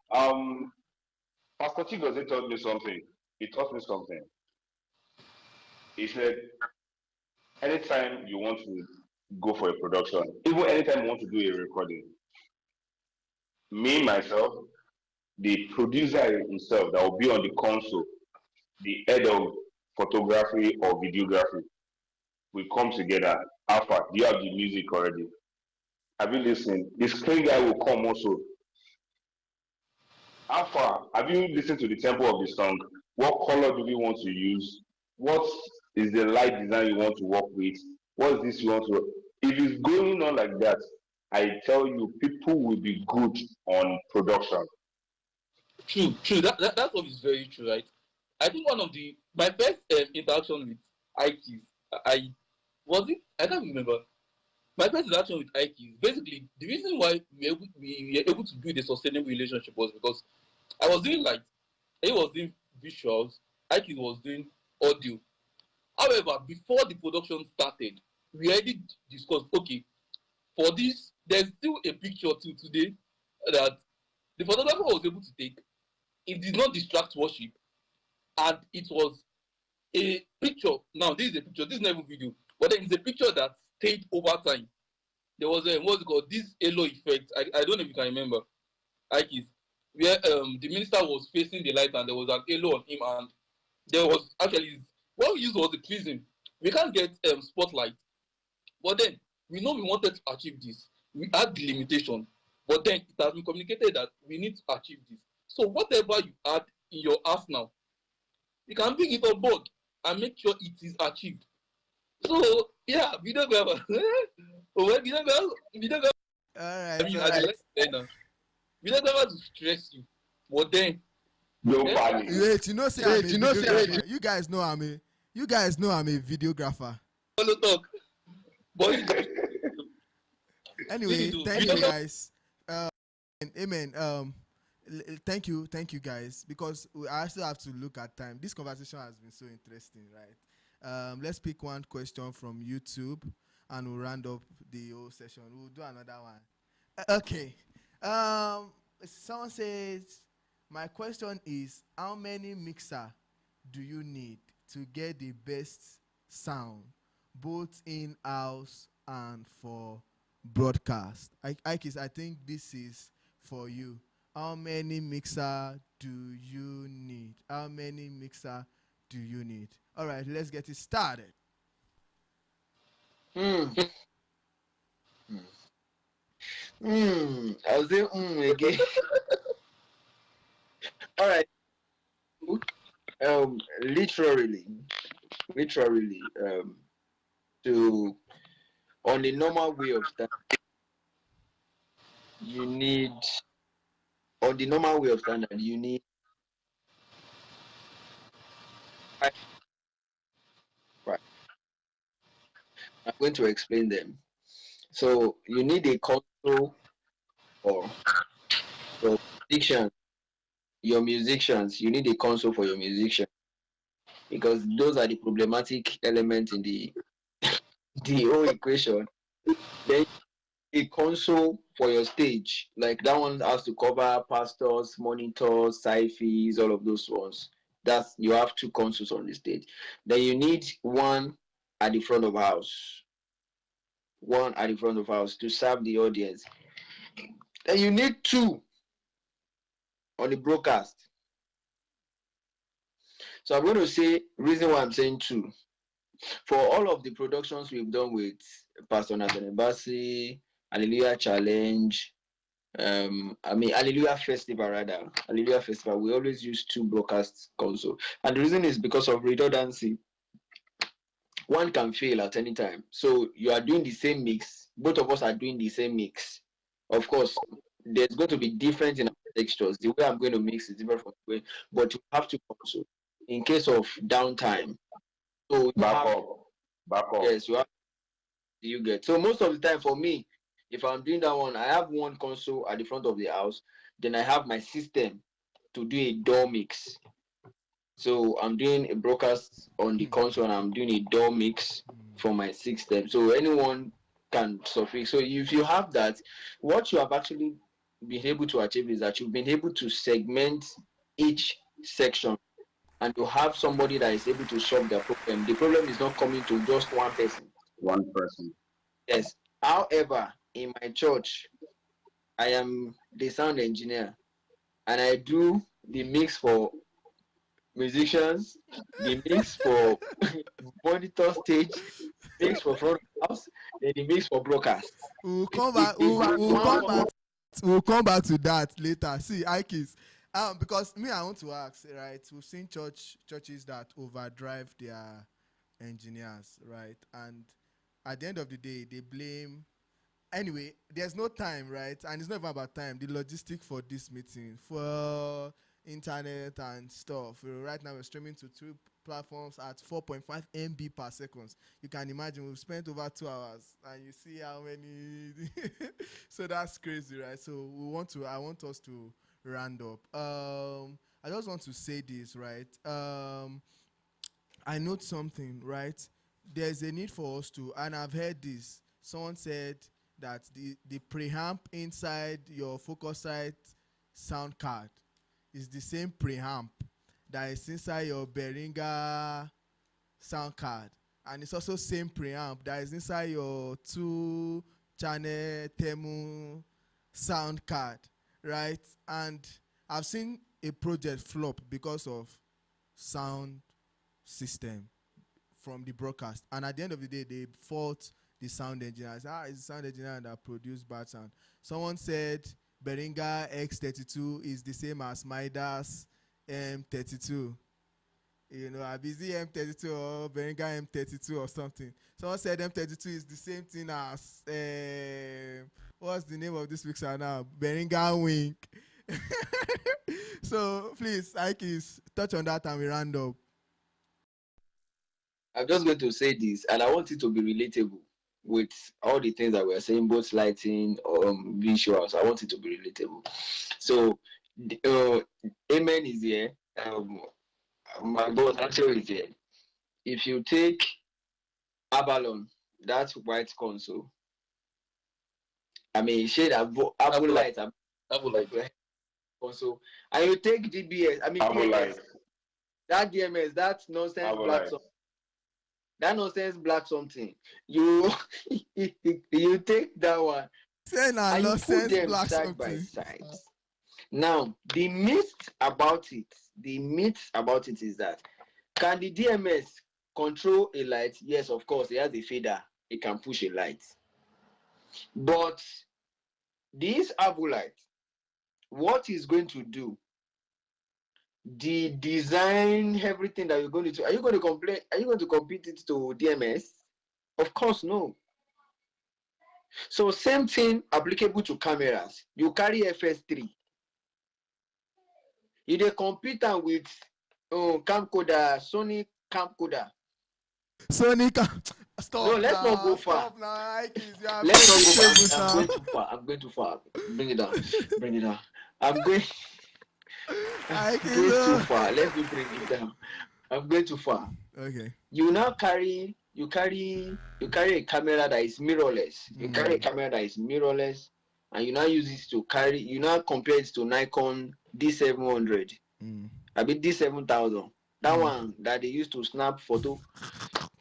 Pastor Chigozie taught me something. He taught me something. He said, anytime you want to go for a production, even anytime you want to do a recording, me myself, the producer himself that will be on the console, the head of photography or videography, we come together. Alpha, do you have the music already? Have you listened? The screen guy will come also. Alpha, have you listened to the tempo of the song? What color do we want to use? What is the light design you want to work with? What is this you want to? If it's going on like that, I tell you, people will be good on production. True. That stuff is very true, right? I think one of my first interaction with ITs, I was it. I can't remember. My first interaction with ITs, basically, the reason why we were able to build a sustainable relationship was because I was doing light, he was doing visuals, IT was doing audio. However, before the production started, we already discussed, okay, for this, there's still a picture till today that the photographer was able to take. It did not distract worship, and it was a picture. Now, this is a picture, this is not even video, but then it's a picture that stayed over time. There was a, what's it called, this halo effect. I don't know if you can remember, Ikis, where the minister was facing the light and there was an halo on him, and there was actually what we used was the prism. We can't get spotlight, but then we know we wanted to achieve this. We had the limitation, but then it has been communicated that we need to achieve this. So whatever you add in your arsenal, you can bring it on board and make sure it is achieved. So yeah, videographer. Oh, well, videographer. All I right, mean, all I right. like say now. Videographer to stress you, but then Don't eh, panic. Wait, you know, say I'm a videographer. You guys know I'm a videographer. follow talk. But you Anyway, do thank you videographer. guys. And amen. Thank you guys, because I still have to look at time. This conversation has been so interesting, right? Let's pick one question from YouTube, and we'll round up the whole session. We'll do another one. Okay. Someone says, my question is, how many mixer do you need to get the best sound, both in house and for broadcast? Ikis, I think this is for you. How many mixer do you need? How many mixer do you need? All right, let's get it started. Hmm. I was saying again. All right. Literally, to on the normal way of standard, you need on the normal way of standard, you need five. Right. I'm going to explain them. So you need a console for your musicians. Your musicians, you need a console for your musicians because those are the problematic elements in the whole equation. Then a console for your stage, like that one has to cover pastors, monitors, sci-fis, all of those ones. That's you have two consoles on the stage. Then you need one at the front of house, one at the front of house to serve the audience. Then you need two on the broadcast. So I'm going to say reason why I'm saying two. For all of the productions we've done with Pastor Nathan Ebasi, Hallelujah Challenge, Hallelujah Festival rather, Hallelujah Festival, we always use two broadcast console. And the reason is because of redundancy. One can fail at any time. So you are doing the same mix. Both of us are doing the same mix. Of course, there's going to be difference in our textures. The way I'm going to mix is different from the way, but you have to console in case of downtime. So you Back have, up. Back up. yes, you get. So most of the time for me, if I'm doing that one, I have one console at the front of the house. Then I have my system to do a door mix. So I'm doing a broadcast on the console and I'm doing a door mix for my system. So anyone can suffix. So if you have that, what you have actually been able to achieve is that you've been able to segment each section and you have somebody that is able to solve their problem. The problem is not coming to just one person. One person. Yes. However, in my church, I am the sound engineer and I do the mix for musicians, the mix for monitor stage, mix for front of house, then the mix for broadcast. We'll It, come it, back. it, it's We'll one come one. back. We'll come back to that later. See, Ikes. Because me, I want to ask, right? We've seen churches that overdrive their engineers, right? And at the end of the day, they blame. Anyway, there's no time, right? And it's not even about time. The logistic for this meeting, for internet and stuff. Right now, we're streaming to two platforms at 4.5 MB per second. You can imagine we've spent over 2 hours, and you see how many. So that's crazy, right? So I want us to round up. I just want to say this, right? I note something, right? There's a need for us to, and I've heard this. Someone said that the preamp inside your Focusrite sound card is the same preamp that is inside your Behringer sound card, and it's also same preamp that is inside your two channel Temu sound card, right? And I've seen a project flop because of sound system from the broadcast, and at the end of the day they fault the sound engineer. It's the sound engineer that produced bad sound. Someone said Behringer X32 is the same as Midas M32. You know, I busy M32 or Behringer M32 or something. Someone said M32 is the same thing as what's the name of this mixer now? Behringer Wink. So please, Ikis, touch on that and we round up. I'm just going to say this, and I want it to be relatable with all the things that we're saying, both lighting, visuals. I want it to be relatable. So, Amen is here. My boss actually is here. If you take Avalon, that's white console. I mean, shade Apple light, Apple light. console, and you take DBS. I mean, DMS, that DMS, that nonsense black something. That nonsense black something. You you take that one and you put them side by side. Now, the myth about it is that, can the DMS control a light? Yes, of course, it has a fader. It can push a light. But this Apple light, what is going to do? The design, everything that you're going to do, are you going to complain? Are you going to compete it to DMS? Of course, no. So same thing applicable to cameras. You carry FS3. You dey compete with camcorder, Sony camcorder. Sony stop. No, let's not go far. Let's not go far. I'm going too far. Bring it down. Bring it down. I'm going too far. Let me bring it down. I'm going too far. Okay. You now carry a camera that is mirrorless. You carry a camera that is mirrorless, and you now use it to carry. You now compare it to Nikon D700. I mean D7000. That one that they used to snap photo.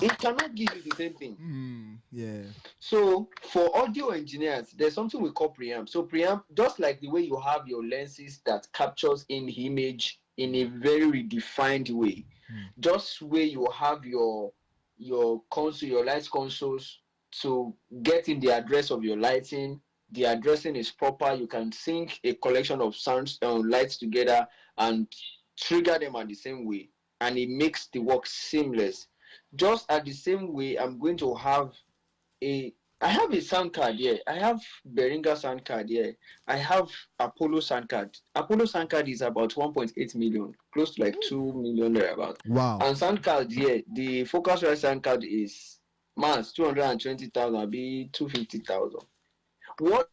It cannot give you the same thing. Yeah. So for audio engineers, there's something we call preamp. So preamp, just like the way you have your lenses that captures in image in a very redefined way, just where you have your console, your light consoles to get in the address of your lighting. The addressing is proper. You can sync a collection of sounds lights together and trigger them at the same way, and it makes the work seamless. Just at the same way, I'm going to have I have a sound card here. I have Behringer sound card here. I have Apollo sound card. Apollo sound card is about 1.8 million, close to like 2 million there about. Wow. And sound card here, the Focusrite sound card is 220,000, be 250,000. What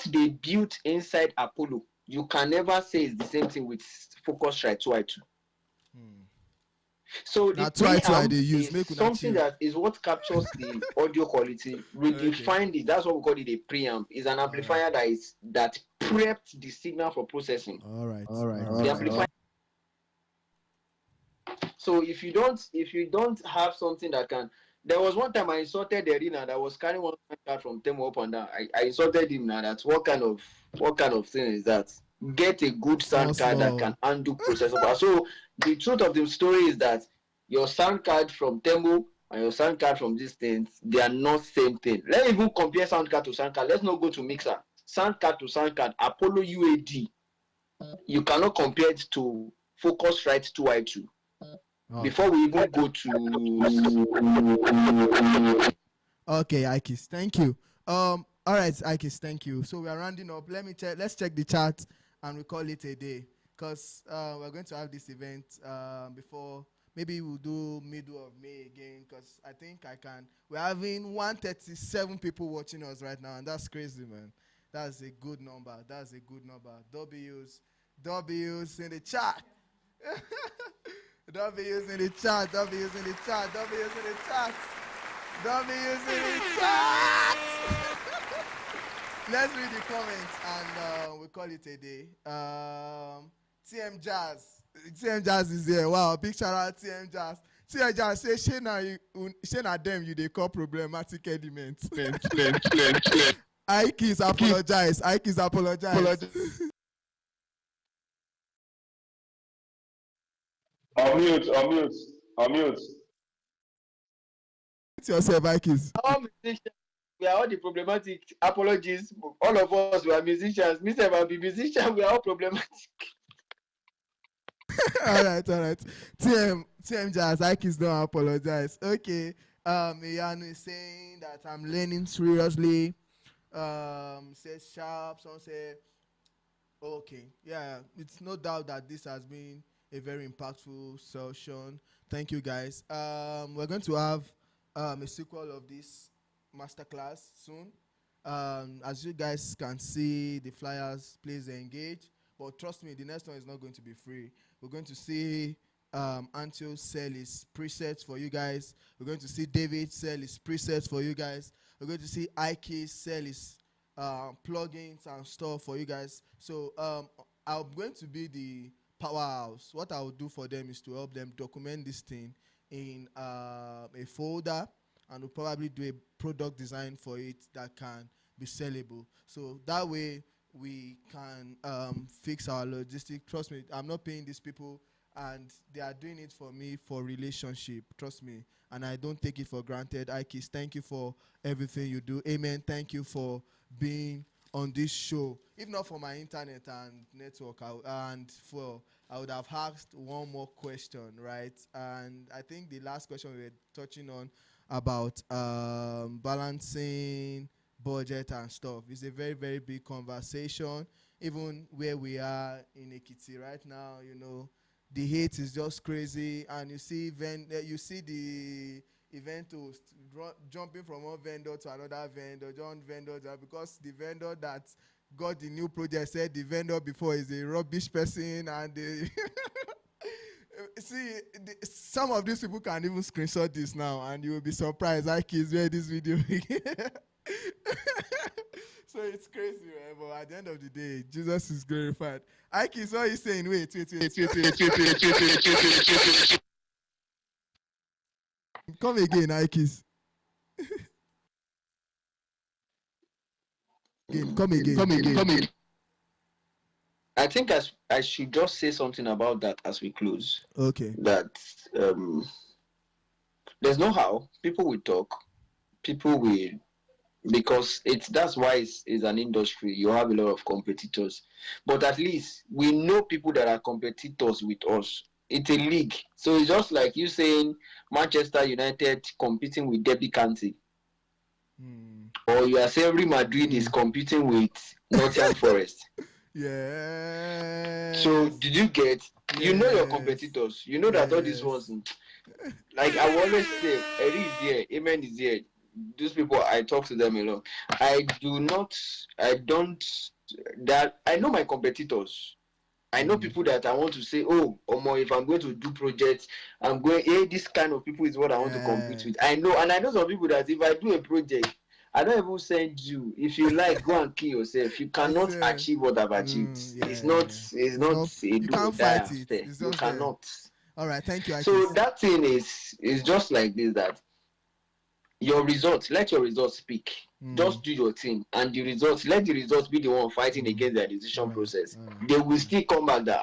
they built inside Apollo, you can never say it's the same thing with Focusrite 2i2. So the preamp is something that is what captures the audio quality, redefined it. That's what we call it a preamp. It's an amplifier that prepped the signal for processing. All right. The amplifier. So if you don't have something that can, there was one time I insulted the arena that was carrying one card from Temo up and down. I insulted him now. That's what kind of thing is that? get a good Small, sound card that can small. handle processor power. So the truth of the story is that your sound card from Temu and your sound card from these things, they are not same thing. Let's even compare sound card to sound card. Let's not go to mixer. Sound card to sound card. Apollo UAD. You cannot compare it to Focusrite 2i2. Before Okay. we even go to Okay, Ikis, thank you. All right, Ikis, thank you. So we are rounding up. Let me check. Let's check the chat, and we call it a day, because we're going to have this event before. Maybe we'll do middle of May again, because I think I can. We're having 137 people watching us right now, and that's crazy, man. That's a good number. That's a good number. W's in the chat. W's in the chat. W's in the chat. W's in the chat. W's in the chat. Let's read the comments, and we call it a day. TM Jazz. TM Jazz is here. Wow, big shout out TM Jazz. TM Jazz say Shana them you they call problematic elements. Ikis apologize. Ikis apologize. Unmute. It's yourself, Ikis. all musicians, we are all the problematic. Apologies. All of us, we are musicians. Me say I be musician, we are all problematic. all right. TM Jazz, Ikis don't apologize. Okay. Iyanu is saying that I'm learning seriously. Says sharp. Some say okay. Yeah, it's no doubt that this has been a very impactful session. Thank you, guys. We're going to have a sequel of this masterclass soon. As you guys can see, the flyers, please engage. But trust me, the next one is not going to be free. We're going to see Antio sell his presets for you guys. We're going to see David sell his presets for you guys. We're going to see Ike sell his plugins and stuff for you guys. So I'm going to be the powerhouse. What I will do for them is to help them document this thing in a folder, and we'll probably do a product design for it that can be sellable. So that way we can fix our logistics. Trust me, I'm not paying these people, and they are doing it for me for relationship. Trust me, and I don't take it for granted. Ikis, thank you for everything you do. Amen. Thank you for being on this show. If not for my internet and network, I would have asked one more question, right? And I think the last question we were touching on about balancing budget and stuff is a very, very big conversation. Even where we are in Ekiti right now, the hate is just crazy, and you see the event host jumping from one vendor to another vendor, because the vendor that got the new project said the vendor before is a rubbish person, and see, some of these people can even screenshot this now, and you will be surprised. Ike where this video. So it's crazy, man. But at the end of the day, Jesus is glorified. Ike, what are you saying? Wait. Come again, Ike. Come again. I think I should just say something about that as we close. Okay. That there's no how. People will talk. People will, because that's why it's an industry. You have a lot of competitors, but at least we know people that are competitors with us. It's a league, so it's just like you saying Manchester United competing with Derby County, or you are saying Real Madrid is competing with Nottingham Forest. Yeah. So did you get? You know your competitors. You know that all these ones. Like I always say, Eri is here, Amen is here. These people, I talk to them a lot. I know my competitors. I know people that I want to say, oh, Omo, if I'm going to do projects, I'm going, hey, this kind of people is what I want to compete with. I know, and I know some people that if I do a project, I don't even send you. If you like, go and kill yourself. You cannot achieve what I've achieved. It's not. You can't fight it. You cannot. All right, thank you. So that thing is just like this, that your results, let your results speak. Mm. Just do your thing, and the results, let the results be the one fighting Mm. against their decision Alright, process. alright. They will still come back that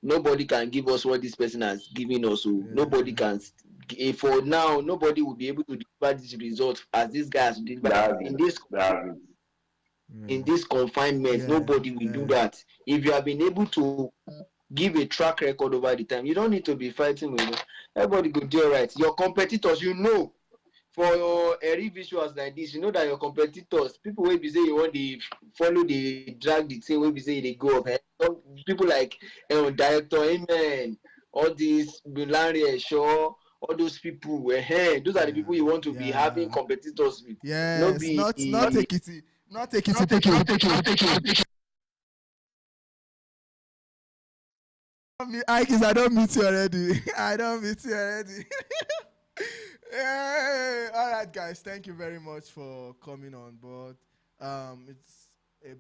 nobody can give us what this person has given us. So nobody Yeah. can. For now, nobody will be able to deliver this result as this guy has delivered That's in it. this That's it. in Yeah. this confinement. Yeah. Nobody will do Yeah. that. If you have been able to give a track record over the time, you don't need to be fighting with them. Everybody go do alright. Your competitors, for your visuals like this, you know that your competitors, people will be say you want the follow the drag the thing, will be say they go up. Some people like director Amen, all these Larry Shaw, all those people, those are the Yeah. people you want to be having Yeah. competitors with. No Yes. be Not take it. Not take it people. Ikes, I don't meet you already. I don't meet you already. Yeah. All right, guys. Thank you very much for coming on board.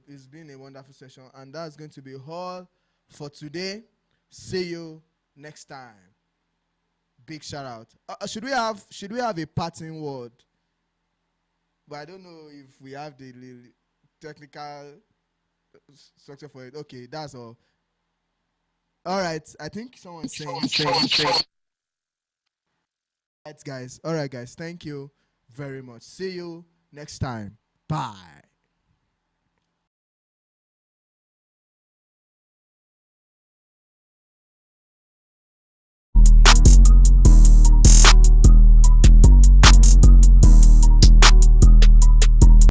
It's been a wonderful session, and that's going to be all for today. See you next time. Big shout out. Should we have a parting word? But I don't know if we have the technical structure for it. Okay, that's all. All right. I think someone's saying. All right, guys. All right, guys. Thank you very much. See you next time. Bye.